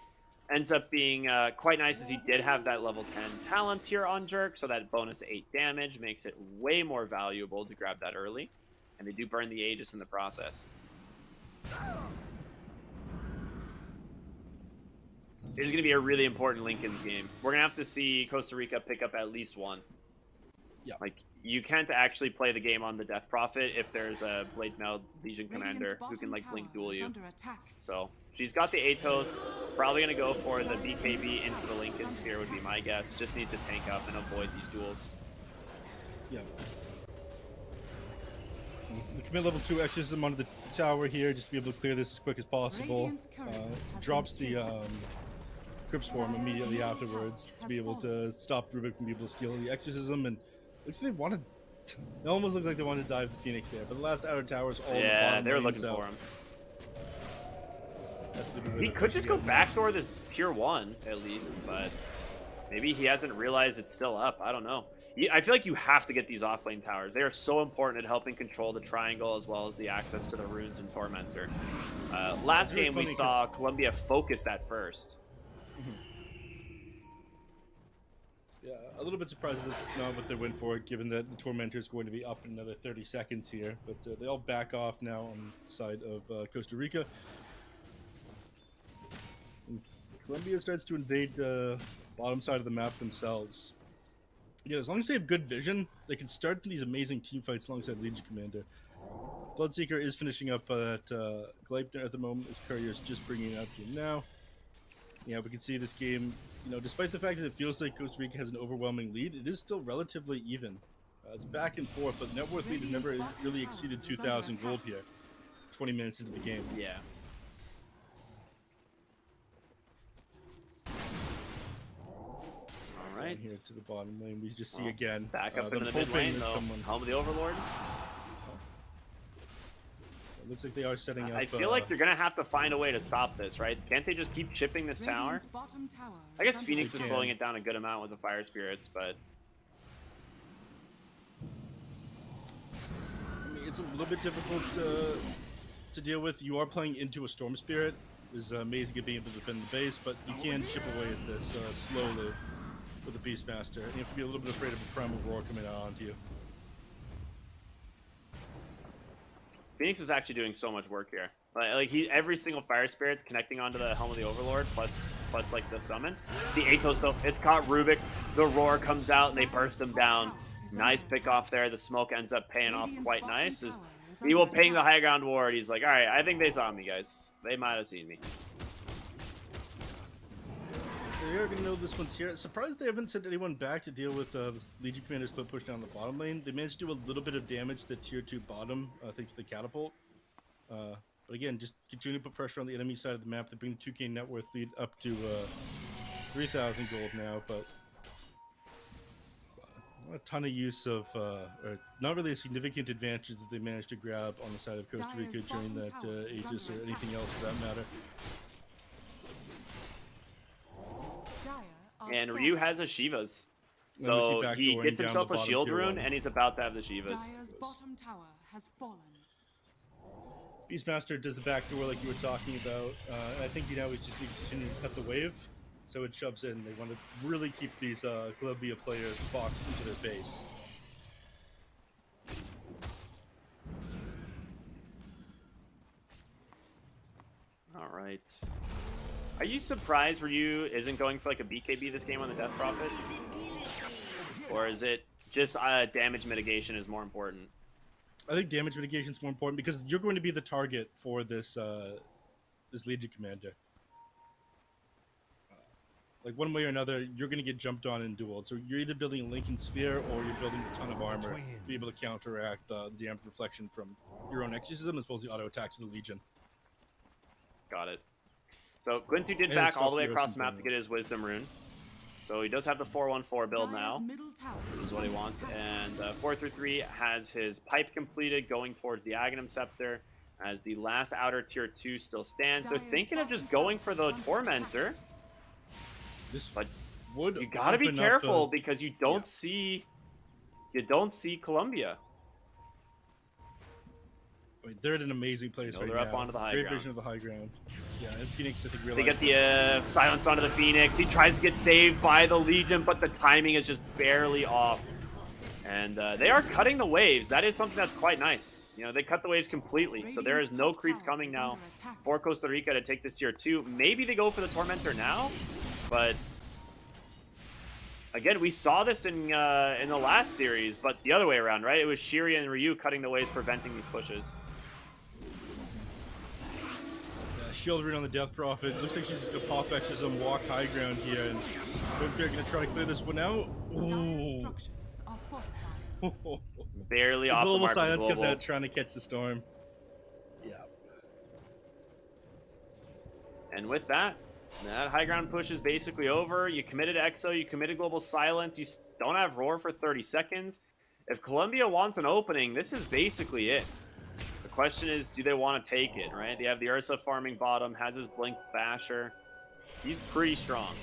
Ends up being quite nice, as he did have that level 10 talent here on Jerk, so that bonus 8 damage makes it way more valuable to grab that early. And they do burn the Aegis in the process. This is going to be a really important Lincoln's game. We're going to have to see Costa Rica pick up at least one. Yeah. Like, you can't actually play the game on the Death Prophet if there's a Blade Mail Legion Commander who can, like, Blink duel you. So, she's got the Atos. Probably going to go for the BKB into the Lincoln Sphere would be my guess. Just needs to tank up and avoid these duels. Yeah. We commit level 2 exorcism onto the tower here just to be able to clear this as quick as possible. Drops the Crypt Swarm immediately afterwards to be able to stop Rubik from being able to steal the exorcism, and looks like they almost look like they wanted to dive the Phoenix there, but the last outer tower is all in the bottom they were lane, looking for him. He could just go backdoor this tier 1 at least, but maybe he hasn't realized it's still up. I don't know. I feel like you have to get these offlane towers. They are so important at helping control the triangle as well as the access to the runes and Tormentor. Last game we saw Columbia focus that first. Yeah, a little bit surprised that's not what they went for, given that the Tormentor is going to be up in another 30 seconds here. But they all back off now on the side of Costa Rica. And Colombia starts to invade the bottom side of the map themselves. Yeah, as long as they have good vision, they can start these amazing team fights alongside Legion Commander. Bloodseeker is finishing up at Gleipnir at the moment, as Courier is just bringing it up to him now. Yeah, we can see this game, despite the fact that it feels like Costa Rica has an overwhelming lead, it is still relatively even. It's back and forth, but net worth lead has never really exceeded 2,000 gold here, 20 minutes into the game. Yeah. Right. Here to the bottom lane, we just see again. Back up into the mid lane, though. Helm of the Overlord. It looks like they are setting up. I feel like they're going to have to find a way to stop this, right? Can't they just keep chipping this tower? I guess Phoenix is slowing it down a good amount with the Fire Spirits, but... I mean, it's a little bit difficult to deal with. You are playing into a Storm Spirit. It's amazing at being able to defend the base, but you can chip away at this slowly with the Beastmaster. And you have to be a little bit afraid of a Primal Roar coming out onto you. Phoenix is actually doing so much work here. Like every single Fire Spirit's connecting onto the Helm of the Overlord, plus like the summons. The Atos though, it's caught Rubik. the roar comes out and they burst him down. Nice pick off there. The smoke ends up paying off quite nice. As he will ping the high ground ward. He's like, all right, I think they saw me, guys. They might have seen me. They're going to know this one's here. Surprised they haven't sent anyone back to deal with the Legion Commander split push down the bottom lane. They managed to do a little bit of damage to tier 2 bottom thanks to the catapult. But again, just continue to put pressure on the enemy side of the map. They bring the 2k net worth lead up to 3,000 gold now, but not a ton of use of, or not really a significant advantage that they managed to grab on the side of Costa Rica during that Aegis or anything else for that matter. And Ryu has a Shivas. So he gets himself a shield rune, and he's about to have the Shivas. Dire's bottom tower has fallen. Beastmaster does the backdoor like you were talking about. And I think now we just need to continue to cut the wave. So it shoves in. They want to really keep these Columbia players boxed into their base. All right. Are you surprised Ryu isn't going for like a BKB this game on the Death Prophet? Or is it just damage mitigation is more important? I think damage mitigation is more important because you're going to be the target for this this Legion Commander. Like one way or another, you're going to get jumped on and dueled. So you're either building a Lincoln Sphere or you're building a ton of armor to be able to counteract the damage reflection from your own exorcism as well as the auto attacks of the Legion. Got it. So Quincy did back all the way across the map to get his Wisdom rune. So he does have the 4-1-4 build now, which is what he wants. And 4-3-3 has his pipe completed, going towards the Aghanim Scepter, as the last outer tier 2 still stands. They're thinking of just going for the Tormentor. But you gotta be careful because you don't see Columbia. I mean, they're in an amazing place right now. They're up onto the high ground. Great vision of the high ground. Yeah, and Phoenix, I think, they get the silence onto the Phoenix. He tries to get saved by the Legion, but the timing is just barely off. And they are cutting the waves. That is something that's quite nice. You know, they cut the waves completely, so there is no creeps coming now for Costa Rica to take this tier 2. Maybe they go for the Tormentor now, but again, we saw this in the last series, but the other way around, right? It was Shiri and Ryu cutting the waves, preventing these pushes. Shield rune on the Death Prophet. Looks like she's just gonna pop exorcism, walk high ground here, and they're gonna try to clear this one out. Ooh. Barely off the global mark. silence comes out trying to catch the storm. Yeah. And with that high ground push is basically over. You committed Exo, you committed global silence, you don't have roar for 30 seconds. If Columbia wants an opening, this is basically it. The question is, do they want to take it, right? They have the Ursa farming bottom, has his Blink Basher. He's pretty strong.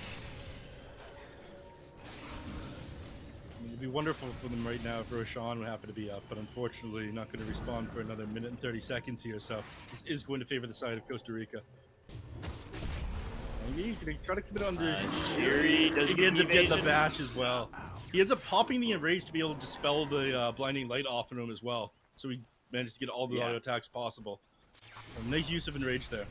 I mean, it'd be wonderful for them right now if Roshan would happen to be up, but unfortunately not going to respond for another minute and 30 seconds here, so this is going to favor the side of Costa Rica. He's going to try to commit on the Shiri. He ends up getting the bash as well. He ends up popping the enrage to be able to dispel the blinding light off of him as well, so he managed to get all the auto attacks possible. Nice use of enrage there.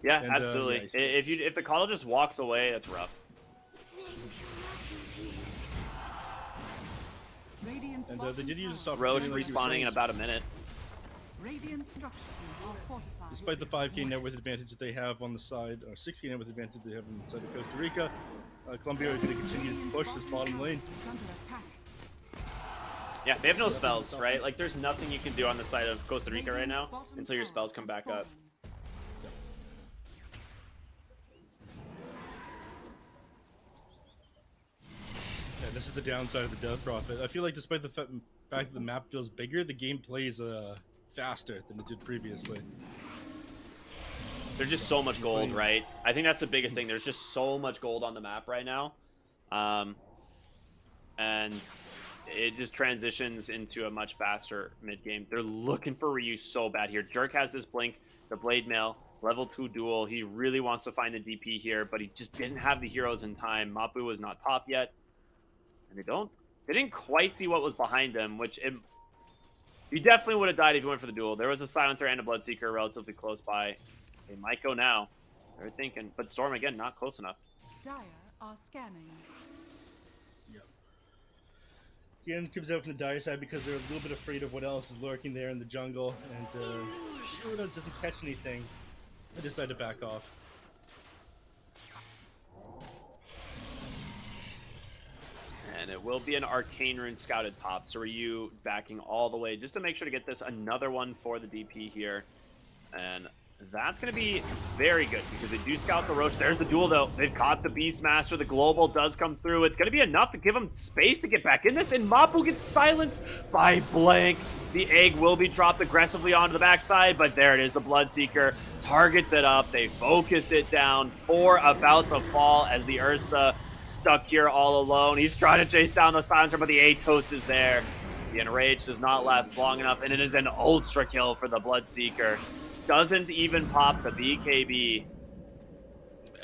Yeah, and, absolutely. If the Coddle just walks away, that's rough. And they did use this Roche opportunity. respawning in about a minute. Despite the 5k net worth advantage that they have on the side, or 6k net worth advantage they have on the side of Costa Rica, Colombia is going to continue to push this bottom lane. Yeah, they have no spells, right? Like, there's nothing you can do on the side of Costa Rica right now until your spells come back up. Yeah, this is the downside of the Death Prophet. I feel like despite the fact that the map feels bigger, the game plays faster than it did previously. There's just so much gold, right? I think that's the biggest thing. There's just so much gold on the map right now. And it just transitions into a much faster mid-game. They're looking for Ryu so bad here. Jerk has this blink, the Blade Mail, level 2 duel. He really wants to find the DP here, but he just didn't have the heroes in time. Mapu was not top yet. And they didn't quite see what was behind them, which he definitely would have died if he went for the duel. There was a Silencer and a Bloodseeker relatively close by. They might go now. They're thinking, but Storm again, not close enough. Dire are scanning. Again, comes out from the dire side because they're a little bit afraid of what else is lurking there in the jungle, and Shiro doesn't catch anything. They decide to back off. And it will be an Arcane Rune scouted top. So are you backing all the way just to make sure to get this another one for the DP here? And that's going to be very good because they do scout the Roach. There's the duel, though. They've caught the Beastmaster. The Global does come through. It's going to be enough to give him space to get back in this. And Mapu gets silenced by Blank. The egg will be dropped aggressively onto the backside, but there it is. The Bloodseeker targets it up. They focus it down. 4 about to fall as the Ursa stuck here all alone. He's trying to chase down the Silencer, but the Atos is there. The Enrage does not last long enough, and it is an ultra kill for the Bloodseeker. Doesn't even pop the BKB.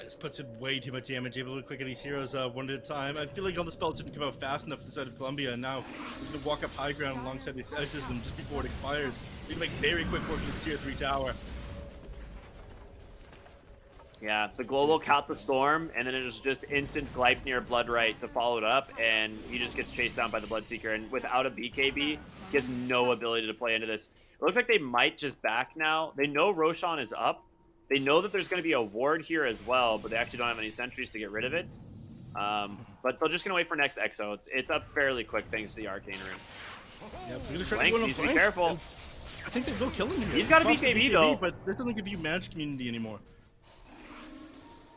This puts in way too much damage, able to click at these heroes one at a time. I feel like all the spells didn't come out fast enough to the side of Columbia, and now he's going to walk up high ground alongside these exorcisms just before it expires. He can make very quick work of this tier 3 tower. Yeah, the Global caught the Storm, and then it was just instant Gleipnir Bloodright to follow it up, and he just gets chased down by the Bloodseeker, and without a BKB, he has no ability to play into this. It looks like they might just back now. They know Roshan is up. They know that there's going to be a ward here as well, but they actually don't have any sentries to get rid of it. But they're just going to wait for next Exo. It's up fairly quick thanks to the Arcane Rune. Yeah, Blank needs to be careful. I think they will kill him here. He's got a BKB, though. But this doesn't give you match community anymore.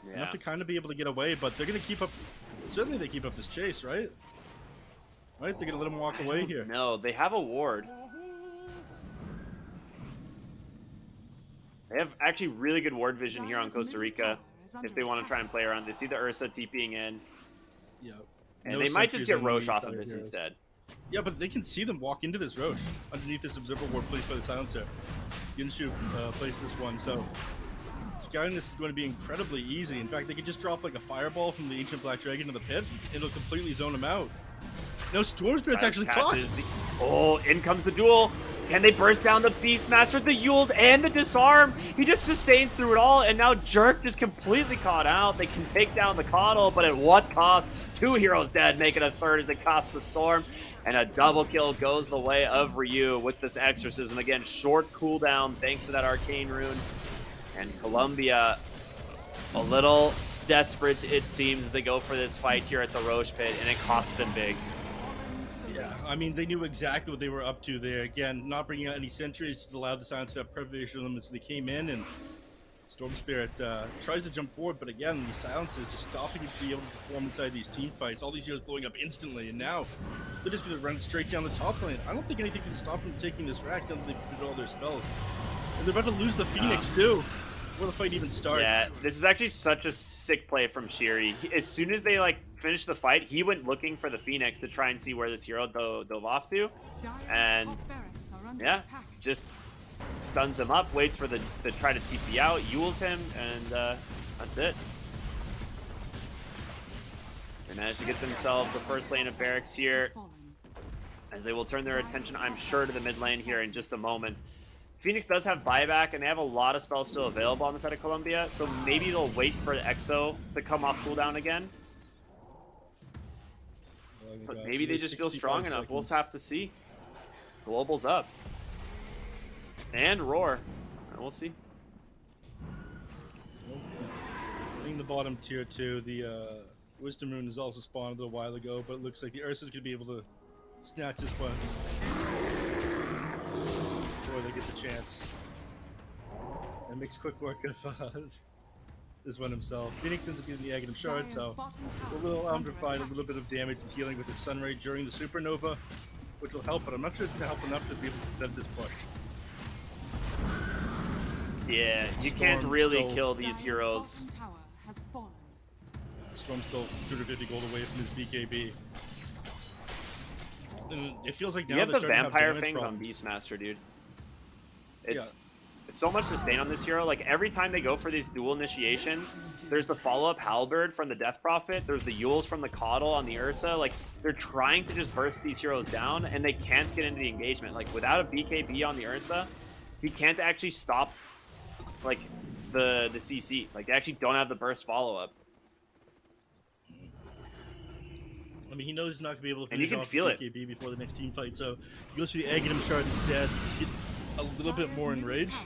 Yeah. Enough to kind of be able to get away, but they're going to keep up. Certainly they keep up this chase, right? Right? They're going to let him walk away here. No, they have a ward. They have actually really good ward vision here on Costa Rica if they want to try and play around. They see the Ursa TPing in. Yeah. And they might just get Roche off of this instead. Yeah, but they can see them walk into this Roche underneath this observer ward placed by the Silencer. Yinshu placed this one, so scouting this is going to be incredibly easy. In fact, they could just drop like a fireball from the Ancient Black Dragon to the pit. It'll completely zone them out. No, Storm Spirit's actually caught. Oh, in comes the duel. Can they burst down the Beastmaster, the Yules, and the Disarm? He just sustains through it all, and now Jerk just completely caught out. They can take down the Coddle, but at what cost? 2 heroes dead, making a third as they cost the Storm. And a double kill goes the way of Ryu with this Exorcism. Again, short cooldown thanks to that Arcane Rune. And Columbia, a little desperate, it seems, as they go for this fight here at the Roche Pit, and it costs them big. Yeah, I mean, they knew exactly what they were up to there. Again, not bringing out any sentries to allow the Silence to have preparation limits. They came in, and Storm Spirit tries to jump forward, but again, the Silence is just stopping him to be able to perform inside these team fights. All these heroes blowing up instantly, and now they're just going to run straight down the top lane. I don't think anything can stop them taking this rack now that they've did all their spells. And they're about to lose the Phoenix, too, before the fight even starts. Yeah, this is actually such a sick play from Shiri. As soon as they finished the fight, he went looking for the Phoenix to try and see where this hero dove off to, and yeah, just stuns him up, waits for the try to TP out, Yules him, and that's it. They managed to get themselves the first lane of barracks here, as they will turn their attention, I'm sure, to the mid lane here in just a moment. Phoenix does have buyback, and they have a lot of spells still available on the side of Columbia, so maybe they'll wait for the Exo to come off cooldown again. But maybe they just feel strong enough. We'll just have to see. Global's up. And Roar. And we'll see. Hitting the bottom tier 2, the Wisdom Rune is also spawned a little while ago, but it looks like the Ursa's going to be able to snatch this one before they get the chance. And makes quick work of this one himself. Phoenix ends up getting the Aghanim Shard, so we'll allow him to provide a little bit of damage and healing with his Sunray during the Supernova, which will help, but I'm not sure it's going to help enough to be able to prevent this push. Yeah, you can't really kill these heroes. Storm's still 250 gold away from his BKB. And it feels like now you have they're the starting to Vampire have Fangs on problems. Beastmaster, dude. It's so much sustain on this hero. Like, every time they go for these dual initiations, there's the follow-up Halberd from the Death Prophet, there's the Yules from the Coddle on the Ursa. Like, they're trying to just burst these heroes down, and they can't get into the engagement. Like, without a BKB on the Ursa, he can't actually stop, like, the CC. Like, they actually don't have the burst follow-up. mean, he knows he's not going to be able to And you finish can off feel it. BKB before the next team fight, so he goes for the Aghanim Shard instead to get a little bit more enraged.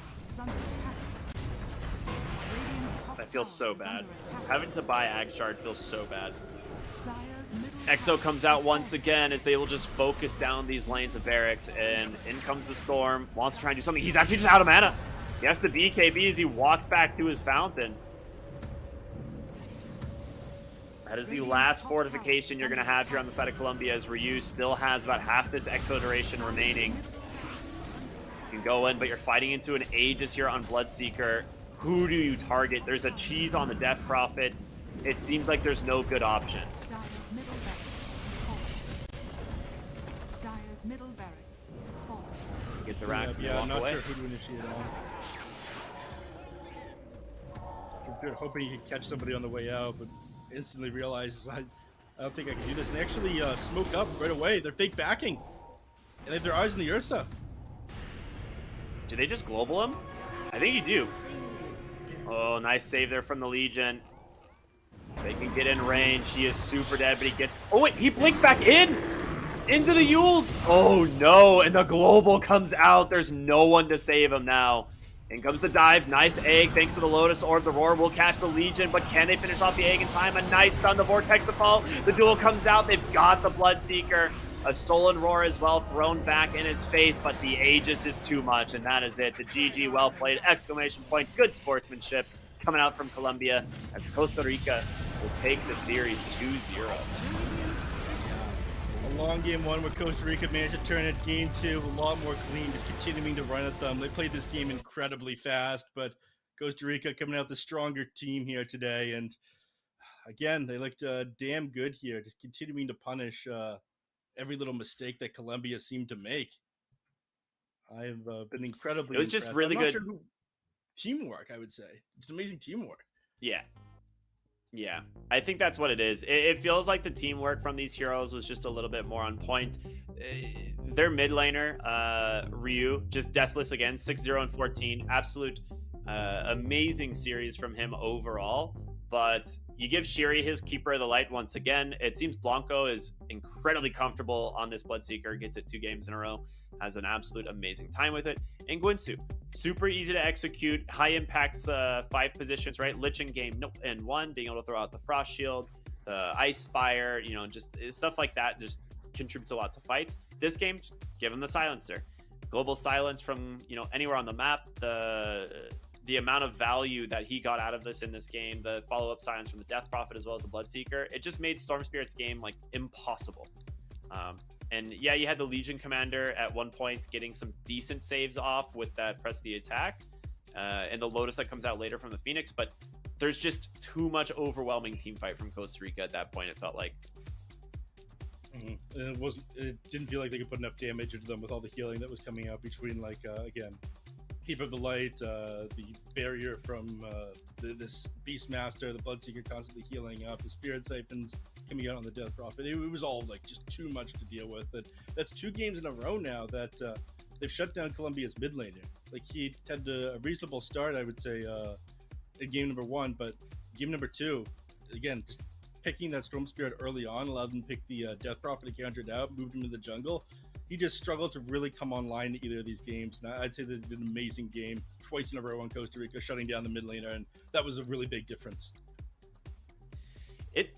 That feels so bad. Having to buy Ag Shard feels so bad. EXO comes out once again as they will just focus down these lanes of barracks, and in comes the Storm. Wants to try and do something. He's actually just out of mana. He has to BKB as he walks back to his fountain. That is the last fortification you're going to have here on the side of Columbia, as Ryu still has about half this EXO duration remaining. You can go in, but you're fighting into an Aegis here on Bloodseeker. Who do you target? There's a cheese on the Death Prophet. It seems like there's no good options. Dire's middle barracks is falling. Get the racks and Yeah, walk I'm not away. sure who to initiate on. Hoping he could catch somebody on the way out, but instantly realizes I don't think I can do this. And they actually smoke up right away. They're fake backing, and they have their eyes on the Ursa. Do they just global him? I think you do. Oh, nice save there from the Legion. They can get in range. He is super dead, but he gets... Oh, wait, he blinked back in! Into the Yules! Oh, no, and the global comes out. There's no one to save him now. In comes the dive. Nice egg. Thanks to the Lotus Orb, the Roar will catch the Legion, but can they finish off the egg in time? A nice stun. The Vortex to fall. The duel comes out. They've got the Bloodseeker. A stolen Roar as well, thrown back in his face, but the Aegis is too much, and that is it. The GG, well played, exclamation point, good sportsmanship coming out from Colombia as Costa Rica will take the series 2-0. A long game one where Costa Rica managed to turn it. Game two, a lot more clean, just continuing to run at them. They played this game incredibly fast, but Costa Rica coming out the stronger team here today. And again, they looked damn good here, just continuing to punish every little mistake that Colombia seemed to make. I've been incredibly It was just impressed. really I'm not good. sure teamwork, I would say. It's amazing teamwork. Yeah. Yeah, I think that's what it is. It feels like the teamwork from these heroes was just a little bit more on point. Their mid laner, Ryu, just deathless again, 6-0 and 14. Absolute amazing series from him overall. But you give Shiri his Keeper of the Light once again. It seems Blanco is incredibly comfortable on this Bloodseeker, gets it 2 games in a row, has an absolute amazing time with it. And Gwinsu, super easy to execute, high impacts 5 positions, right? Lich in game and 1, being able to throw out the Frost Shield, the Ice Spire, you know, just stuff like that just contributes a lot to fights. This game, give him the Silencer. Global silence from, you know, anywhere on the map, the amount of value that he got out of this in this game, the follow-up silence from the Death Prophet as well as the Bloodseeker, it just made Storm Spirit's game like impossible. And yeah, you had the Legion Commander at one point getting some decent saves off with that press the attack, and the Lotus that comes out later from the Phoenix, but there's just too much overwhelming team fight from Costa Rica at that point, it felt like. And it didn't feel like they could put enough damage into them with all the healing that was coming out between, like, again, Keeper of the Light, the barrier from this Beastmaster, the Bloodseeker constantly healing up, the Spirit Siphons coming out on the Death Prophet. It was all like just too much to deal with. That's 2 games in a row now that they've shut down Colombia's mid laner. Like, he had a reasonable start, I would say, in game number 1, but game number 2, again, just picking that Storm Spirit early on allowed them to pick the Death Prophet to counter it out, moved him to the jungle. He just struggled to really come online in either of these games. And I'd say they did an amazing game twice in a row on Costa Rica, shutting down the mid laner, and that was a really big difference. It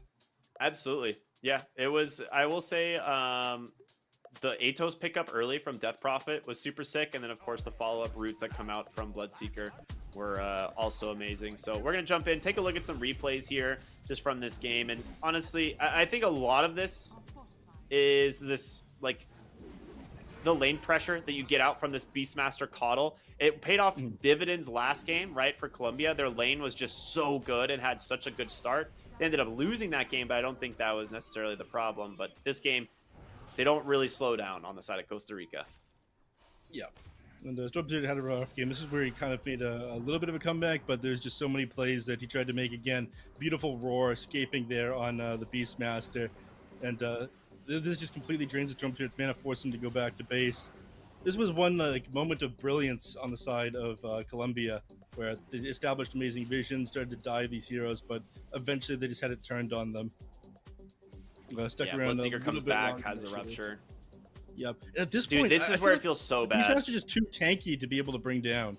absolutely, yeah. It was. I will say, the Atos pickup early from Death Prophet was super sick, and then of course the follow-up roots that come out from Bloodseeker were also amazing. So we're gonna jump in, take a look at some replays here just from this game, and honestly, I think a lot of this is this like the lane pressure that you get out from this Beastmaster Coddle. It paid off dividends last game, right, for Colombia. Their lane was just so good and had such a good start. They ended up losing that game, but I don't think that was necessarily the problem. But this game, they don't really slow down on the side of Costa Rica. Yeah. And Storm Spirit had a rough game. This is where he kind of made a little bit of a comeback, but there's just so many plays that he tried to make again. Beautiful Roar escaping there on the Beastmaster. And this just completely drains the Storm Spirit's mana, forced him to go back to base. This was one moment of brilliance on the side of Colombia, where they established amazing vision, started to dive these heroes, but eventually they just had it turned on them. stuck Yeah, around. Bloodseeker comes bit back, longer, has the actually. rupture. Yep. At this Dude, point, this is I where feel it feels so these bad. maps are just too tanky to be able to bring down.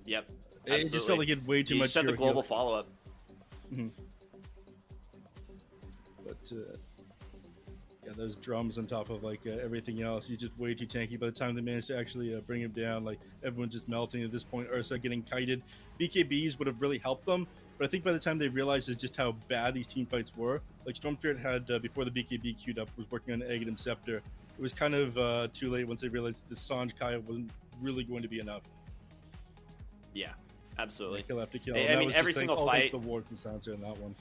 Yep. It just felt like it had way too you much. shut the hero global heal. follow-up. But yeah, those drums on top of like everything else, you're just way too tanky. By the time they managed to actually bring him down, like everyone's just melting at this point. Ursa getting kited. BKBs would have really helped them, but I think by the time they realized just how bad these team fights were, like Storm Spirit had before the BKB queued up, was working on Aghanim Scepter. It was kind of too late once they realized the Sanj Kaya wasn't really going to be enough. Yeah, absolutely. Kill after kill. I And that mean, was every just, single all thanks fight. to the ward from Sansa in that one.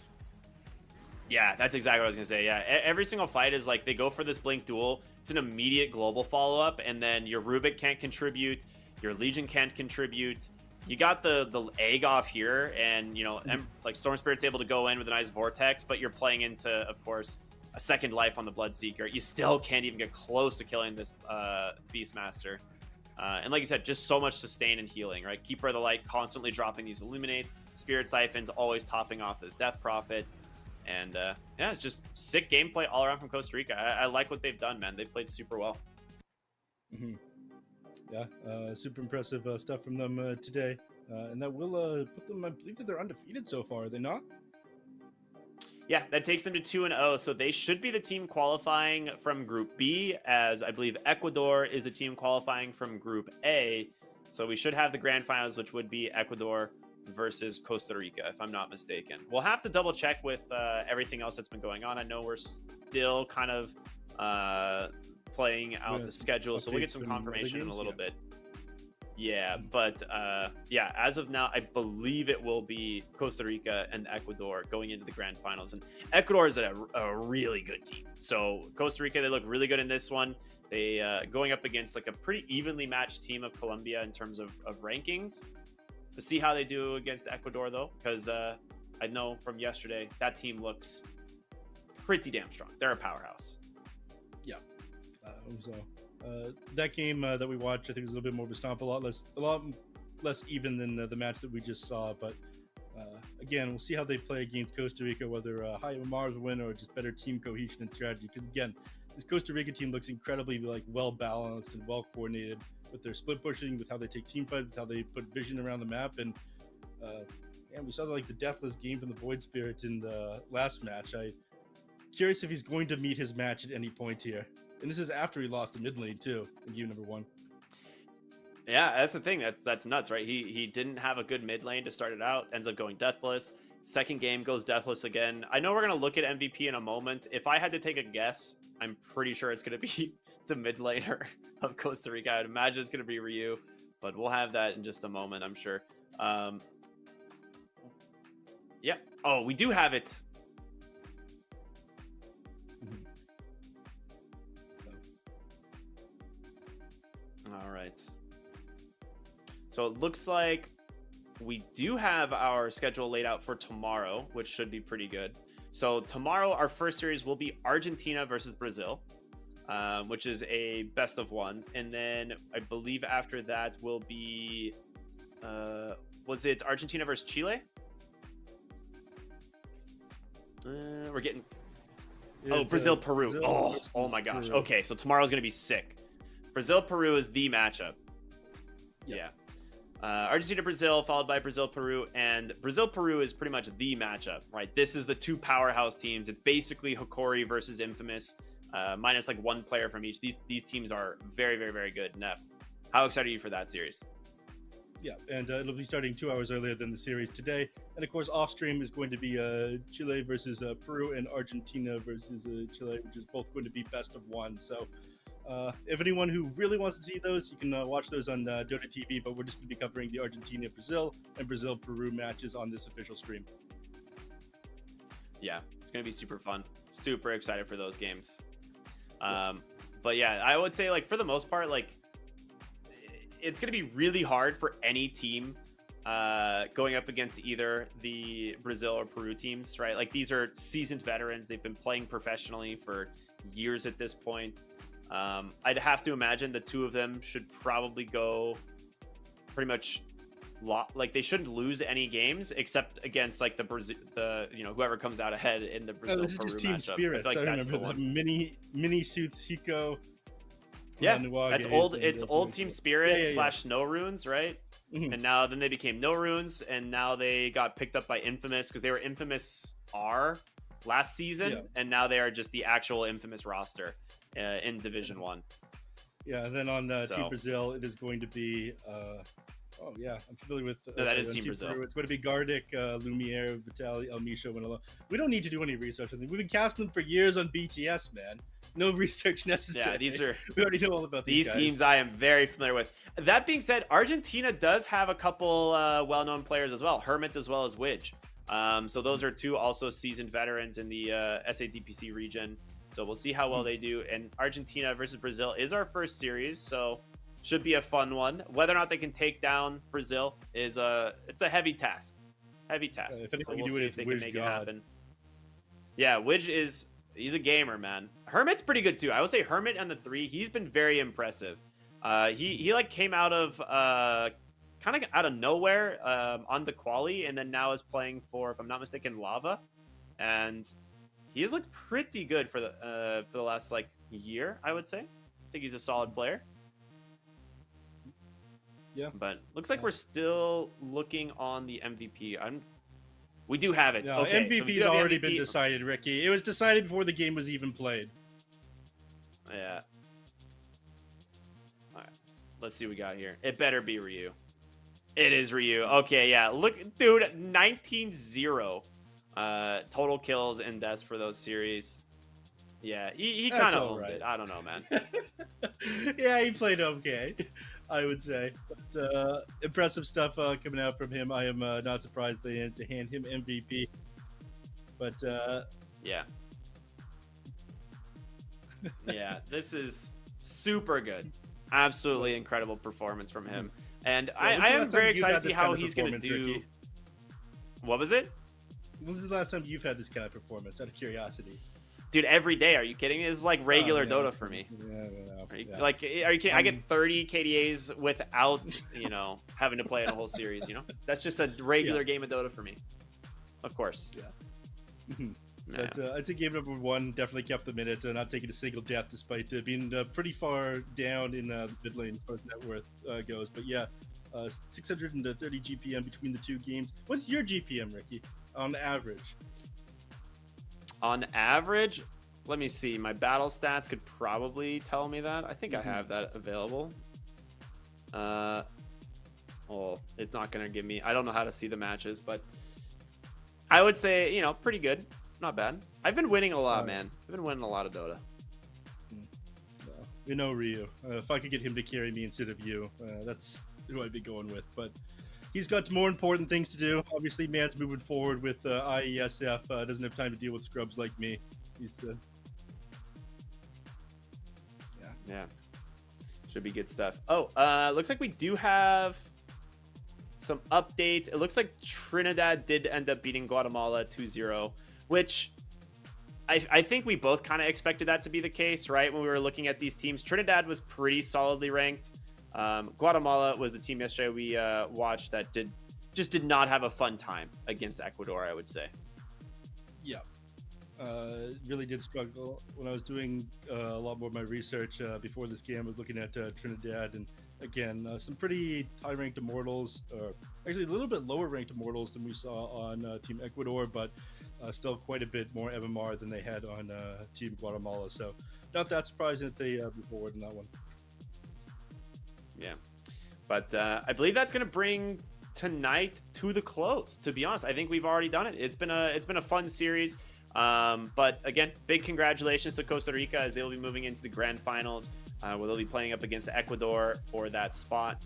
Yeah, that's exactly what I was gonna say. Yeah, every single fight is like they go for this blink duel. It's an immediate global follow-up, and then your Rubik can't contribute, your Legion can't contribute. You got the egg off here, and you know, like Storm Spirit's able to go in with a nice vortex, but you're playing into, of course, a second life on the Bloodseeker. You still can't even get close to killing this Beastmaster. And like you said, just so much sustain and healing, right? Keeper of the Light constantly dropping these Illuminates. Spirit Siphons always topping off this Death Prophet. And yeah, it's just sick gameplay all around from Costa Rica. I like what they've done, man. They played super well. Yeah, super impressive stuff from them today. And that will put them, I believe that they're undefeated so far, are they not? Yeah, that takes them to 2-0. So they should be the team qualifying from Group B, as I believe Ecuador is the team qualifying from Group A. So we should have the grand finals, which would be Ecuador versus Costa Rica, if I'm not mistaken. We'll have to double check with everything else that's been going on. I know we're still kind of playing out the schedule, so we'll get some confirmation in a little bit. Yeah, but yeah, as of now, I believe it will be Costa Rica and Ecuador going into the grand finals. And Ecuador is a really good team. So Costa Rica, they look really good in this one. They going up against like a pretty evenly matched team of Colombia in terms of rankings. Let's see how they do against Ecuador, though, because I know from yesterday that team looks pretty damn strong. They're a powerhouse. Yeah. So that game that we watched, I think, was a little bit more of a stomp, a lot less even than the match that we just saw. But again, we'll see how they play against Costa Rica, whether high Mars will win or just better team cohesion and strategy. Because again, this Costa Rica team looks incredibly like well balanced and well coordinated with their split pushing, with how they take team fight, with how they put vision around the map. And we saw like the deathless game from the Void Spirit in the last match. I'm curious if he's going to meet his match at any point here. And this is after he lost the mid lane too in game number 1. Yeah, that's the thing. That's nuts, right? He didn't have a good mid lane to start it out. Ends up going deathless. Second game goes deathless again. I know we're gonna look at MVP in a moment. If I had to take a guess, I'm pretty sure it's gonna be the mid laner of Costa Rica. I'd imagine it's gonna be Ryu, but we'll have that in just a moment, I'm sure. Yeah. Oh, we do have it. All right. So it looks like we do have our schedule laid out for tomorrow, which should be pretty good. So tomorrow, our first series will be Argentina versus Brazil, which is a best of 1. And then I believe after that will be, was it Argentina versus Chile? We're getting, Brazil, Peru. Oh my gosh. Peru. Okay, so tomorrow's going to be sick. Brazil, Peru is the matchup. Yep. Yeah. Argentina, Brazil, followed by Brazil, Peru, and Brazil, Peru is pretty much the matchup, right? This is the two powerhouse teams. It's basically Hokori versus Infamous, minus like one player from each. These teams are very, very, very good. Neff, how excited are you for that series? Yeah, and it'll be starting 2 hours earlier than the series today. And of course, off stream is going to be Chile versus Peru and Argentina versus Chile, which is both going to be best of 1. So if anyone who really wants to see those, you can watch those on Dota TV, but we're just going to be covering the Argentina-Brazil and Brazil-Peru matches on this official stream. Yeah, it's going to be super fun. Super excited for those games. But yeah, I would say, like, for the most part, like, it's going to be really hard for any team going up against either the Brazil or Peru teams, right? Like, these are seasoned veterans. They've been playing professionally for years at this point. I'd have to imagine the two of them should probably go pretty much like they shouldn't lose any games except against like the Brazil, whoever comes out ahead in the Brazil This is Peru just team matchup. spirits. I feel I like that's remember the one. mini suits Hiko. Yeah, Nuage, that's old. and, It's old Team Spirit / No Runes, right? Mhm. And now then they became No Runes, and now they got picked up by Infamous because they were Infamous R last season, and now they are just the actual Infamous roster in Division 1. Yeah, and then on So- Team Brazil, it is going to be. Oh yeah, I'm familiar with. No, that is on Team Brazil. Peru, it's going to be Gardic, Lumiere, Vitali, El Misho, Winolo. We don't need to do any research on them. We've been casting them for years on BTS, man. No research necessary. Yeah, these are we already know all about these guys. teams I am very familiar with. That being said, Argentina does have a couple well-known players as well, Hermit as well as Widge. So those are two also seasoned veterans in the SADPC region. So we'll see how well they do. And Argentina versus Brazil is our first series, so should be a fun one. Whether or not they can take down Brazil is it's a heavy task. Heavy task. If anyone So can we'll do it, see it's if they can Widge make God. it happen. Yeah, Widge he's a gamer, man. Hermit's pretty good too. I would say Hermit and the 3, he's been very impressive. He like came out of kind of out of nowhere on the quali, and then now is playing for, if I'm not mistaken, Lava, and he has looked pretty good for the last like year, I would say. I think he's a solid player. Yeah. But looks like we're still looking on the MVP. We do have it. No, Okay, so we MVP's do have the already MVP. been decided, Ricky. It was decided before the game was even played. Yeah. All right. Let's see what we got here. It better be Ryu. It is Ryu. Okay, yeah. Look, dude, 19-0 total kills and deaths for those series. Yeah, he That's kind of all owned right. it. I don't know, man. Yeah, he played okay, I would say. But impressive stuff coming out from him. I am not surprised they had to hand him MVP. But Yeah. Yeah, this is super good. Absolutely incredible performance from him. And when's I the am last very time you've excited had to see this how kind of he's going to performance, do. Ricky? What was it? when was the last time you've had this kind of performance? Out of curiosity. Dude, every day. Are you kidding me? This is like regular yeah. Dota for me. Yeah. Like, are you kidding? I get 30 KDAs without, having to play in a whole series, That's just a regular game of Dota for me. Of course. Yeah. Yeah. But I'd say game number 1 definitely kept the minute, not taking a single death despite being pretty far down in mid lane as far as net worth goes. But yeah, 630 GPM between the two games. What's your GPM, Ricky, on average? On average, let me see. My battle stats could probably tell me that. I think I have that available. Well, it's not going to give me... I don't know how to see the matches, but I would say, pretty good. Not bad. I've been winning a lot, man. I've been winning a lot of Dota. You know Ryu. If I could get him to carry me instead of you, that's who I'd be going with. But he's got more important things to do. Obviously, man's moving forward with IESF. Doesn't have time to deal with scrubs like me. He's Yeah. Should be good stuff. Oh, looks like we do have some updates. It looks like Trinidad did end up beating Guatemala 2-0, which I think we both kind of expected that to be the case, right? When we were looking at these teams, Trinidad was pretty solidly ranked. Guatemala was the team yesterday we watched that did not have a fun time against Ecuador, I would say. Yeah. Really did struggle when I was doing a lot more of my research before this game. I was looking at Trinidad, and again, some pretty high-ranked Immortals, actually a little bit lower-ranked Immortals than we saw on Team Ecuador, but still quite a bit more MMR than they had on Team Guatemala. So not that surprising that they move forward in that one. Yeah, but I believe that's going to bring tonight to the close. To be honest, I think we've already done it. It's been a fun series. But again, big congratulations to Costa Rica as they'll be moving into the grand finals, where they'll be playing up against Ecuador for that spot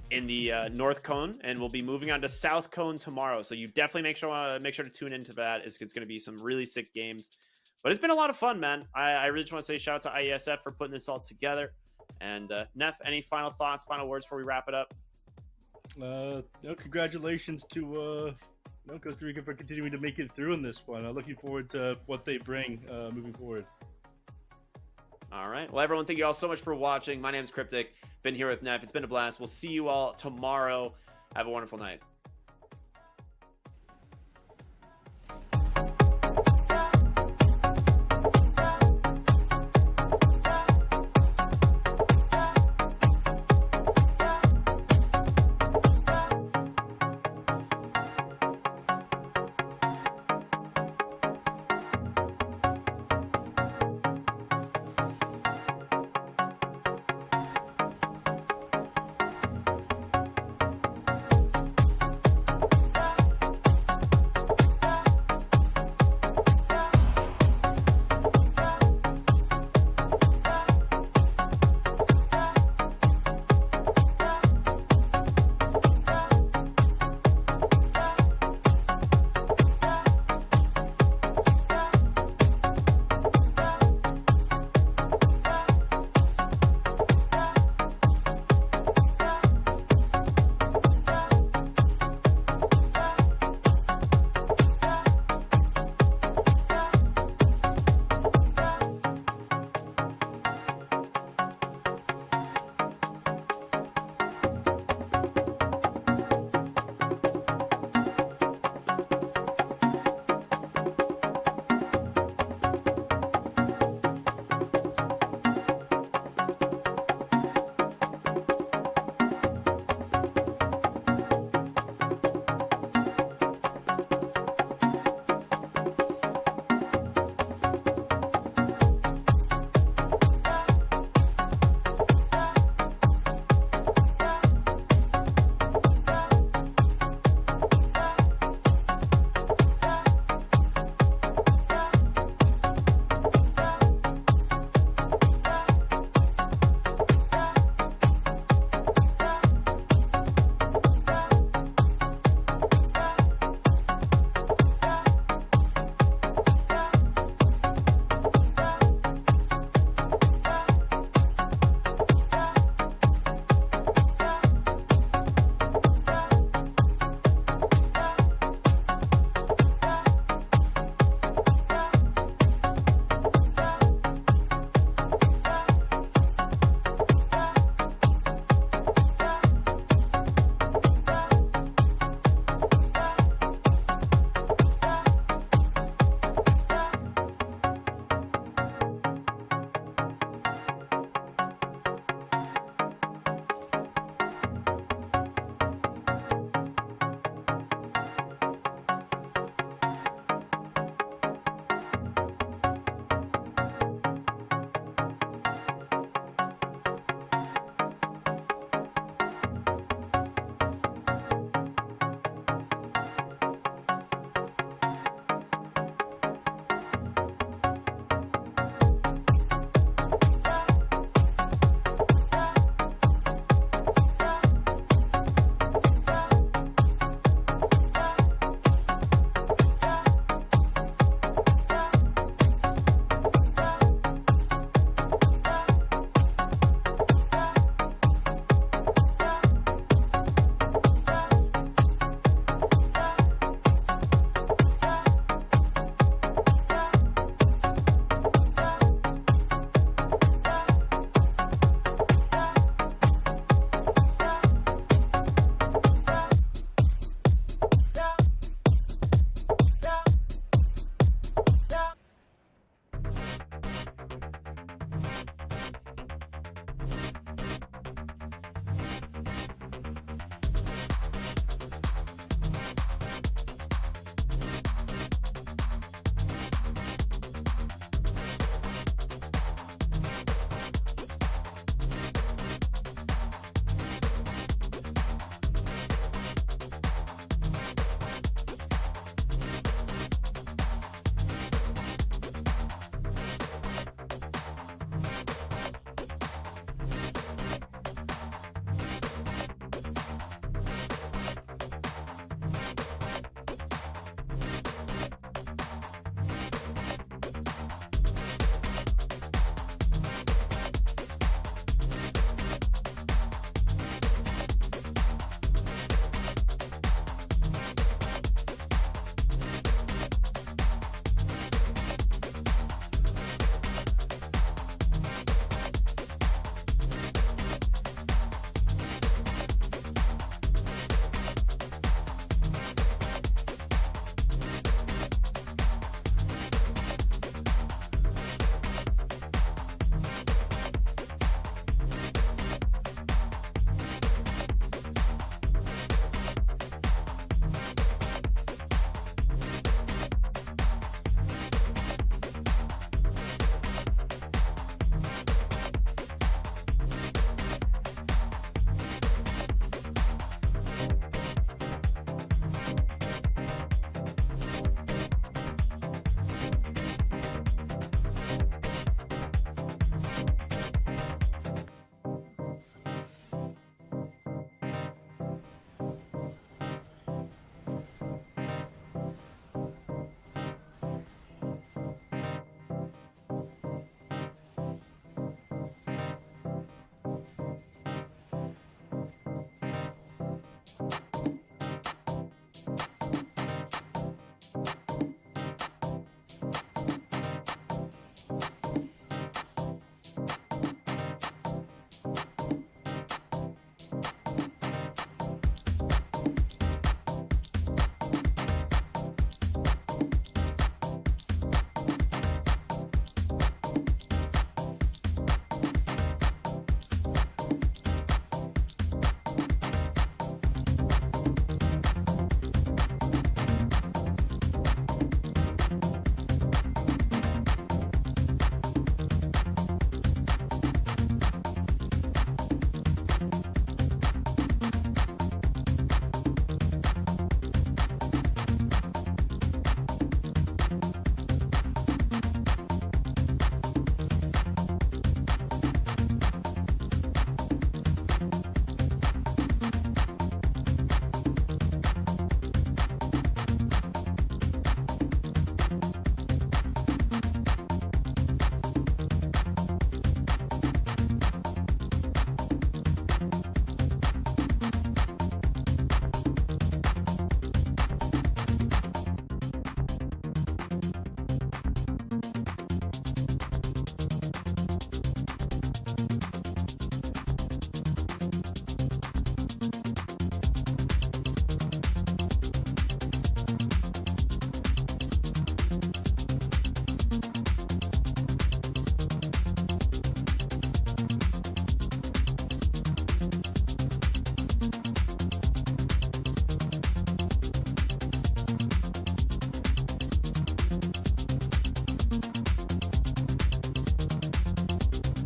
in the North Cone, and we'll be moving on to South Cone tomorrow. So you definitely make sure to tune into that. It's going to be some really sick games. But it's been a lot of fun, man. I really just want to say shout out to IESF for putting this all together. And Neff, any final thoughts, final words before we wrap it up? Congratulations to Costa Rica for continuing to make it through in this one. Looking forward to what they bring moving forward. All right. Well, everyone, thank you all so much for watching. My name is Cryptic. Been here with Neff. It's been a blast. We'll see you all tomorrow. Have a wonderful night.